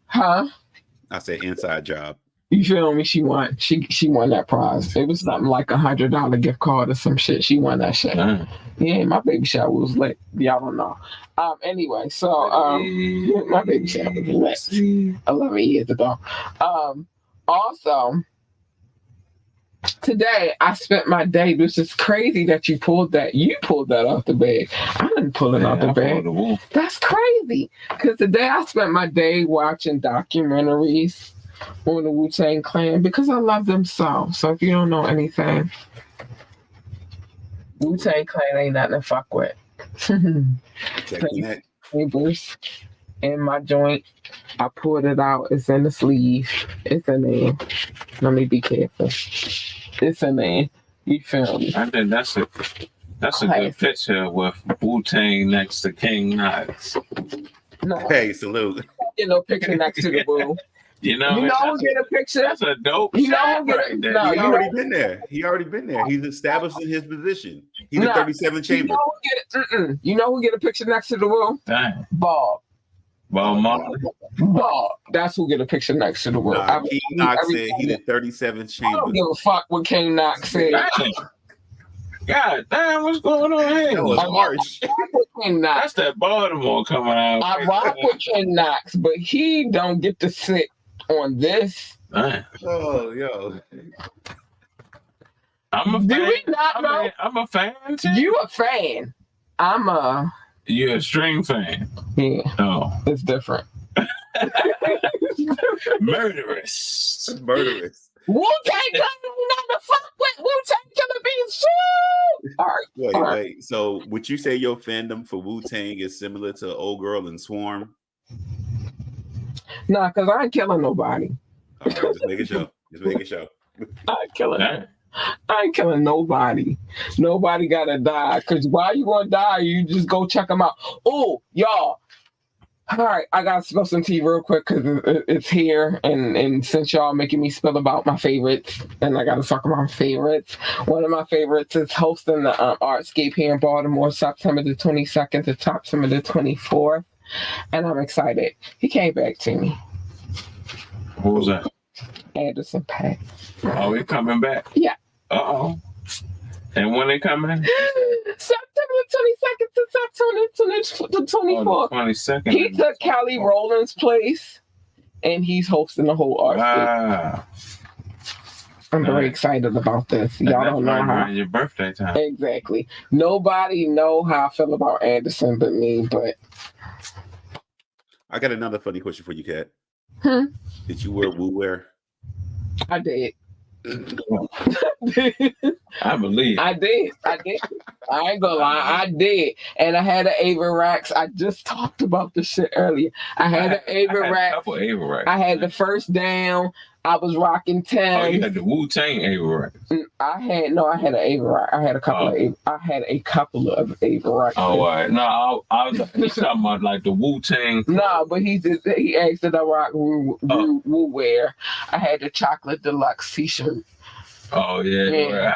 Speaker 1: Huh?
Speaker 7: I said inside job.
Speaker 1: You feel me? She won. She won that prize. It was something like $100 gift card or some shit. She won that shit. Yeah, my baby shower was lit. Y'all don't know. Anyway, so my baby shower was lit 11 years ago. Also, today I spent my day, which is crazy that you pulled that. You pulled that off the bag. I didn't pull it off the bag. That's crazy. Because today I spent my day watching documentaries on the Wu-Tang Clan because I love them so. So if you don't know anything, Wu-Tang Clan ain't nothing to fuck with. Neighbors in my joint. I pulled it out. It's in the sleeve. It's in there. Let me be careful. It's in there. You feel me?
Speaker 6: I think that's a good picture with Wu-Tang next to King Knoxx.
Speaker 1: No.
Speaker 7: Hey, salute.
Speaker 1: You know, picture next to the Woo.
Speaker 6: You know
Speaker 1: who get a picture?
Speaker 6: That's a dope shot right there.
Speaker 7: He already been there. He's established in his position. He's a 37 chamber.
Speaker 1: You know who get a picture next to the Woo?
Speaker 6: Dang.
Speaker 1: Bob.
Speaker 6: Bob.
Speaker 1: That's who get a picture next to the Woo.
Speaker 7: King Knoxx said he the 37th chamber.
Speaker 1: I don't give a fuck what King Knoxx said.
Speaker 6: God damn, what's going on here?
Speaker 7: That was harsh.
Speaker 6: That's that Baltimore coming out.
Speaker 1: I rock with King Knoxx, but he don't get to sit on this.
Speaker 7: Oh, yo.
Speaker 6: I'm a fan.
Speaker 1: Do we not know?
Speaker 6: I'm a fan too.
Speaker 1: You a fan.
Speaker 6: You're a string fan.
Speaker 1: Yeah.
Speaker 6: Oh.
Speaker 1: It's different.
Speaker 6: Murderous.
Speaker 1: Wu-Tang Clan not the fuck with Wu-Tang Killer Bees. All right.
Speaker 7: Wait. So would you say your fandom for Wu-Tang is similar to Old Girl and Swarm?
Speaker 1: Nah, because I ain't killing nobody.
Speaker 7: All right, just making sure.
Speaker 1: I ain't killing her. I ain't killing nobody. Nobody gotta die. Cause why you gonna die? You just go check them out. Oh, y'all. All right, I gotta spill some tea real quick because it's here, and since y'all making me spill about my favorites, and I gotta talk about my favorites. One of my favorites is hosting the Artscape here in Baltimore, September the 22nd to September the 24th, and I'm excited. He came back to me.
Speaker 6: What was that?
Speaker 1: Anderson .Paak.
Speaker 6: Oh, he coming back?
Speaker 1: Yeah.
Speaker 6: Uh-oh. And when they coming?
Speaker 1: September 22nd to September the 24th.
Speaker 6: Oh, the 22nd.
Speaker 1: He took Kelly Rowland's place, and he's hosting the whole Artscape.
Speaker 6: Wow.
Speaker 1: I'm very excited about this. Y'all don't know how.
Speaker 6: Your birthday time.
Speaker 1: Exactly. Nobody know how I feel about Anderson but me, but
Speaker 7: I got another funny question for you, Kat. Did you wear woo wear?
Speaker 1: I did.
Speaker 6: I believe.
Speaker 1: I did. I ain't gonna lie. I did. And I had an Avirex. I just talked about this shit earlier. I had an Avirex.
Speaker 6: A couple Avirex.
Speaker 1: I had the first down. I was rocking 10.
Speaker 6: Oh, you had the Wu-Tang Avirex.
Speaker 1: I had an Avirex. I had a couple of Avirex.
Speaker 6: Oh, all right. No, I was talking about like the Wu-Tang.
Speaker 1: No, but he asked that I rock Woo wear. I had the chocolate deluxe t-shirt.
Speaker 6: Oh yeah.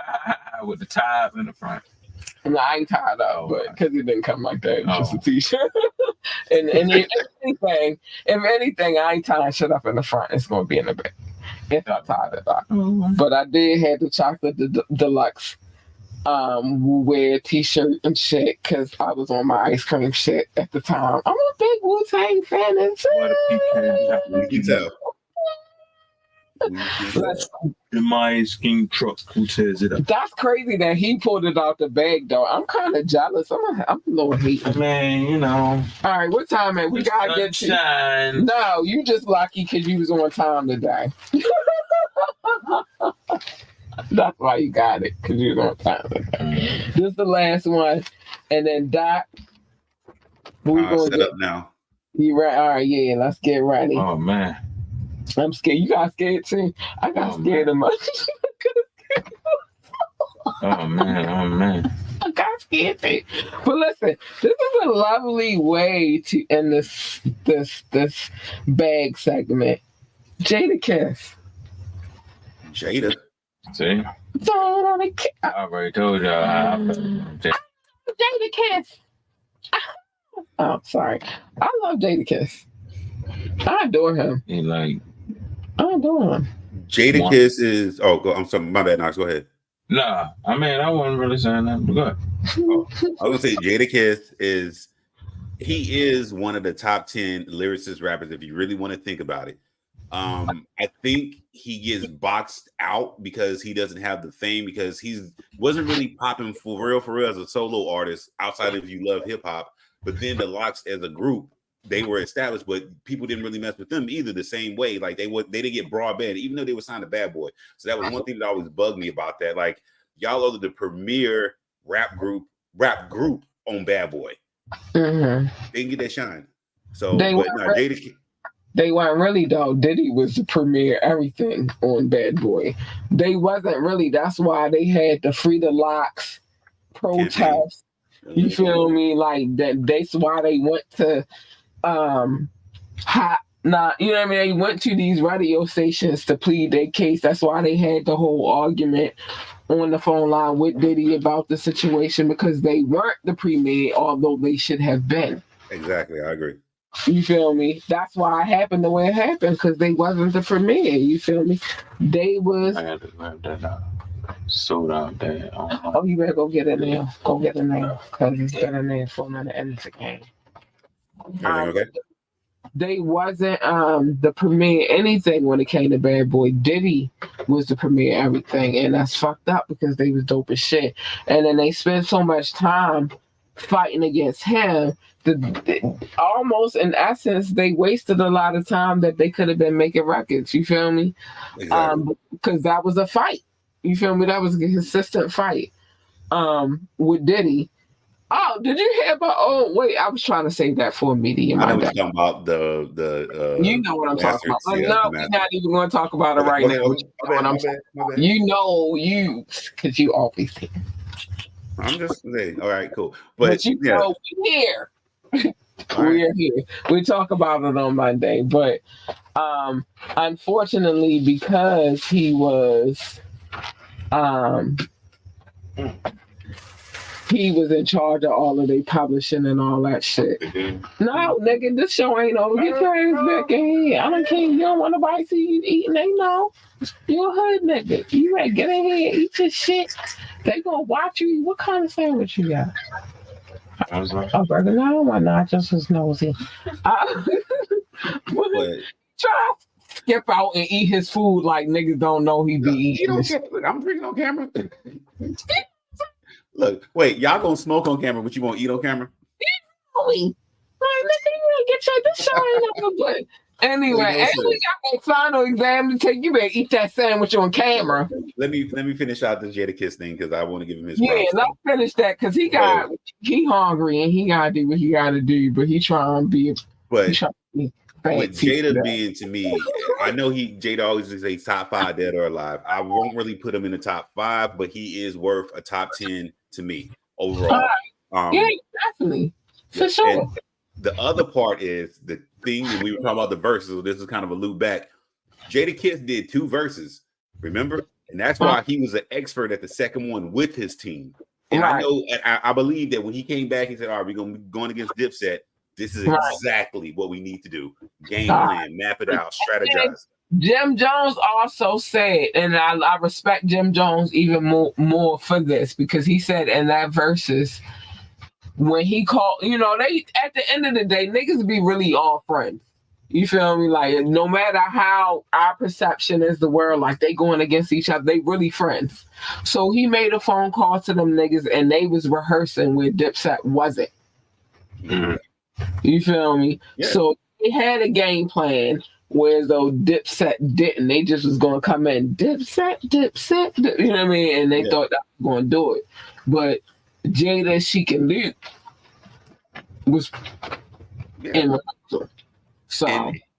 Speaker 6: With the tie up in the front.
Speaker 1: No, I ain't tied up, but because it didn't come like that, just a t-shirt. and if anything, I ain't tying shit up in the front. It's gonna be in the back. If I tied it up. But I did have the chocolate deluxe wear t-shirt and shit because I was on my ice cream shit at the time. I'm a big Wu-Tang fan.
Speaker 7: You can tell.
Speaker 6: The Myers King truck, who tears it up?
Speaker 1: That's crazy that he pulled it out the bag, though. I'm kind of jealous. I'm a little hating.
Speaker 6: Man, you know.
Speaker 1: All right, what time, man? We gotta get to. No, you just lucky because you was on time today. That's why you got it, because you was on time today. This is the last one, and then Doc. We gonna
Speaker 7: set up now.
Speaker 1: You right? All right, yeah. Let's get ready.
Speaker 6: Oh man.
Speaker 1: I'm scared. You got scared too. I got scared of much.
Speaker 6: Oh man.
Speaker 1: I got scared too. But listen, this is a lovely way to end this bag segment. Jada Kiss.
Speaker 7: Jada.
Speaker 6: See? I already told y'all.
Speaker 1: Jada Kiss. Oh, sorry. I love Jada Kiss. I adore him.
Speaker 6: He like.
Speaker 1: I adore him.
Speaker 7: Jada Kiss is. Oh, I'm sorry. My bad, Knoxx. Go ahead.
Speaker 6: Nah, I mean, I wasn't really saying that. But go ahead.
Speaker 7: I was gonna say Jada Kiss is. He is one of the top 10 lyricist rappers. If you really want to think about it, I think he gets boxed out because he doesn't have the fame because he wasn't really popping for real as a solo artist outside of You Love Hip Hop. But then the Locks as a group, they were established, but people didn't really mess with them either the same way. Like they didn't get broadband, even though they were signed to Bad Boy. So that was one thing that always bugged me about that. Like y'all are the premier rap group on Bad Boy.
Speaker 1: Mm-hmm.
Speaker 7: They didn't get that shine. So
Speaker 1: they weren't really though. Diddy was the premier everything on Bad Boy. They wasn't really. That's why they had the Free the Locks protest. You feel me? Like that. That's why they went to, you know what I mean? They went to these radio stations to plead their case. That's why they had the whole argument on the phone line with Diddy about the situation because they weren't the premier, although they should have been.
Speaker 7: Exactly, I agree.
Speaker 1: You feel me? That's why it happened the way it happened because they wasn't the premier. You feel me? They was. I had to grab that sold out there. Oh, you better go get it now. Go get it now because it's been in there for a minute and it's a game.
Speaker 7: Okay.
Speaker 1: They wasn't the premier anything when it came to Bad Boy. Diddy was the premier everything, and that's fucked up because they was dope as shit. And then they spent so much time fighting against him. Almost in essence, they wasted a lot of time that they could have been making records. You feel me? Exactly. Because that was a fight. You feel me? That was a consistent fight with Diddy. Oh, did you hear about? Oh, wait, I was trying to save that for a meeting.
Speaker 7: I know what you're talking about. The
Speaker 1: You know what I'm talking about.
Speaker 7: Bastards, yeah,
Speaker 1: No,
Speaker 7: the
Speaker 1: we're
Speaker 7: Bastards.
Speaker 1: not even going to talk about it right
Speaker 7: Okay,
Speaker 1: now.
Speaker 7: okay.
Speaker 1: But you know what I'm talking about. You know, because you always here.
Speaker 7: I'm just saying. All right, cool. But
Speaker 1: you
Speaker 7: yeah,
Speaker 1: know, we're here.
Speaker 7: all right.
Speaker 1: We're here. We talk about it on Monday, but unfortunately, because he was in charge of all of their publishing and all that shit. No, nigga, this show ain't over. Get your ass back in here. I don't care. You don't want nobody see you eating. They know. You a hood nigga. You ain't get in here, eat your shit. They gonna watch you. What kind of sandwich you got? A burger? No, I don't want nachos. Just nosy.
Speaker 7: But
Speaker 1: Try to skip out and eat his food like niggas don't know he be eating.
Speaker 7: Look, I'm drinking on camera. Look, wait, y'all gonna smoke on camera, but you won't eat on camera?
Speaker 1: Like, nigga, you get your this show ain't over. But anyway, and we got a final exam to take. You better eat that sandwich on camera.
Speaker 7: Let me finish out the Jada Kiss thing because I want to give him his
Speaker 1: Yeah,
Speaker 7: props.
Speaker 1: let's finish that because he hungry and he gotta do what he gotta do, but he trying to be
Speaker 7: But
Speaker 1: fancy.
Speaker 7: with Jada being to me, I know Jada always is a top 5 dead or alive. I won't really put him in the top 5, but he is worth a top 10 to me overall.
Speaker 1: Yeah, definitely. For sure.
Speaker 7: And the other part is the thing that we were talking about the verses. So this is kind of a loop back. Jada Kiss did 2 verses, remember? And that's why he was an expert at the second one with his team. And I know, I believe that when he came back, he said, all right, we're going to be going against Dipset. This is exactly what we need to do. Game plan, map it out, strategize.
Speaker 1: Jim Jones also said, and I respect Jim Jones even more for this, because he said in that verses, when he called, they at the end of the day, niggas be really all friends. You feel me? Like, no matter how our perception is the world, like they going against each other, they really friends. So he made a phone call to them niggas and they was rehearsing where Dipset wasn't.
Speaker 7: Mm-hmm.
Speaker 1: You feel me? Yeah. So they had a game plan, whereas though Dipset didn't. They just was going to come in, Dipset, you know what I mean? And they thought that was going to do it. But Jada, she can do was in rehearsal. So,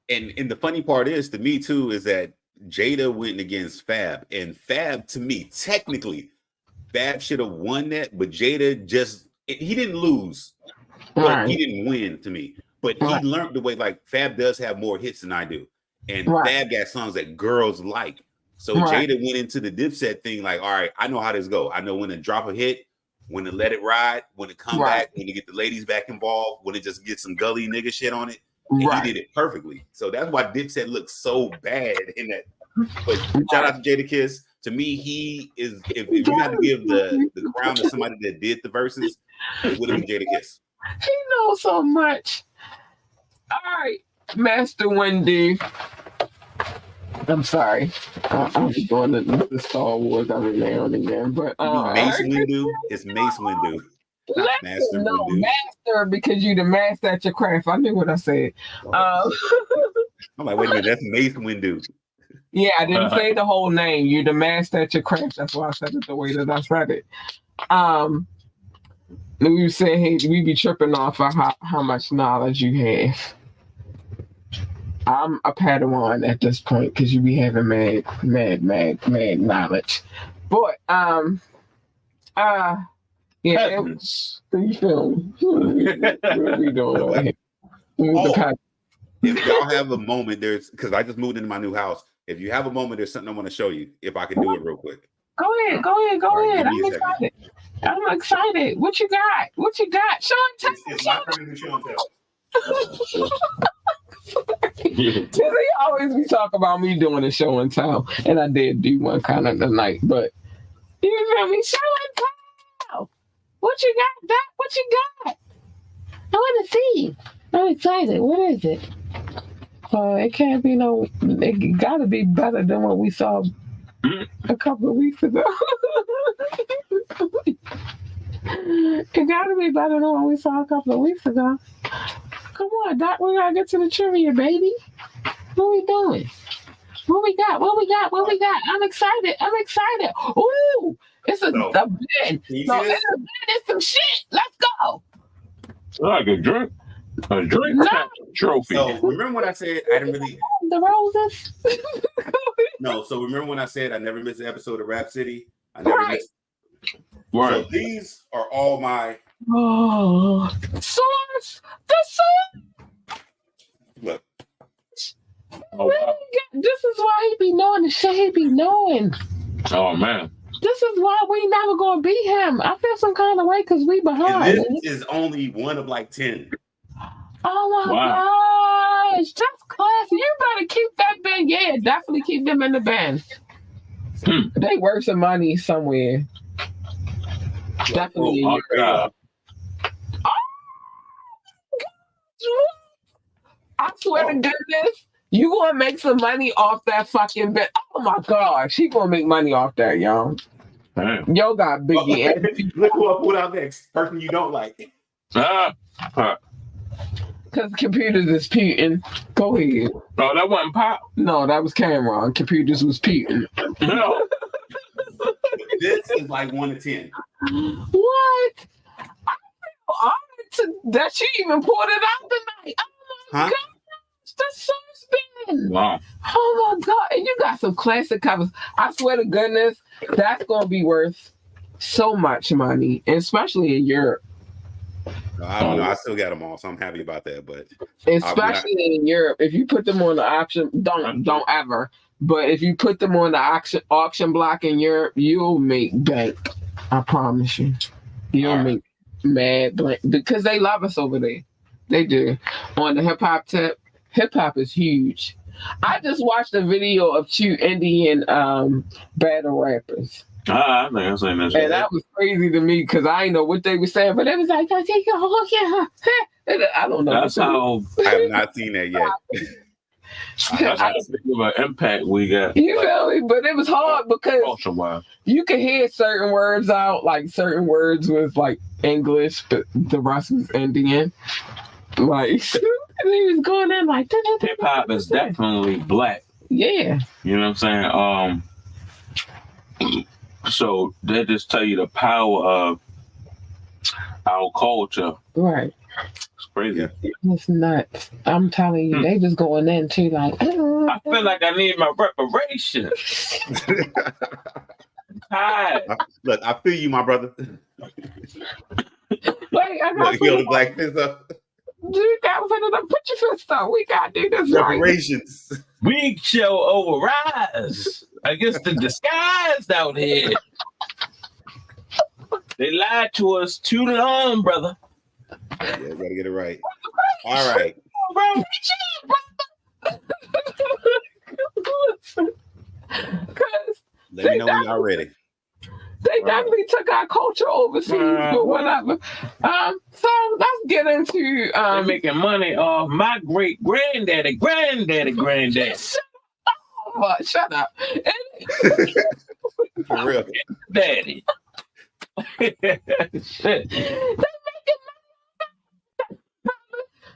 Speaker 7: and the funny part is, to me too, is that Jada went against Fab, and Fab, to me, technically, Fab should have won that, but Jada he didn't lose, but he didn't win to me. But he learned the way, like Fab does have more hits than I do, and Fab got songs that girls like. So Jada went into the Dipset thing like, all right, I know how this go. I know when to drop a hit, when to let it ride, when to come back, when to get the ladies back involved, when to just get some gully nigga shit on it. And he did it perfectly. So that's why Dipset looks so bad in that. But shout out to Jada Kiss. To me, he is, if you had to give the crown to somebody that did the verses, it would have been Jada Kiss.
Speaker 1: He knows so much. All right, Master Wendy. I'm sorry. I'm just doing the Star Wars every now and again. But
Speaker 7: Mace Windu? It's Mace Windu.
Speaker 1: Master, because you the master at your craft. I knew what I said.
Speaker 7: I'm like, wait a minute, that's Mace Windu.
Speaker 1: Yeah, I didn't say the whole name. You the master at your craft. That's why I said it the way that I said it. We were saying, hey, we be tripping off of how much knowledge you have. I'm a Padawan at this point because you be having mad knowledge. But yeah, you feel me? What are we doing over here?
Speaker 7: If y'all have a moment, because I just moved into my new house. If you have a moment, there's something I want to show you. If I can do it real quick.
Speaker 1: Go ahead. I'm excited. What you got? Show and tell.
Speaker 7: It's my turn to show and tell.
Speaker 1: He always be talking about me doing a show and tell, and I did do one kind of tonight. But you feel me? Show and tell. What you got, Doc? What you got? I want to see. I'm excited. What is it? It can't be it got to be better than what we saw a couple of weeks ago. It got to be better than what we saw a couple of weeks ago. Come on, Doc. We got to get to the trivia, baby. What are we doing? What we got? What we got? What we got? I'm excited. I'm excited. Ooh, it's a
Speaker 3: No.
Speaker 1: bin.
Speaker 3: Can you
Speaker 1: No,
Speaker 3: see this?
Speaker 1: it's a bin. It's some shit. Let's go.
Speaker 6: Like a drink. A drink
Speaker 1: No.
Speaker 6: trophy.
Speaker 3: So remember when I said I didn't really
Speaker 1: The roses.
Speaker 3: no. So remember when I said I never missed an episode of Rap City? I never
Speaker 1: Right.
Speaker 3: missed.
Speaker 6: Right.
Speaker 3: So these are all my
Speaker 1: Oh, source. The source.
Speaker 3: look.
Speaker 6: Oh, wow.
Speaker 1: This is why he be knowing the shit he be knowing.
Speaker 6: Oh, man.
Speaker 1: This is why we never gonna beat him. I feel some kind of way because we
Speaker 3: And
Speaker 1: behind.
Speaker 3: this is only one of like 10.
Speaker 1: Oh my gosh, that's classy. You better keep that bin. Yeah, definitely keep them in the bin. They worth some money somewhere. Definitely.
Speaker 6: Oh, my God.
Speaker 1: I swear to goodness, you gonna make some money off that fucking bin. Oh my gosh, she gonna make money off that, y'all.
Speaker 6: Damn.
Speaker 1: Yo got Biggie.
Speaker 3: Look who I put out next. Person you don't like.
Speaker 1: Because computers is Putin. Go ahead.
Speaker 6: Oh, that wasn't Pop.
Speaker 1: No, that was Cameron. Computers was Putin.
Speaker 6: No.
Speaker 3: This is like 1 to 10.
Speaker 1: What? I feel honored that she even pulled it out tonight. Oh my
Speaker 3: Huh?
Speaker 1: gosh, that's so spin.
Speaker 6: Wow.
Speaker 1: Oh my god, and you got some classic covers. I swear to goodness, that's gonna be worth so much money, especially in Europe.
Speaker 3: I don't know. I still got them all, so I'm happy about that. But
Speaker 1: Especially in Europe, if you put them on the auction, don't ever. But if you put them on the auction block in Europe, you'll make bank. I promise you, you'll make mad blank because they love us over there. They do. On the hip hop tip, hip hop is huge. I just watched a video of 2 Indian battle rappers.
Speaker 6: I think I'm saying that.
Speaker 1: And that was crazy to me because I didn't know what they were saying, but it was like, I don't know.
Speaker 6: That's how
Speaker 3: I have not seen that yet.
Speaker 6: that's how big of an impact we got.
Speaker 1: You feel me? But it was hard because
Speaker 6: Culture-wise.
Speaker 1: you could hear certain words out, like certain words was like English, but the rest was Indian. Like, and he was going in like,
Speaker 6: Hip hop is definitely black.
Speaker 1: yeah.
Speaker 6: You know what I'm saying? So that just tell you the power of our culture.
Speaker 1: Right.
Speaker 6: It's crazy.
Speaker 1: It's nuts. I'm telling you, they just going in too, like,
Speaker 6: I feel like I need my reparations. I'm tired.
Speaker 3: Look, I feel you, my brother.
Speaker 1: Like, I got
Speaker 3: Look, heal the black fist up.
Speaker 1: you got to put your fist up. We got to do this right.
Speaker 3: Reparations.
Speaker 6: We shall overrise against the disguised out here. They lied to us too long, brother.
Speaker 3: Yeah, gotta get it right. All right. Let me know when y'all ready.
Speaker 1: They definitely took our culture overseas, but whatever. So let's get into
Speaker 6: They're making money off my great granddaddy.
Speaker 1: Shut up.
Speaker 3: For real.
Speaker 6: Daddy. Shit.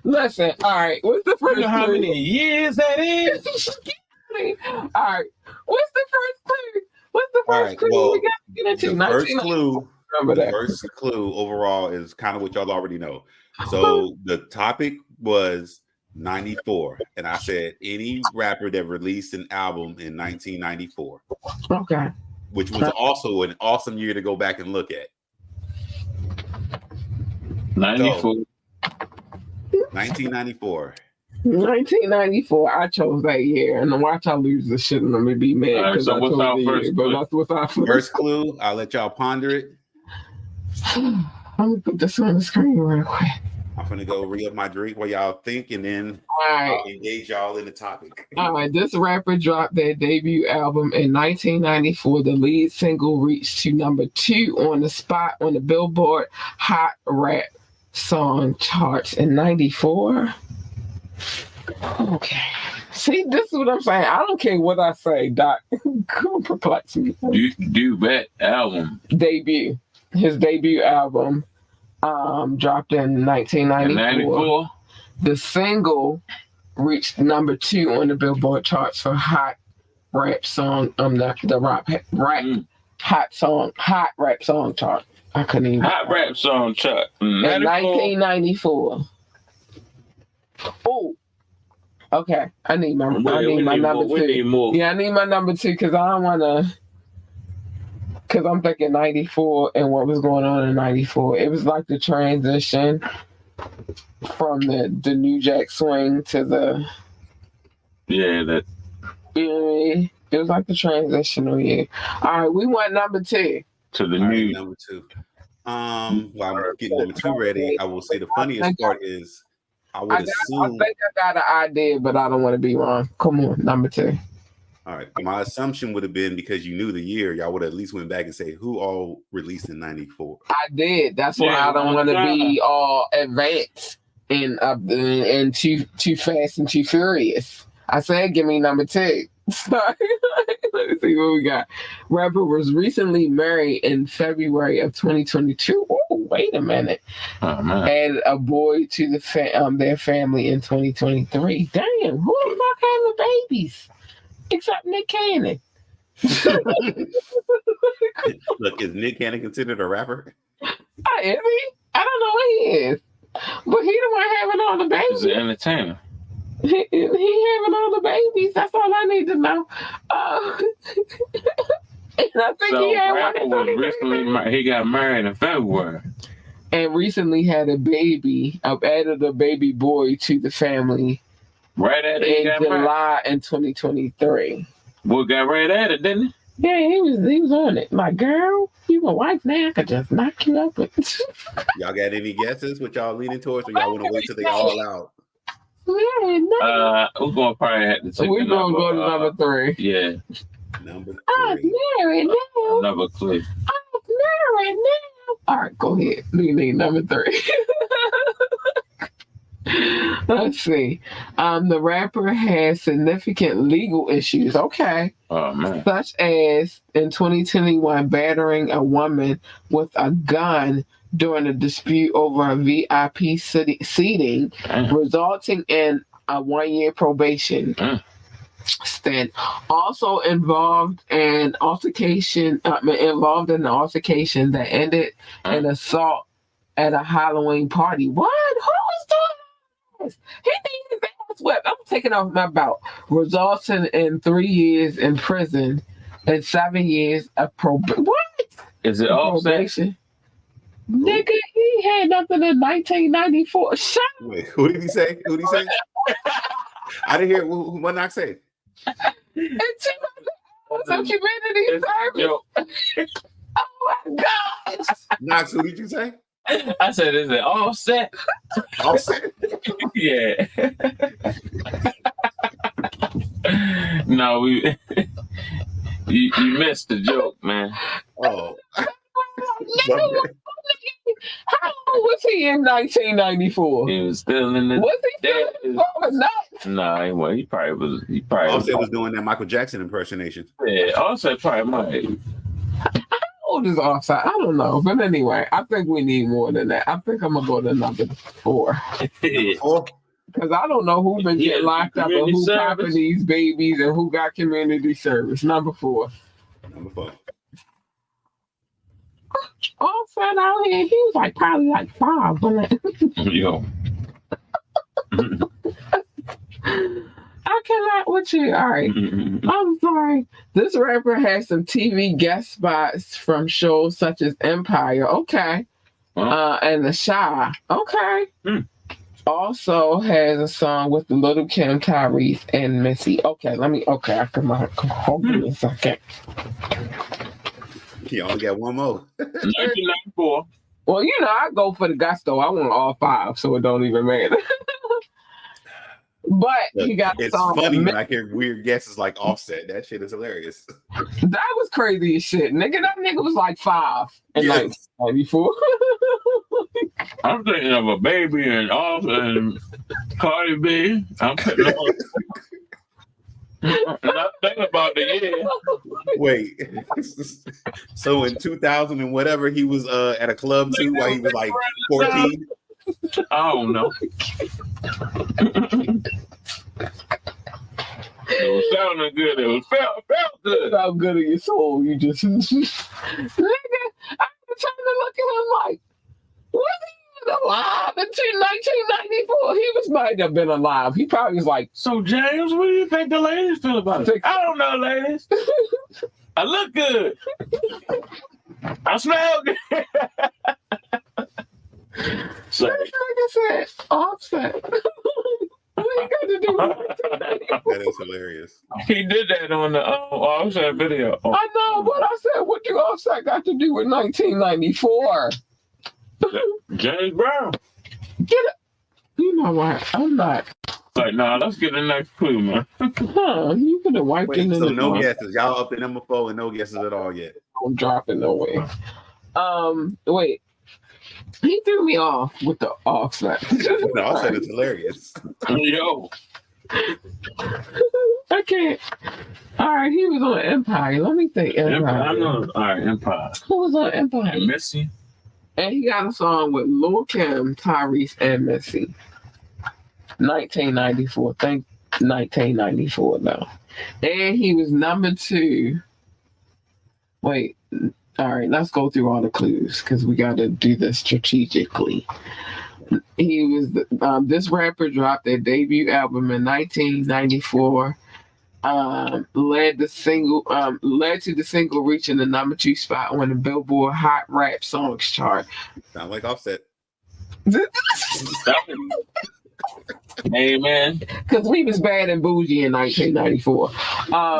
Speaker 1: Listen, all right. What's the
Speaker 6: You
Speaker 1: first
Speaker 6: know how
Speaker 1: clue?
Speaker 6: many years that is?
Speaker 1: All right. What's the first clue? What's the
Speaker 3: All
Speaker 1: first
Speaker 3: right,
Speaker 1: clue
Speaker 3: well,
Speaker 1: we got to get into?
Speaker 3: The first
Speaker 1: 1990.
Speaker 3: clue.
Speaker 1: Remember
Speaker 3: The
Speaker 1: that.
Speaker 3: first clue overall is kind of what y'all already know. So the topic was 94, and I said any rapper that released an album in 1994,
Speaker 1: Okay.
Speaker 3: which was also an awesome year to go back and look at.
Speaker 6: 94.
Speaker 3: 1994.
Speaker 1: 1994. I chose that year, and watch I lose this shit, and I'm gonna be mad
Speaker 6: All right,
Speaker 1: because
Speaker 6: so
Speaker 1: I
Speaker 6: what's
Speaker 1: chose
Speaker 6: our
Speaker 1: the
Speaker 6: first
Speaker 1: year. But
Speaker 6: clue?
Speaker 1: that's what's our
Speaker 3: First clue, I'll let y'all ponder it.
Speaker 1: I'm gonna put this on the screen real quick.
Speaker 3: I'm gonna go re-up my drink while y'all think, and then
Speaker 1: All right.
Speaker 3: I'll engage y'all in the topic.
Speaker 1: All right, this rapper dropped their debut album in 1994. The lead single reached to number 2 on the spot on the Billboard Hot Rap Song charts in 94. Okay. See, this is what I'm saying. I don't care what I say, Doc. Come perplex me.
Speaker 6: Do Bet album.
Speaker 1: Debut. His debut album dropped in 1994.
Speaker 6: 94.
Speaker 1: The single reached number 2 on the Billboard charts for Hot rap song. The hot rap song chart. I couldn't even.
Speaker 6: Hot rap song chart.
Speaker 1: In 1994. Oh, okay. I need my number two. Yeah, I need my number two because I don't want to. Because I'm thinking 94 and what was going on in 94. It was like the transition from the New Jack Swing to the.
Speaker 6: Yeah, that.
Speaker 1: You know what I mean? It was like the transitional year. All right, we want number two.
Speaker 6: To the new
Speaker 7: number two. While I'm getting number two ready, I will say the funniest part is I think
Speaker 1: I got an idea, but I don't want to be wrong. Come on, number two.
Speaker 7: All right. My assumption would have been because you knew the year, y'all would have at least went back and say who all released in 94.
Speaker 1: I did. That's why I don't want to be all advanced and too fast and too furious. I said, give me number two. Sorry. Let's see what we got. Rapper was recently married in February of 2022. Oh, wait a minute.
Speaker 6: Oh, man.
Speaker 1: And a boy to their family in 2023. Damn, who the fuck having babies? Except Nick Cannon.
Speaker 7: Look, is Nick Cannon considered a rapper?
Speaker 1: Is he? I don't know what he is. But he the one having all the babies.
Speaker 6: He's an entertainer.
Speaker 1: He having all the babies. That's all I need to know. And I think he had one.
Speaker 6: He got married in February.
Speaker 1: And recently had a baby. Added a baby boy to the family.
Speaker 6: Right at it.
Speaker 1: In July in 2023.
Speaker 6: Well, got right at it, didn't he?
Speaker 1: Yeah, he was on it. Like, girl, you my wife now. I could just knock you up.
Speaker 7: Y'all got any guesses? What y'all leaning towards, or y'all want to wait till they all out?
Speaker 1: Yeah, no.
Speaker 6: We're gonna probably have to take.
Speaker 1: We're gonna go to number three.
Speaker 6: Yeah.
Speaker 7: Number three.
Speaker 1: I'm married now.
Speaker 6: Another clip.
Speaker 1: I'm married now. All right, go ahead. We need number three. Let's see. The rapper has significant legal issues. Okay.
Speaker 6: Oh, man.
Speaker 1: Such as in 2021 battering a woman with a gun during a dispute over a VIP seating, resulting in a 1-year probation stint. Also involved in an altercation that ended in assault at a Halloween party. What? Who was doing this? He needs his ass whipped. I'm taking off my belt. Resulting in 3 years in prison and 7 years of probation. What?
Speaker 6: Is it all
Speaker 1: probation? Nigga, he had nothing in 1994. Shut up.
Speaker 7: Wait, who did he say? I didn't hear what Knoxx say.
Speaker 1: It's some community service. Oh my God.
Speaker 7: Knoxx, who did you say?
Speaker 6: I said, is it all set?
Speaker 7: All set?
Speaker 6: Yeah. No, you missed the joke, man.
Speaker 7: Oh.
Speaker 1: How old was he in 1994?
Speaker 6: He was still in the.
Speaker 1: Was he still in the or not?
Speaker 6: Nah, he was. He probably was.
Speaker 7: Offset was doing that Michael Jackson impersonation.
Speaker 6: Yeah, Offset probably might.
Speaker 1: How old is Offset? I don't know. But anyway, I think we need more than that. I think I'm going to go to number 4. Because I don't know who been getting locked up and who popping these babies and who got community service. Number 4.
Speaker 7: Number 4.
Speaker 1: Offset out here, he was like probably like 5.
Speaker 6: Yo.
Speaker 1: I cannot with you. All right. I'm sorry. This rapper has some TV guest spots from shows such as Empire. Okay. And The Shy. Okay. Also has a song with Little Kim, Tyrese, and Missy. Okay, I come on. Hold on a second.
Speaker 7: You only got one more.
Speaker 6: 1994.
Speaker 1: Well, I go for the gusto. I want all 5, so it don't even matter. But
Speaker 7: Look,
Speaker 1: he got
Speaker 7: it's
Speaker 1: song.
Speaker 7: Funny when I hear weird guesses like Offset. That shit is hilarious.
Speaker 1: That was crazy as shit. That nigga was like 5 in 1994.
Speaker 6: I'm thinking of a baby and Offset and Cardi B. I'm not thinking about the year.
Speaker 7: Wait. So in 2000 and whatever, he was at a club too while he was like 14?
Speaker 6: I don't know. It was sounding good. It felt good.
Speaker 1: How good in your soul. You just nigga. I was trying to look at him like, was he even alive until 1994? He might have been alive. He probably was like,
Speaker 6: So James, what do you think the ladies feel about it? I don't know, ladies. I look good. I smell good. So,
Speaker 1: like I said, Offset. What you got to do with it?
Speaker 7: That is hilarious.
Speaker 6: he did that on the Offset video.
Speaker 1: I know, but I said, what do Offset got to do with 1994?
Speaker 6: James Brown.
Speaker 1: Get it. You know what? I'm not.
Speaker 6: Like, nah, let's get the next clue, man.
Speaker 1: Huh? You could have wiped
Speaker 7: Wait,
Speaker 1: it in
Speaker 7: so
Speaker 1: the
Speaker 7: no
Speaker 1: door.
Speaker 7: guesses. Y'all up to number 4 and no guesses at all yet.
Speaker 1: I'm dropping no way. Wait. He threw me off with the Offset.
Speaker 7: No, I said it's hilarious.
Speaker 6: Yo.
Speaker 1: I can't. All right, he was on Empire. Let me think. Empire.
Speaker 6: I know. All right, Empire.
Speaker 1: Who was on Empire?
Speaker 6: And Missy.
Speaker 1: And he got a song with Lil Kim, Tyrese, and Missy. 1994. Think 1994 though. And he was number 2. Wait. All right, let's go through all the clues because we got to do this strategically. He was this rapper dropped their debut album in 1994. Led to the single reaching the number 2 spot on the Billboard Hot Rap Songs chart.
Speaker 7: Sound like Offset.
Speaker 6: Hey, man.
Speaker 1: Because we was bad and bougie in 1994.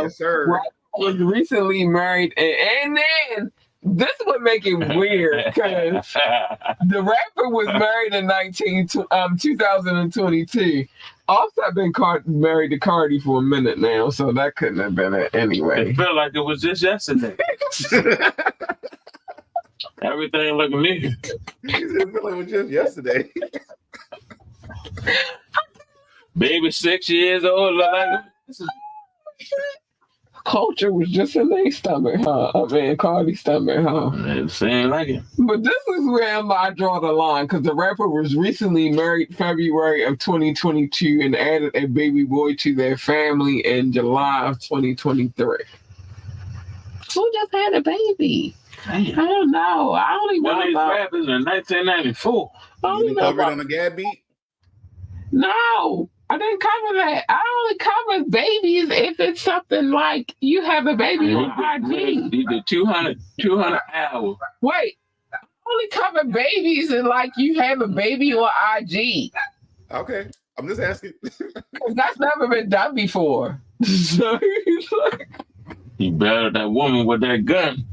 Speaker 7: Yes, sir.
Speaker 1: Rapper was recently married, and then this would make it weird because the rapper was married in 2022. Offset been married to Cardi for a minute now, so that couldn't have been it anyway.
Speaker 6: It felt like it was just yesterday. Everything looked new.
Speaker 7: It felt like it was just yesterday.
Speaker 6: Baby 6 years old, look like this is
Speaker 1: Culture was just in their stomach, huh? I mean, Cardi's stomach, huh?
Speaker 6: saying like it.
Speaker 1: But this is where I draw the line because the rapper was recently married February of 2022 and added a baby boy to their family in July of 2023. Who just had a baby?
Speaker 6: Damn.
Speaker 1: I don't know. I only
Speaker 6: One
Speaker 1: know
Speaker 6: of these
Speaker 1: about.
Speaker 6: rappers in 1994.
Speaker 1: I
Speaker 7: You
Speaker 1: only
Speaker 7: didn't
Speaker 1: know
Speaker 7: cover it
Speaker 1: about.
Speaker 7: on the Gab beat?
Speaker 1: No, I didn't cover that. I only cover babies if it's something like you have a baby on IG.
Speaker 6: He did 200 hours.
Speaker 1: Wait, I only cover babies and like you have a baby on IG.
Speaker 7: Okay. I'm just asking.
Speaker 1: 'Cause that's never been done before. So he's like,
Speaker 6: He battered that woman with that gun.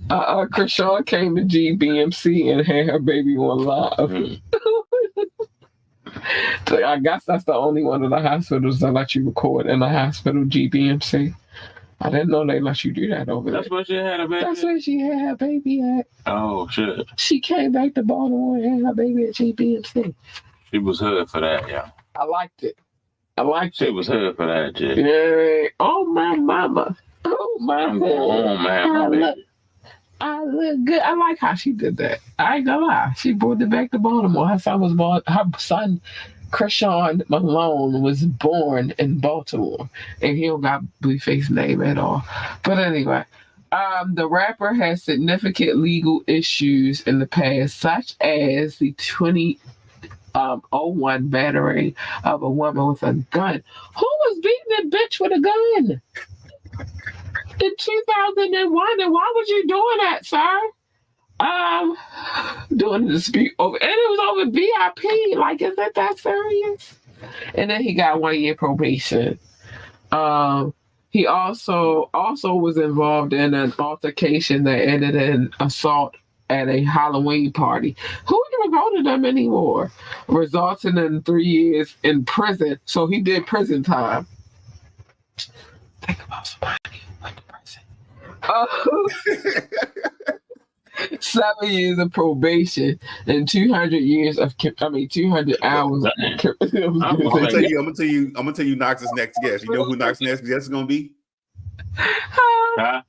Speaker 1: Krishan came to GBMC and had her baby on live. So I guess that's the only one of the hospitals that let you record in the hospital, GBMC. I didn't know they let you do that over there.
Speaker 6: That's where she had a baby.
Speaker 1: That's where she had her baby at.
Speaker 6: Oh shit.
Speaker 1: She came back to Baltimore and had her baby at GBMC.
Speaker 6: She was hood for that, yeah.
Speaker 1: I liked it.
Speaker 6: She was hood for that, Jay.
Speaker 1: Yeah. Oh my mama. Oh my
Speaker 6: I'm going home, man. My baby.
Speaker 1: I look good. I like how she did that. I ain't gonna lie. She brought it back to Baltimore. Her son, Krishan Malone, was born in Baltimore, and he don't got Blueface name at all. But anyway, the rapper has significant legal issues in the past, such as the 2001 battery of a woman with a gun. Who was beating that bitch with a gun? In 2001, and why was you doing that, sir? Doing the dispute over, and it was over VIP. Like, is it that serious? And then he got 1 year probation. He also was involved in an altercation that ended in assault at a Halloween party. Who even go to them anymore? Resulting in 3 years in prison. So he did prison time. Think about somebody who went to prison. 7 years of probation and 200 hours.
Speaker 7: I'm gonna tell you, Knox's next guest. You know who Knox's next guest is gonna be?
Speaker 6: Huh?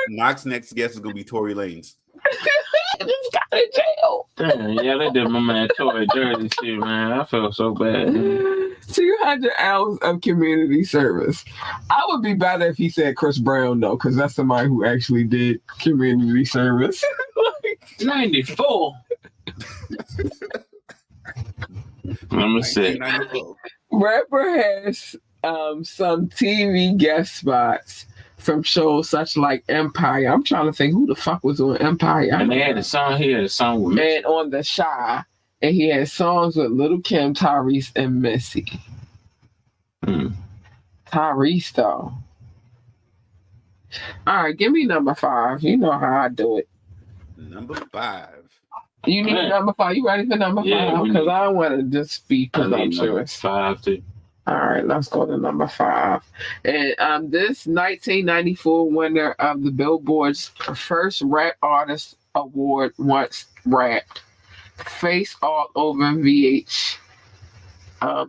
Speaker 7: Knox's next guest is gonna be Tory Lanez.
Speaker 1: Just got in jail.
Speaker 6: Damn, yeah, they did my man Tory dirty shit, man. I feel so bad.
Speaker 1: 200 hours of community service. I would be better if he said Chris Brown, though, because that's somebody who actually did community service.
Speaker 6: 94. Let me see.
Speaker 7: 1994.
Speaker 1: Rapper has some TV guest spots from shows such like Empire. I'm trying to think who the fuck was on Empire.
Speaker 6: And they had a song here, a song with Missy.
Speaker 1: And on The Shy. And he had songs with Little Kim, Tyrese, and Missy. Tyrese, though. All right, give me number 5. You know how I do it.
Speaker 7: Number 5.
Speaker 1: You need number 5. You ready for number 5? Because I don't want to just be presumptuous.
Speaker 6: 5 too.
Speaker 1: All right, let's go to number 5. And this 1994 winner of the Billboard's first Rap Artist Award once rapped Face All Over VH.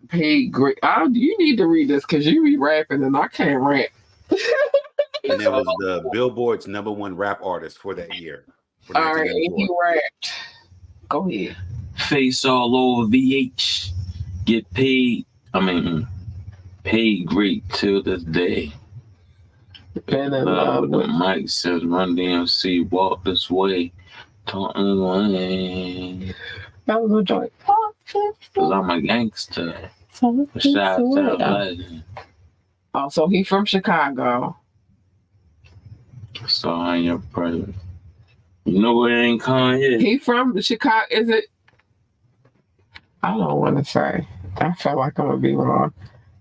Speaker 1: Paid great. You need to read this because you be rapping and I can't rap.
Speaker 7: And that was the Billboard's #1 rap artist for that year. For
Speaker 1: All right, and he rapped. Go ahead.
Speaker 6: Face All Over VH. Get paid. Paid great till this day.
Speaker 1: Been in love
Speaker 6: the
Speaker 1: with
Speaker 6: Mike says Run DMC, walk this way. Talking away.
Speaker 1: that was a joint.
Speaker 6: Cause I'm a gangster. Shout out legend.
Speaker 1: Oh, so he from Chicago.
Speaker 6: So I'm your president. You know it ain't Kanye.
Speaker 1: He from Chicago. Is it? I don't want to say. I feel like I'm gonna be wrong.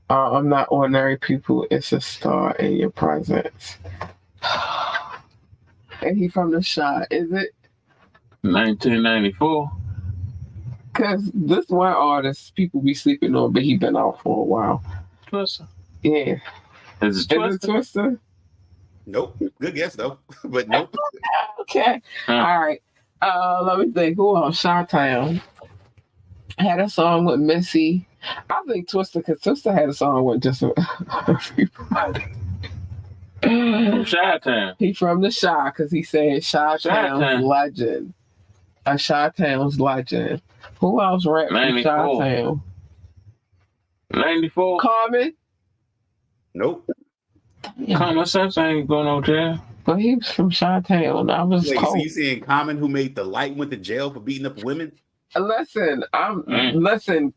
Speaker 1: I'm not ordinary people. It's a star in your presence. And he from the shot. Is it?
Speaker 6: 1994.
Speaker 1: Because this one artist people be sleeping on, but he been out for a while.
Speaker 6: Twister.
Speaker 1: Yeah.
Speaker 6: Is it
Speaker 1: Is
Speaker 6: Twister?
Speaker 1: it Twister?
Speaker 7: Nope. Good guess though. But nope.
Speaker 1: Okay. All right. Let me think. Who else? Chi-Town had a song with Missy. I think Twister, because Twister had a song with just everybody.
Speaker 6: From Chi-Town.
Speaker 1: He from the Chi, because he said Chi-Town's
Speaker 6: Chi-Town.
Speaker 1: legend. A Chi-Town's legend. Who else rapped from
Speaker 6: 94.
Speaker 1: Chi-Town?
Speaker 6: 94.
Speaker 1: Carmen?
Speaker 7: Nope.
Speaker 6: Common sense ain't going no jail.
Speaker 1: But he was from Chi-Town. I was
Speaker 7: Wait, so
Speaker 1: cold.
Speaker 7: you saying Common, who made the light, went to jail for beating up women?
Speaker 1: Listen, listen.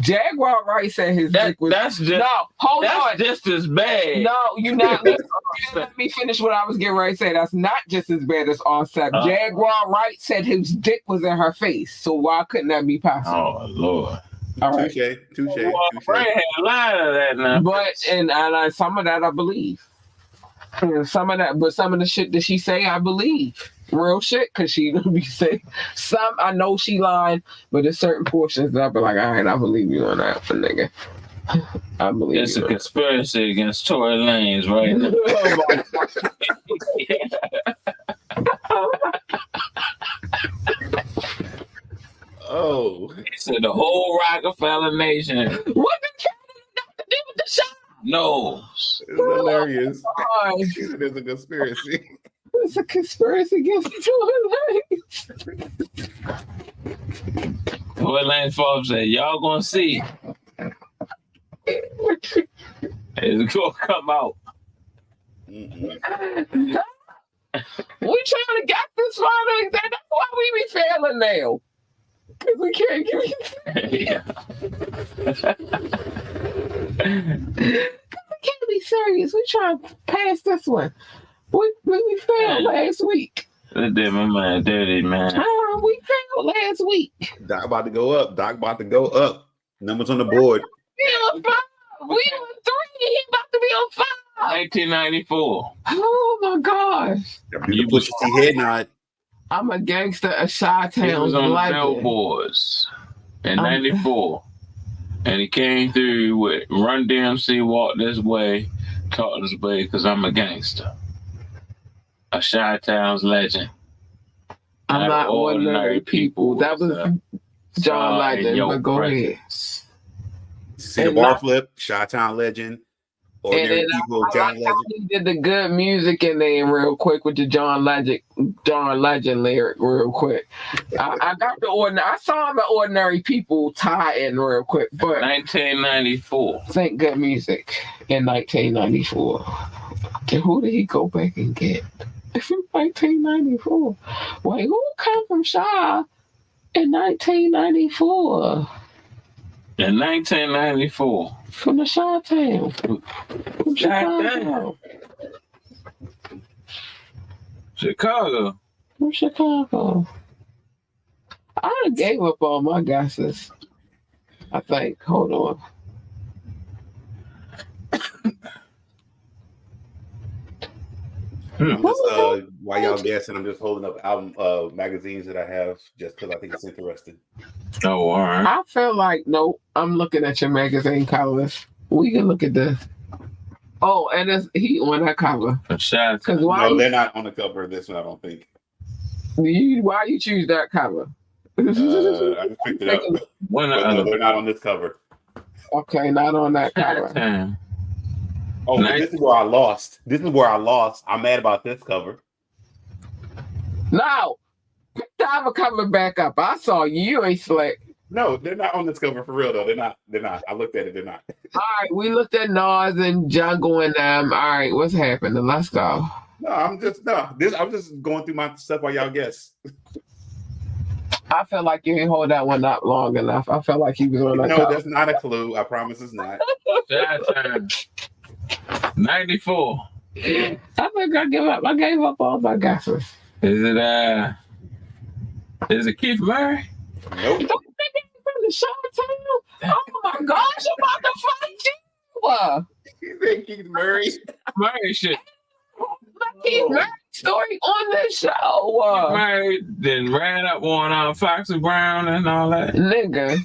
Speaker 1: Jaguar Wright said his dick was.
Speaker 6: That's just
Speaker 1: No, hold on.
Speaker 6: that's just as bad.
Speaker 1: No, you're not. You didn't let me finish what I was getting ready to say. That's not just as bad as Offset. Jaguar Wright said his dick was in her face. So why couldn't that be possible?
Speaker 6: Oh Lord.
Speaker 1: All right.
Speaker 7: Touche.
Speaker 6: Well, Ray had a line of that now.
Speaker 1: But and some of that I believe. And some of the shit that she say I believe. Real shit, because she be saying some. I know she lying, but there's certain portions that I be like, all right, I believe you on that, but nigga. I believe
Speaker 6: It's
Speaker 1: you
Speaker 6: a
Speaker 1: on
Speaker 6: conspiracy against Tory Lanez, right?
Speaker 7: Oh.
Speaker 6: He said the whole Rockefeller Nation.
Speaker 1: What the Canada got to do with the shot?
Speaker 6: No.
Speaker 7: It's hilarious.
Speaker 1: Oh,
Speaker 7: There's a conspiracy.
Speaker 1: it's a conspiracy against Tory
Speaker 6: Tory Lanez father said, y'all gonna see. It's gonna come out.
Speaker 7: Mm-mm.
Speaker 1: We trying to get this final. That's why we be failing now. Because we can't give you.
Speaker 6: Yeah.
Speaker 1: We can't be serious. We trying to pass this one. We failed last week.
Speaker 6: That did my mind dirty, man.
Speaker 1: We failed last week.
Speaker 7: Doc about to go up. Numbers on the board.
Speaker 1: We on 5. We on 3. He about to be on 5.
Speaker 6: 1994.
Speaker 1: Oh my gosh.
Speaker 7: You push your T head nod.
Speaker 1: I'm a gangster of
Speaker 6: He
Speaker 1: Chi-Town.
Speaker 6: was on the
Speaker 1: legend.
Speaker 6: billboards in 94. And he came through with Run DMC, Walk This Way, Talk This Way, because I'm a gangster. A Chi-Town's legend.
Speaker 1: I'm not ordinary people. That was John Legend, but go ahead.
Speaker 7: See the bar flip, Chi-Town legend.
Speaker 3: Ordinary
Speaker 1: then
Speaker 3: People,
Speaker 1: I
Speaker 3: John
Speaker 1: like how
Speaker 3: Legend.
Speaker 1: he did the good music in there real quick with the John Legend lyric real quick. I got the ordinary. I saw the Ordinary People tie in real quick, but
Speaker 6: 1994.
Speaker 1: think good music in 1994. And who did he go back and get? 1994. Wait, who come from Shaw in 1994?
Speaker 6: In 1994.
Speaker 1: From the Shaw Town. From Chicago.
Speaker 6: Chicago.
Speaker 1: From Chicago. I done gave up all my guesses. I think. Hold on.
Speaker 3: I'm just while y'all guessing, I'm just holding up album magazines that I have just because I think it's interesting.
Speaker 6: Oh, all right.
Speaker 1: I feel like no. I'm looking at your magazine covers. We can look at this. Oh, and it's he on that cover. Because why?
Speaker 3: No, they're not on the cover of this one. I don't think.
Speaker 1: Why you choose that cover?
Speaker 3: I just picked it up.
Speaker 6: When
Speaker 3: But no, they're not on this cover.
Speaker 1: Okay, not on that cover.
Speaker 3: Oh, this is where I lost. I'm mad about this cover.
Speaker 1: No, pick the other cover back up. I saw you ain't slick.
Speaker 3: No, they're not on this cover for real though. They're not. I looked at it. They're not.
Speaker 1: All right, we looked at Nas and Jungle and them. All right, what's happening? Let's go.
Speaker 3: No, I'm just going through my stuff while y'all guess.
Speaker 1: I feel like you didn't hold that one up long enough. I felt like he was on that
Speaker 3: No,
Speaker 1: cover.
Speaker 3: that's not a clue. I promise it's not.
Speaker 6: 94.
Speaker 1: I think I give up. I gave up all my guesses.
Speaker 6: Is it Keith Murray?
Speaker 3: Nope.
Speaker 1: Don't think it's from the Showtime. Oh my gosh, I'm about to fight you.
Speaker 3: You think Keith Murray?
Speaker 6: Murray shit.
Speaker 1: Keith Murray story on this show.
Speaker 6: Murray then ran up on Foxy Brown and all that.
Speaker 1: Nigga,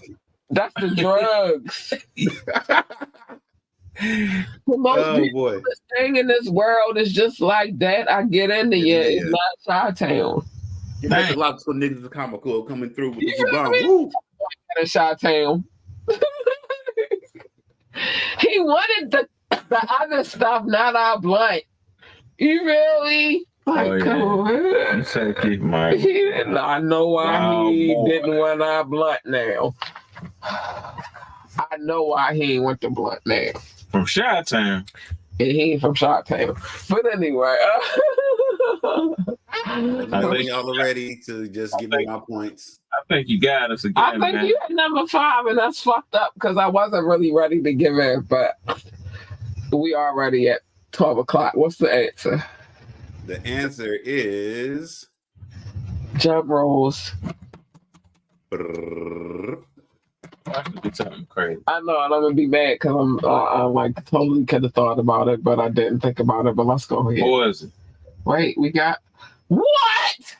Speaker 1: that's the drugs. The most
Speaker 3: boy.
Speaker 1: thing in this world is just like that. I get into you. It's not Chi-Town.
Speaker 3: You make a lot of some niggas comical coming through with
Speaker 1: You
Speaker 3: the
Speaker 1: feel
Speaker 3: bomb.
Speaker 1: me?
Speaker 3: Woo.
Speaker 1: In Chi-Town. He wanted the other stuff, not our blunt. You really? Like, come on.
Speaker 6: You said Keith Murray.
Speaker 1: I know why he didn't want our blunt now. I know why he ain't want the blunt now.
Speaker 6: From Chi-Town.
Speaker 1: He ain't from Chi-Town. But anyway.
Speaker 3: I think y'all are ready to just give me my points.
Speaker 6: I think you got us again.
Speaker 1: I think you had number 5, and that's fucked up because I wasn't really ready to give in, but we are ready at 12 o'clock. What's the answer?
Speaker 3: The answer is
Speaker 1: Jump rolls.
Speaker 6: I should do something crazy.
Speaker 1: I know, and I'm gonna be mad because I'm like totally could have thought about it, but I didn't think about it. But let's go ahead.
Speaker 6: What was it?
Speaker 1: Wait, we got what?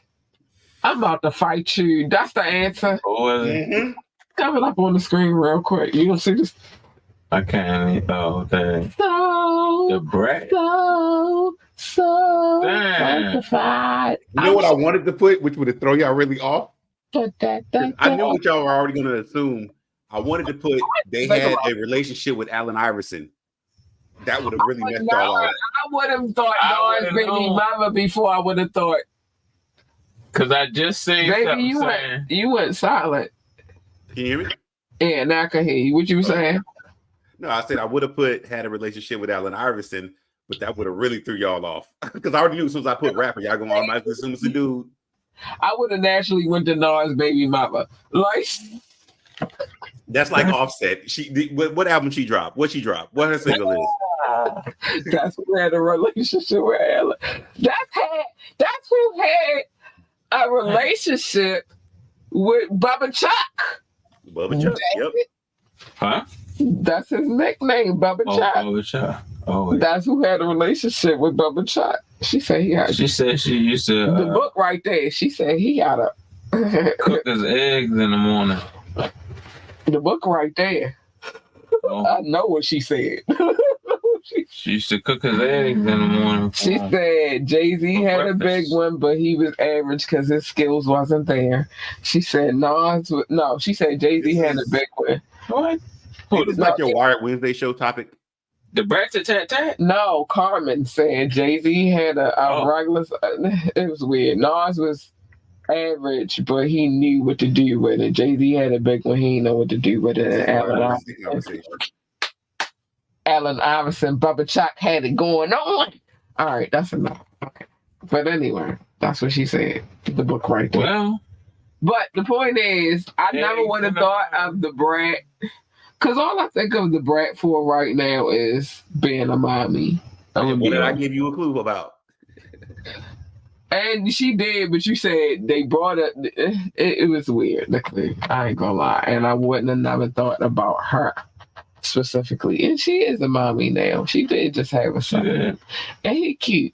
Speaker 1: I'm about to fight you. That's the answer.
Speaker 6: What was it?
Speaker 3: Mm-hmm.
Speaker 1: Coming up on the screen real quick. You don't see this?
Speaker 6: I can't. Oh, dang.
Speaker 1: So
Speaker 6: The Brat.
Speaker 1: So
Speaker 6: Damn.
Speaker 1: sanctified.
Speaker 3: You know what I wanted to put, which would have thrown y'all really off? I knew what y'all were already going to assume. I wanted to put they had a relationship with Allen Iverson. That would have really messed y'all up.
Speaker 1: I would have thought Dawn's baby mama before I would have thought.
Speaker 6: Because I just seen
Speaker 1: Baby,
Speaker 6: something
Speaker 1: you went silent.
Speaker 3: Can you hear me?
Speaker 1: Yeah, now I can hear you. What you saying?
Speaker 3: No, I said I would have had a relationship with Allen Iverson, but that would have really threw y'all off. Because I already knew as soon as I put rapper, y'all going to automatically assume it's a dude.
Speaker 1: I would have naturally went to Nas baby mama. Like
Speaker 3: that's like Offset. What album she dropped? What she dropped? What her single is?
Speaker 1: That's who had a relationship with Allen. That's who had a relationship with Bubba Chuck.
Speaker 3: Bubba Chuck. Yep.
Speaker 6: Huh?
Speaker 1: That's his nickname, Bubba Chuck.
Speaker 6: Bubba Chuck. Oh,
Speaker 1: that's who had a relationship with Bubba Chuck. She said he had.
Speaker 6: She said she used to.
Speaker 1: The book right there. She said he had a
Speaker 6: cook his eggs in the morning.
Speaker 1: The book right there. Oh. I know what she said.
Speaker 6: She used to cook his eggs in the morning.
Speaker 1: She said Jay-Z had a big one, but he was average because his skills wasn't there. She said she said Jay-Z had a big one.
Speaker 6: What?
Speaker 3: It's like your Wired Wednesday show topic.
Speaker 6: The Brat-a-tat-tat?
Speaker 1: No, Carmen said Jay-Z had a regular. It was weird. Nas was average, but he knew what to do with it. Jay-Z had a big one. He didn't know what to do with it. And Allen Iverson, Bubba Chuck had it going on. All right, that's enough. Okay. But anyway, that's what she said. The book right there.
Speaker 6: Well,
Speaker 1: but the point is, I never would have thought of the Brat, because all I think of the Brat for right now is being a mommy.
Speaker 7: What did I give you a clue about?
Speaker 1: And she did, but you said they brought it. It was weird. The clue. I ain't gonna lie, and I wouldn't have never thought about her specifically. And she is a mommy now. She did just have a son, and he cute.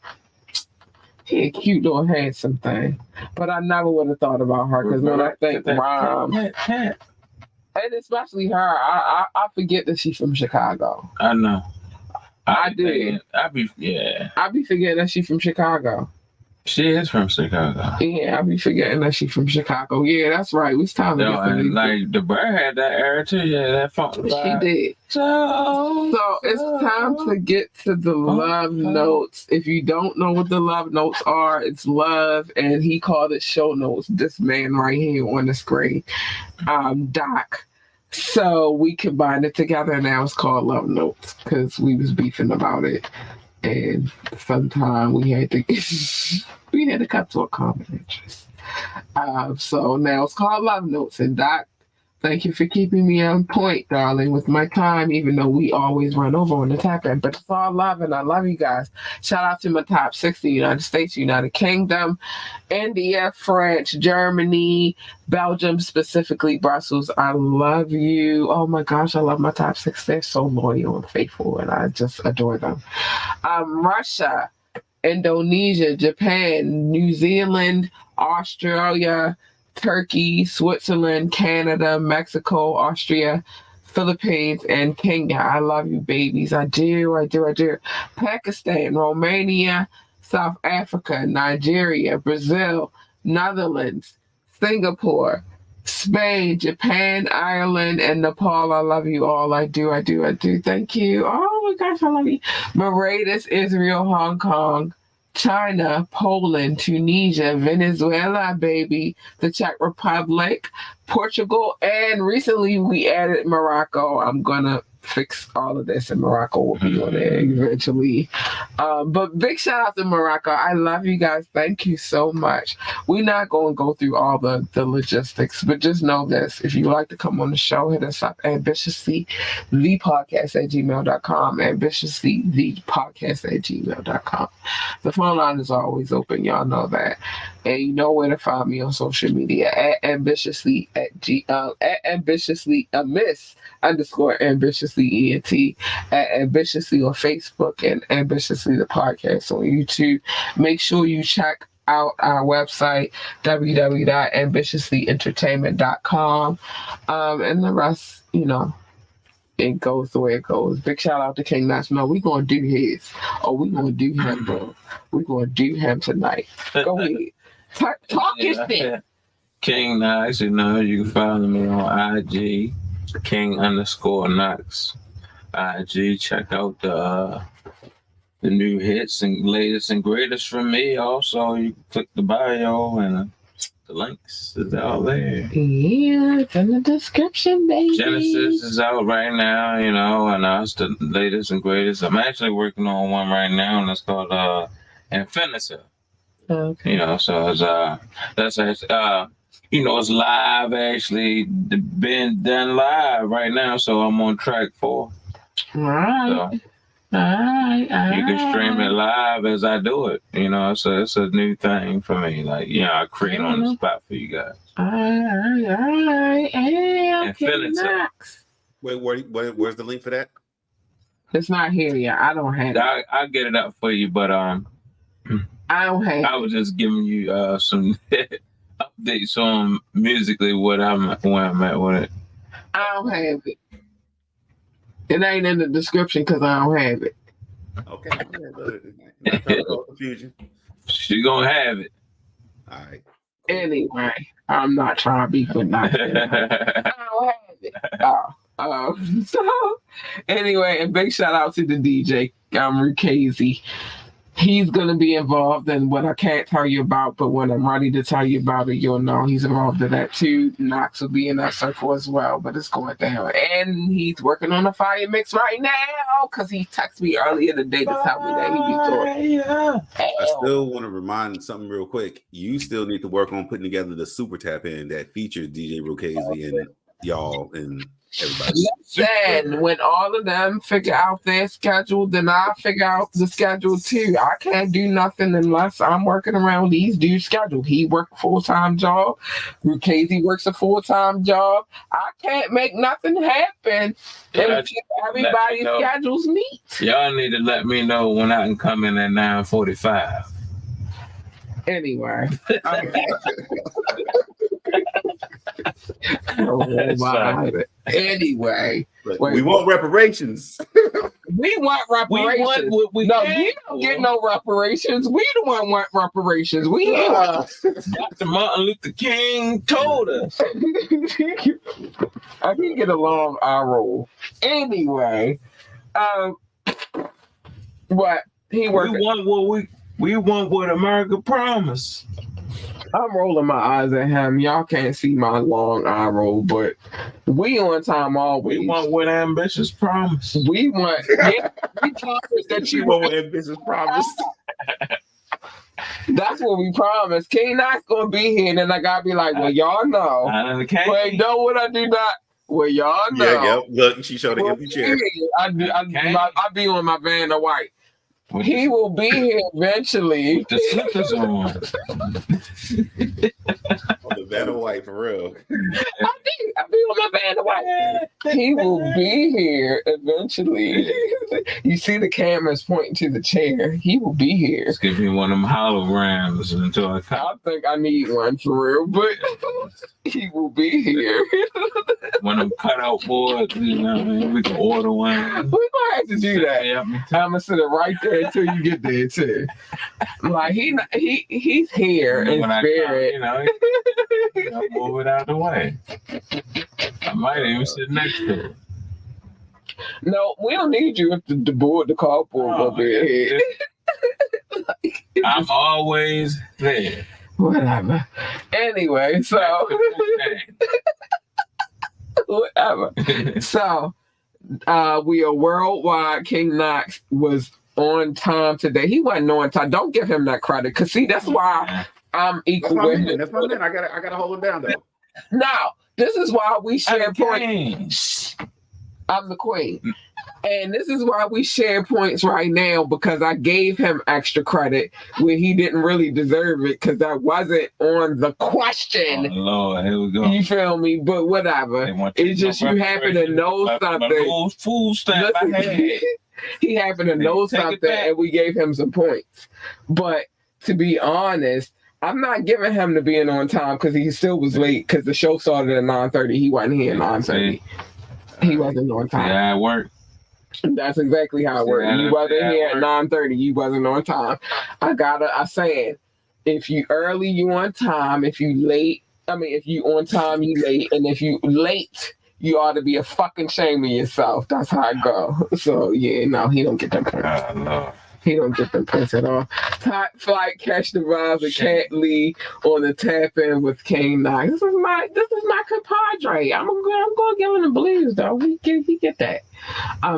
Speaker 1: He a cute little handsome thing. But I never would have thought about her, because when I think mom, and especially her, I forget that she's from Chicago.
Speaker 6: I know.
Speaker 1: I do.
Speaker 6: I be
Speaker 1: forgetting that she's from Chicago.
Speaker 6: She is from Chicago.
Speaker 1: Yeah, I be forgetting that she's from Chicago. Yeah, that's right. We was talking about
Speaker 6: like the Brat had that era too. Yeah, that funk.
Speaker 1: She did. So it's time to get to the love notes. If you don't know what the love notes are, it's love, and he called it show notes. This man right here on the screen, Doc. So we combined it together, and now it's called love notes because we was beefing about it, and sometime we had to cut to a common interest. So now it's called love notes, and Doc, thank you for keeping me on point, darling, with my time, even though we always run over on the tap end. But it's all love, and I love you guys. Shout out to my top 60, United States, United Kingdom, India, France, Germany, Belgium, specifically Brussels. I love you. Oh my gosh, I love my top 6. They're so loyal and faithful, and I just adore them. Russia, Indonesia, Japan, New Zealand, Australia, Turkey, Switzerland, Canada, Mexico, Austria, Philippines, and Kenya. I love you, babies. I do. Pakistan, Romania, South Africa, Nigeria, Brazil, Netherlands, Singapore, Spain, Japan, Ireland, and Nepal. I love you all. I do. Thank you. Oh my gosh, I love you. Mauritius, Israel, Hong Kong, China, Poland, Tunisia, Venezuela, baby, the Czech Republic, Portugal, and recently we added Morocco. I'm gonna fix all of this, and Morocco will be on there eventually. But big shout out to Morocco. I love you guys. Thank you so much. We're not going to go through all the logistics, but just know this. If you like to come on the show, hit us up ambitiouslythepodcast@gmail.com, ambitiouslythepodcast@gmail.com. The phone line is always open. Y'all know that. And you know where to find me on social media at ambitiously @ambitiously_ambitiously ENT, at ambitiously on Facebook, and ambitiously the podcast on YouTube. Make sure you check out our website, www.ambitiouslyentertainment.com, and the rest, it goes the way it goes. Big shout out to King Knoxx. No, we're going to do his. Oh, we're going to do him, bro. We're going to do him tonight. Go ahead. Talk your shit.
Speaker 6: King Knoxx, you can follow me on IG, King_Knoxx. IG, check out the new hits and latest and greatest from me. Also, you can click the bio and the links is all there.
Speaker 1: Yeah, it's in the description, baby.
Speaker 6: Genesis is out right now, and it's the latest and greatest. I'm actually working on one right now, and it's called Infinity.
Speaker 1: Okay.
Speaker 6: So it's that's actually it's live, actually been done live right now, so I'm on track 4.
Speaker 1: All right.
Speaker 6: So you can stream it live as I do it, so it's a new thing for me. Like, I create on the spot for you guys.
Speaker 1: All right. Hey,
Speaker 6: Infinity.
Speaker 7: Wait, where's the link for that?
Speaker 1: It's not here yet. I don't have it.
Speaker 6: I'll get it up for you, but
Speaker 1: I don't have it.
Speaker 6: I was just giving you some updates on musically where I'm at with it.
Speaker 1: I don't have it. It ain't in the description because I don't have it.
Speaker 7: Okay. Not trying to cause confusion.
Speaker 6: She's gonna have it.
Speaker 7: All right.
Speaker 1: Anyway, I'm not trying to be put out there. I don't have it. Oh. So anyway, and big shout out to the DJ, Rukazi. He's going to be involved in what I can't tell you about, but when I'm ready to tell you about it, you'll know he's involved in that too. Knoxx will be in that circle as well, but it's going down. And he's working on a fire mix right now because he texted me earlier today to tell me that he be doing.
Speaker 7: I still want to remind something real quick. You still need to work on putting together the super tap in that features DJ Rukazi and y'all and everybody.
Speaker 1: Listen, when all of them figure out their schedule, then I figure out the schedule too. I can't do nothing unless I'm working around these dudes' schedule. He works a full-time job. Rukazi works a full-time job. I can't make nothing happen until everybody's schedules meet.
Speaker 6: Y'all need to let me know when I can come in at 9:45.
Speaker 1: Anyway. Anyway,
Speaker 7: we want reparations.
Speaker 1: We want reparations. You don't get no reparations. We the one want reparations. We
Speaker 6: Dr. Martin Luther King told us.
Speaker 1: I can get a long eye roll. Anyway, what he worked.
Speaker 6: We want what America promised.
Speaker 1: I'm rolling my eyes at him. Y'all can't see my long eye roll, but we on time always.
Speaker 6: We want what ambitious promise.
Speaker 1: We want. We promise that you
Speaker 7: want what ambitious promise.
Speaker 1: That's what we promised. King Knoxx gonna be here, and then I gotta be like, well, y'all know. Wait, know what I do not. Well, y'all know.
Speaker 7: Yeah. Look, she showed the empty chair.
Speaker 1: I be on my van of white. He will be here eventually.
Speaker 6: The slippers on.
Speaker 7: On the van of white, for real.
Speaker 1: I be on my van of white. He will be here eventually. You see the cameras pointing to the chair. He will be here.
Speaker 6: Just give me one of them holograms until I come.
Speaker 1: I think I need one for real, but he will be here.
Speaker 6: One of them cutout boards, you know what I mean? We can order one.
Speaker 1: We're gonna have to do that. I'm gonna sit it right there until you get there too. Like he's here in spirit.
Speaker 6: Come, move it out the way. I might even sit next to it.
Speaker 1: No, we don't need you if the carport will be here.
Speaker 6: I'm always there.
Speaker 1: Whatever. Anyway, so whatever. So we are worldwide. King Knoxx was on time today. He wasn't on time. Don't give him that credit, because see, that's why I'm equal with him.
Speaker 7: That's my man. I gotta hold him down though.
Speaker 1: Now, this is why we share points. I'm the queen. And this is why we share points right now, because I gave him extra credit where he didn't really deserve it, because that wasn't on the question.
Speaker 6: Oh, Lord, here we go.
Speaker 1: You feel me? But whatever. It's just you happen to know something.
Speaker 6: Food stamp I had.
Speaker 1: He happened to know something, and we gave him some points. But to be honest, I'm not giving him the being on time, because he still was late, because the show started at 9:30. He wasn't here at 9:30. He wasn't on time.
Speaker 6: Yeah, it worked.
Speaker 1: That's exactly how it worked. You wasn't here at 9:30. You wasn't on time. I said, if you early, you on time. If you late, if you on time, you late. And if you late, you ought to be a fucking shame of yourself. That's how it go. So yeah, no, he don't get them points.
Speaker 6: No.
Speaker 1: He don't get them points at all. Top flight, catch the vibes with Cat Lee on the tap in with King Knoxx. This is my compadre. I'm gonna give him the blues though. We get that.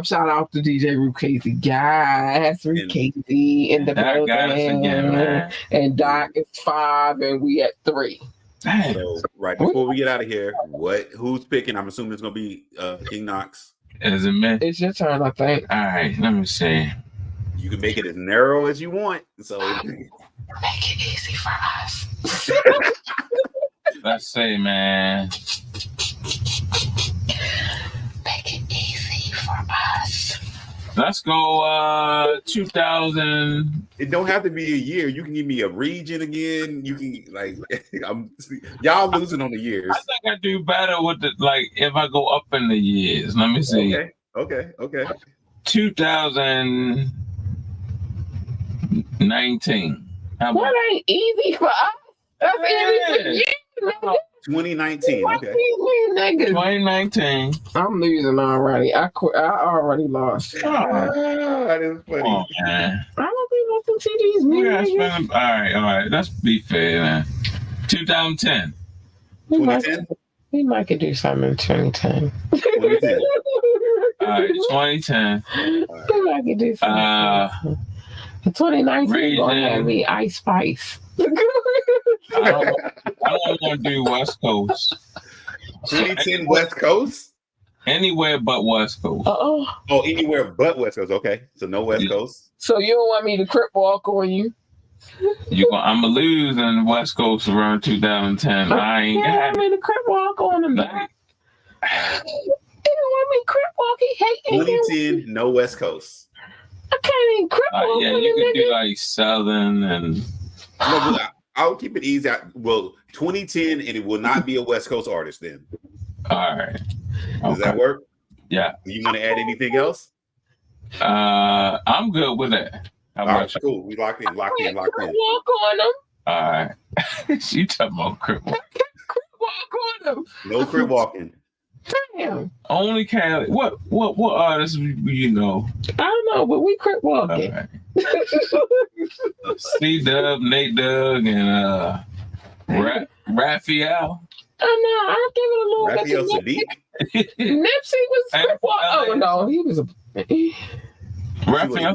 Speaker 1: Shout out to DJ Rukazi. Guys, Rukazi in the building. And Doc is 5 and we at 3.
Speaker 7: So right before we get out of here, who's picking? I'm assuming it's gonna be King Knoxx.
Speaker 6: Is it me?
Speaker 1: It's your turn, I think.
Speaker 6: All right, let me see.
Speaker 7: You can make it as narrow as you want. So
Speaker 1: make it easy for us.
Speaker 6: Let's see, man.
Speaker 1: Make it easy for us.
Speaker 6: Let's go 2000.
Speaker 7: It don't have to be a year. You can give me a region again. You can y'all losing on the years.
Speaker 6: I think I do better with if I go up in the years. Let me see.
Speaker 7: Okay.
Speaker 6: 2019.
Speaker 1: That ain't easy for us. That's easy for you.
Speaker 7: 2019. Okay.
Speaker 1: Niggas.
Speaker 6: 2019.
Speaker 1: I'm losing already. I quit. I already lost.
Speaker 7: That is
Speaker 6: Come
Speaker 7: funny.
Speaker 6: on, man.
Speaker 1: I don't be listening to these
Speaker 6: We
Speaker 1: new
Speaker 6: gotta
Speaker 1: niggas.
Speaker 6: spend. All right. Let's be fair, man. 2010.
Speaker 1: We might
Speaker 7: 2010.
Speaker 1: we might could do something in 2010.
Speaker 7: 2010.
Speaker 6: All right, 2010.
Speaker 1: We might could do something. 2019 gonna have me Ice Spice.
Speaker 6: I don't want to do West Coast.
Speaker 7: 2010 West Coast.
Speaker 6: Anywhere but West Coast.
Speaker 1: Oh,
Speaker 7: Anywhere but West Coast. Okay, so no West Coast.
Speaker 1: so you don't want me to crip walk on you?
Speaker 6: I'm gonna lose in the West Coast around 2010. I ain't
Speaker 1: You don't want
Speaker 6: got
Speaker 1: me to crip walk on him.
Speaker 6: like,
Speaker 1: You don't want me to crip walk. He hating him.
Speaker 7: 2010 no West Coast.
Speaker 1: I can't even crip walk
Speaker 6: yeah,
Speaker 1: on
Speaker 6: you
Speaker 1: him,
Speaker 6: could do
Speaker 1: nigga.
Speaker 6: like Southern and
Speaker 7: No, but I'll keep it easy. Well, 2010, and it will not be a West Coast artist. Then
Speaker 6: all right.
Speaker 7: does that work?
Speaker 6: Yeah.
Speaker 7: Do you want to add anything else?
Speaker 6: I'm good with that. How
Speaker 7: All right,
Speaker 6: about you?
Speaker 7: cool. We locked in. Locked in. Locked
Speaker 1: Crip
Speaker 7: in.
Speaker 1: walk on him.
Speaker 6: All right. You talking about crip walk.
Speaker 1: Crip walk on him.
Speaker 7: No crib walking.
Speaker 1: Damn.
Speaker 6: Only Cali. What artists you know?
Speaker 1: I don't know, but we crip
Speaker 6: All
Speaker 1: walking.
Speaker 6: right. C-Dub, Nate Dugg, and Raphael.
Speaker 1: I know. I'll give it a little
Speaker 7: Raphael
Speaker 1: bit.
Speaker 7: Sadiq.
Speaker 1: Nipsey was crip walk. Oh no, he was a.
Speaker 6: Raphael.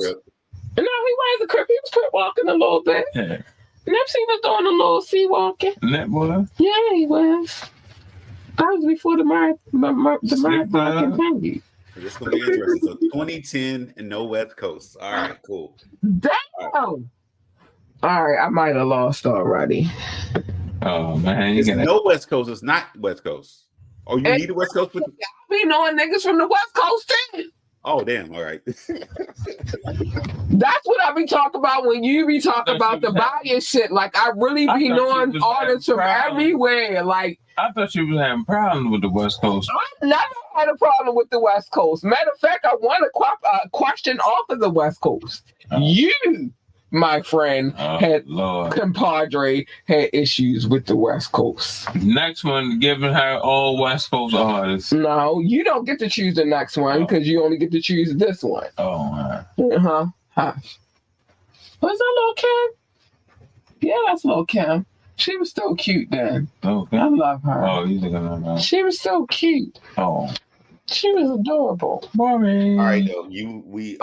Speaker 1: No, he wasn't crip. He was crip walking a little bit.
Speaker 6: Yeah.
Speaker 1: Nipsey was doing a little sea walking.
Speaker 6: That boy.
Speaker 1: Yeah, he was. That was before the marathon continued.
Speaker 7: This is gonna be interesting. So 2010 and no West Coast. All right, cool.
Speaker 1: Damn. All right, I might have lost already.
Speaker 6: Oh man,
Speaker 7: It's no West Coast. It's not West Coast. Oh, you need a West Coast?
Speaker 1: We knowing niggas from the West Coast too.
Speaker 7: Oh, damn. All right.
Speaker 1: That's what I be talking about when you be talking about the bias shit. Like, I really be knowing artists from everywhere. Like,
Speaker 6: I thought you was having problems with the West Coast.
Speaker 1: I never had a problem with the West Coast. Matter of fact, I want a question off of the West Coast. You, my friend, compadre, had issues with the West Coast.
Speaker 6: Next one, giving her all West Coast artists.
Speaker 1: No, you don't get to choose the next one because you only get to choose this one.
Speaker 6: Oh, man.
Speaker 1: Uh-huh. Hush. Was that Lil' Kim? Yeah, that's Lil' Kim. She was so cute then.
Speaker 6: Okay.
Speaker 1: I love her.
Speaker 6: Oh, you think I'm about?
Speaker 1: She was so cute.
Speaker 6: Oh.
Speaker 1: She was adorable.
Speaker 6: Boring.
Speaker 7: All right, though. We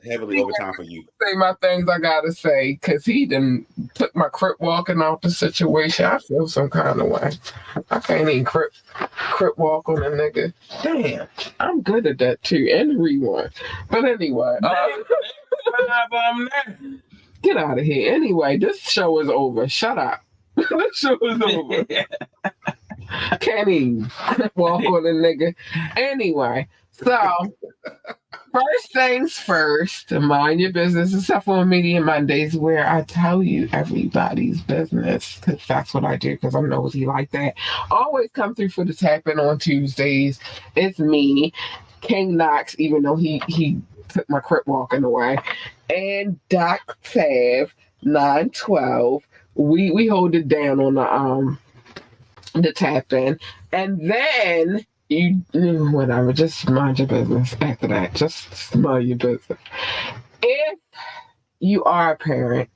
Speaker 7: heavily overtime for you.
Speaker 1: Say my things I gotta say, cause he done took my crip walking out the situation. I feel some kind of way. I can't even crip walk on a nigga. Damn, I'm good at that too, and rewind. But anyway, get out of here. Anyway, this show is over. Shut up. This show is over. Can't even walk on a nigga. Anyway, so first things first, mind your business, except for Media Mondays, where I tell you everybody's business, because that's what I do, because I'm nosy like that. Always come through for the tap-in on Tuesdays. It's me, King Knoxx, even though he took my crip walking away, and Doc Fav 912. We hold it down on the tap in, and then you whatever, just mind your business after that. Just mind your business. If you are a parent,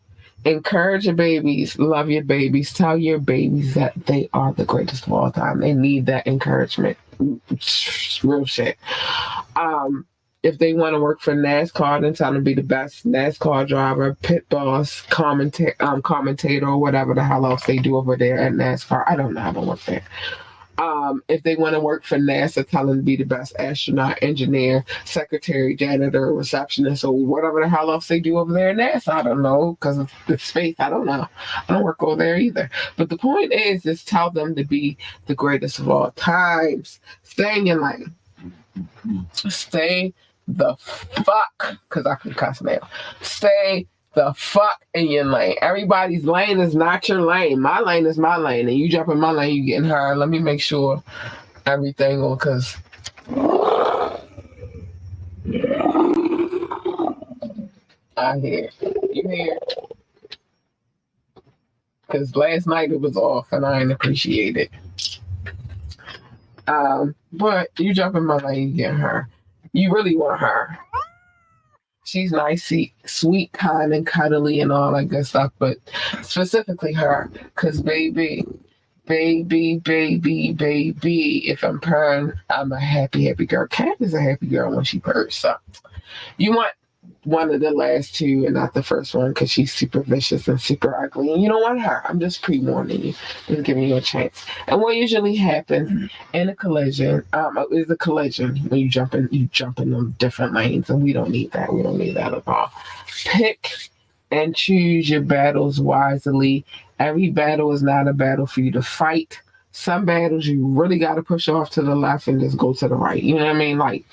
Speaker 1: encourage your babies, love your babies, tell your babies that they are the greatest of all time. They need that encouragement. Real shit. If they want to work for NASCAR, then tell them to be the best NASCAR driver, pit boss, commentator, or whatever the hell else they do over there at NASCAR. I don't know how to work there. If they want to work for NASA, tell them to be the best astronaut, engineer, secretary, janitor, receptionist, or whatever the hell else they do over there at NASA. I don't know, because of the space. I don't know. I don't work over there either. But the point is tell them to be the greatest of all times. Stay in your lane. Stay the fuck, because I can cuss now. Stay the fuck in your lane. Everybody's lane is not your lane. My lane is my lane, and you jump in my lane, you getting hurt. Let me make sure everything on, because I hear you hear, because last night it was off, and I didn't appreciate it. But you jump in my lane, you get her. You really want her. She's nice, sweet, kind, and cuddly, and all that good stuff. But specifically her, because baby, if I'm purring, I'm a happy girl. Cat is a happy girl when she purrs. So you want one of the last two and not the first one because she's super vicious and super ugly. And you don't want her. I'm just pre-warning you, just giving you a chance. And what usually happens in a collision is a collision when you jump in them different lanes, and we don't need that. We don't need that at all. Pick and choose your battles wisely. Every battle is not a battle for you to fight. Some battles you really got to push off to the left and just go to the right. You know what I mean? Like,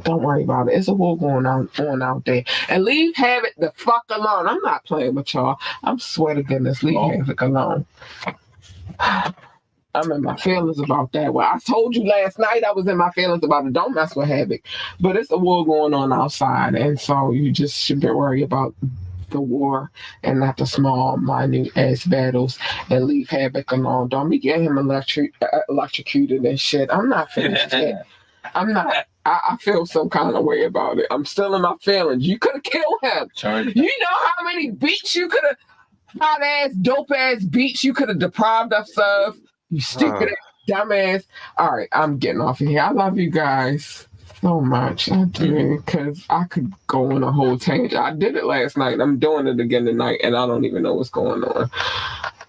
Speaker 1: don't worry about it. It's a war going on out there. And leave Havoc the fuck alone. I'm not playing with y'all. I'm swear to goodness, leave Havoc alone. I'm in my feelings about that. Well, I told you last night I was in my feelings about it. Don't mess with Havoc. But it's a war going on outside. And so you just should be worried about the war and not the small, minute ass battles, and leave Havoc alone. Don't be getting him electrocuted and shit. I'm not finished yet. I'm not. I feel some kind of way about it. I'm still in my feelings. You could have killed him. You know how many beats you could have, hot ass, dope ass beats you could have deprived us of. You stupid ass, dumbass. All right, I'm getting off of here. I love you guys so much. I do, because I could go on a whole tangent. I did it last night. I'm doing it again tonight, and I don't even know what's going on.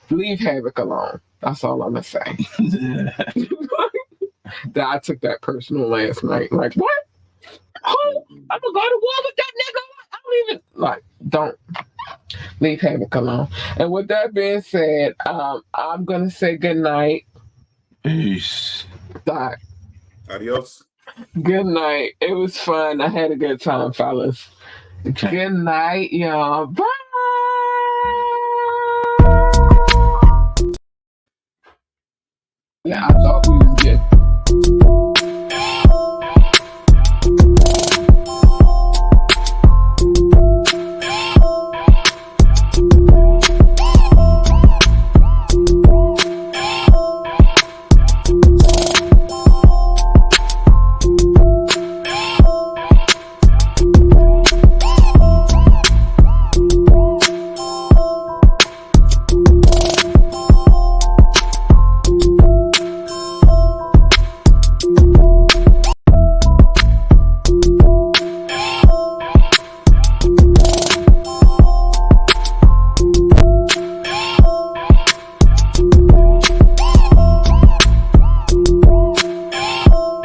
Speaker 1: Leave Havoc alone. That's all I'm gonna say. That I took that personal last night. Like, what? Oh, I'm gonna go to war with that nigga. I don't even don't leave Havoc alone. And with that being said, I'm gonna say good night.
Speaker 6: Peace.
Speaker 1: Bye.
Speaker 3: Adios.
Speaker 1: Good night. It was fun. I had a good time, fellas. Okay. Good night, y'all. Bye. Yeah, I thought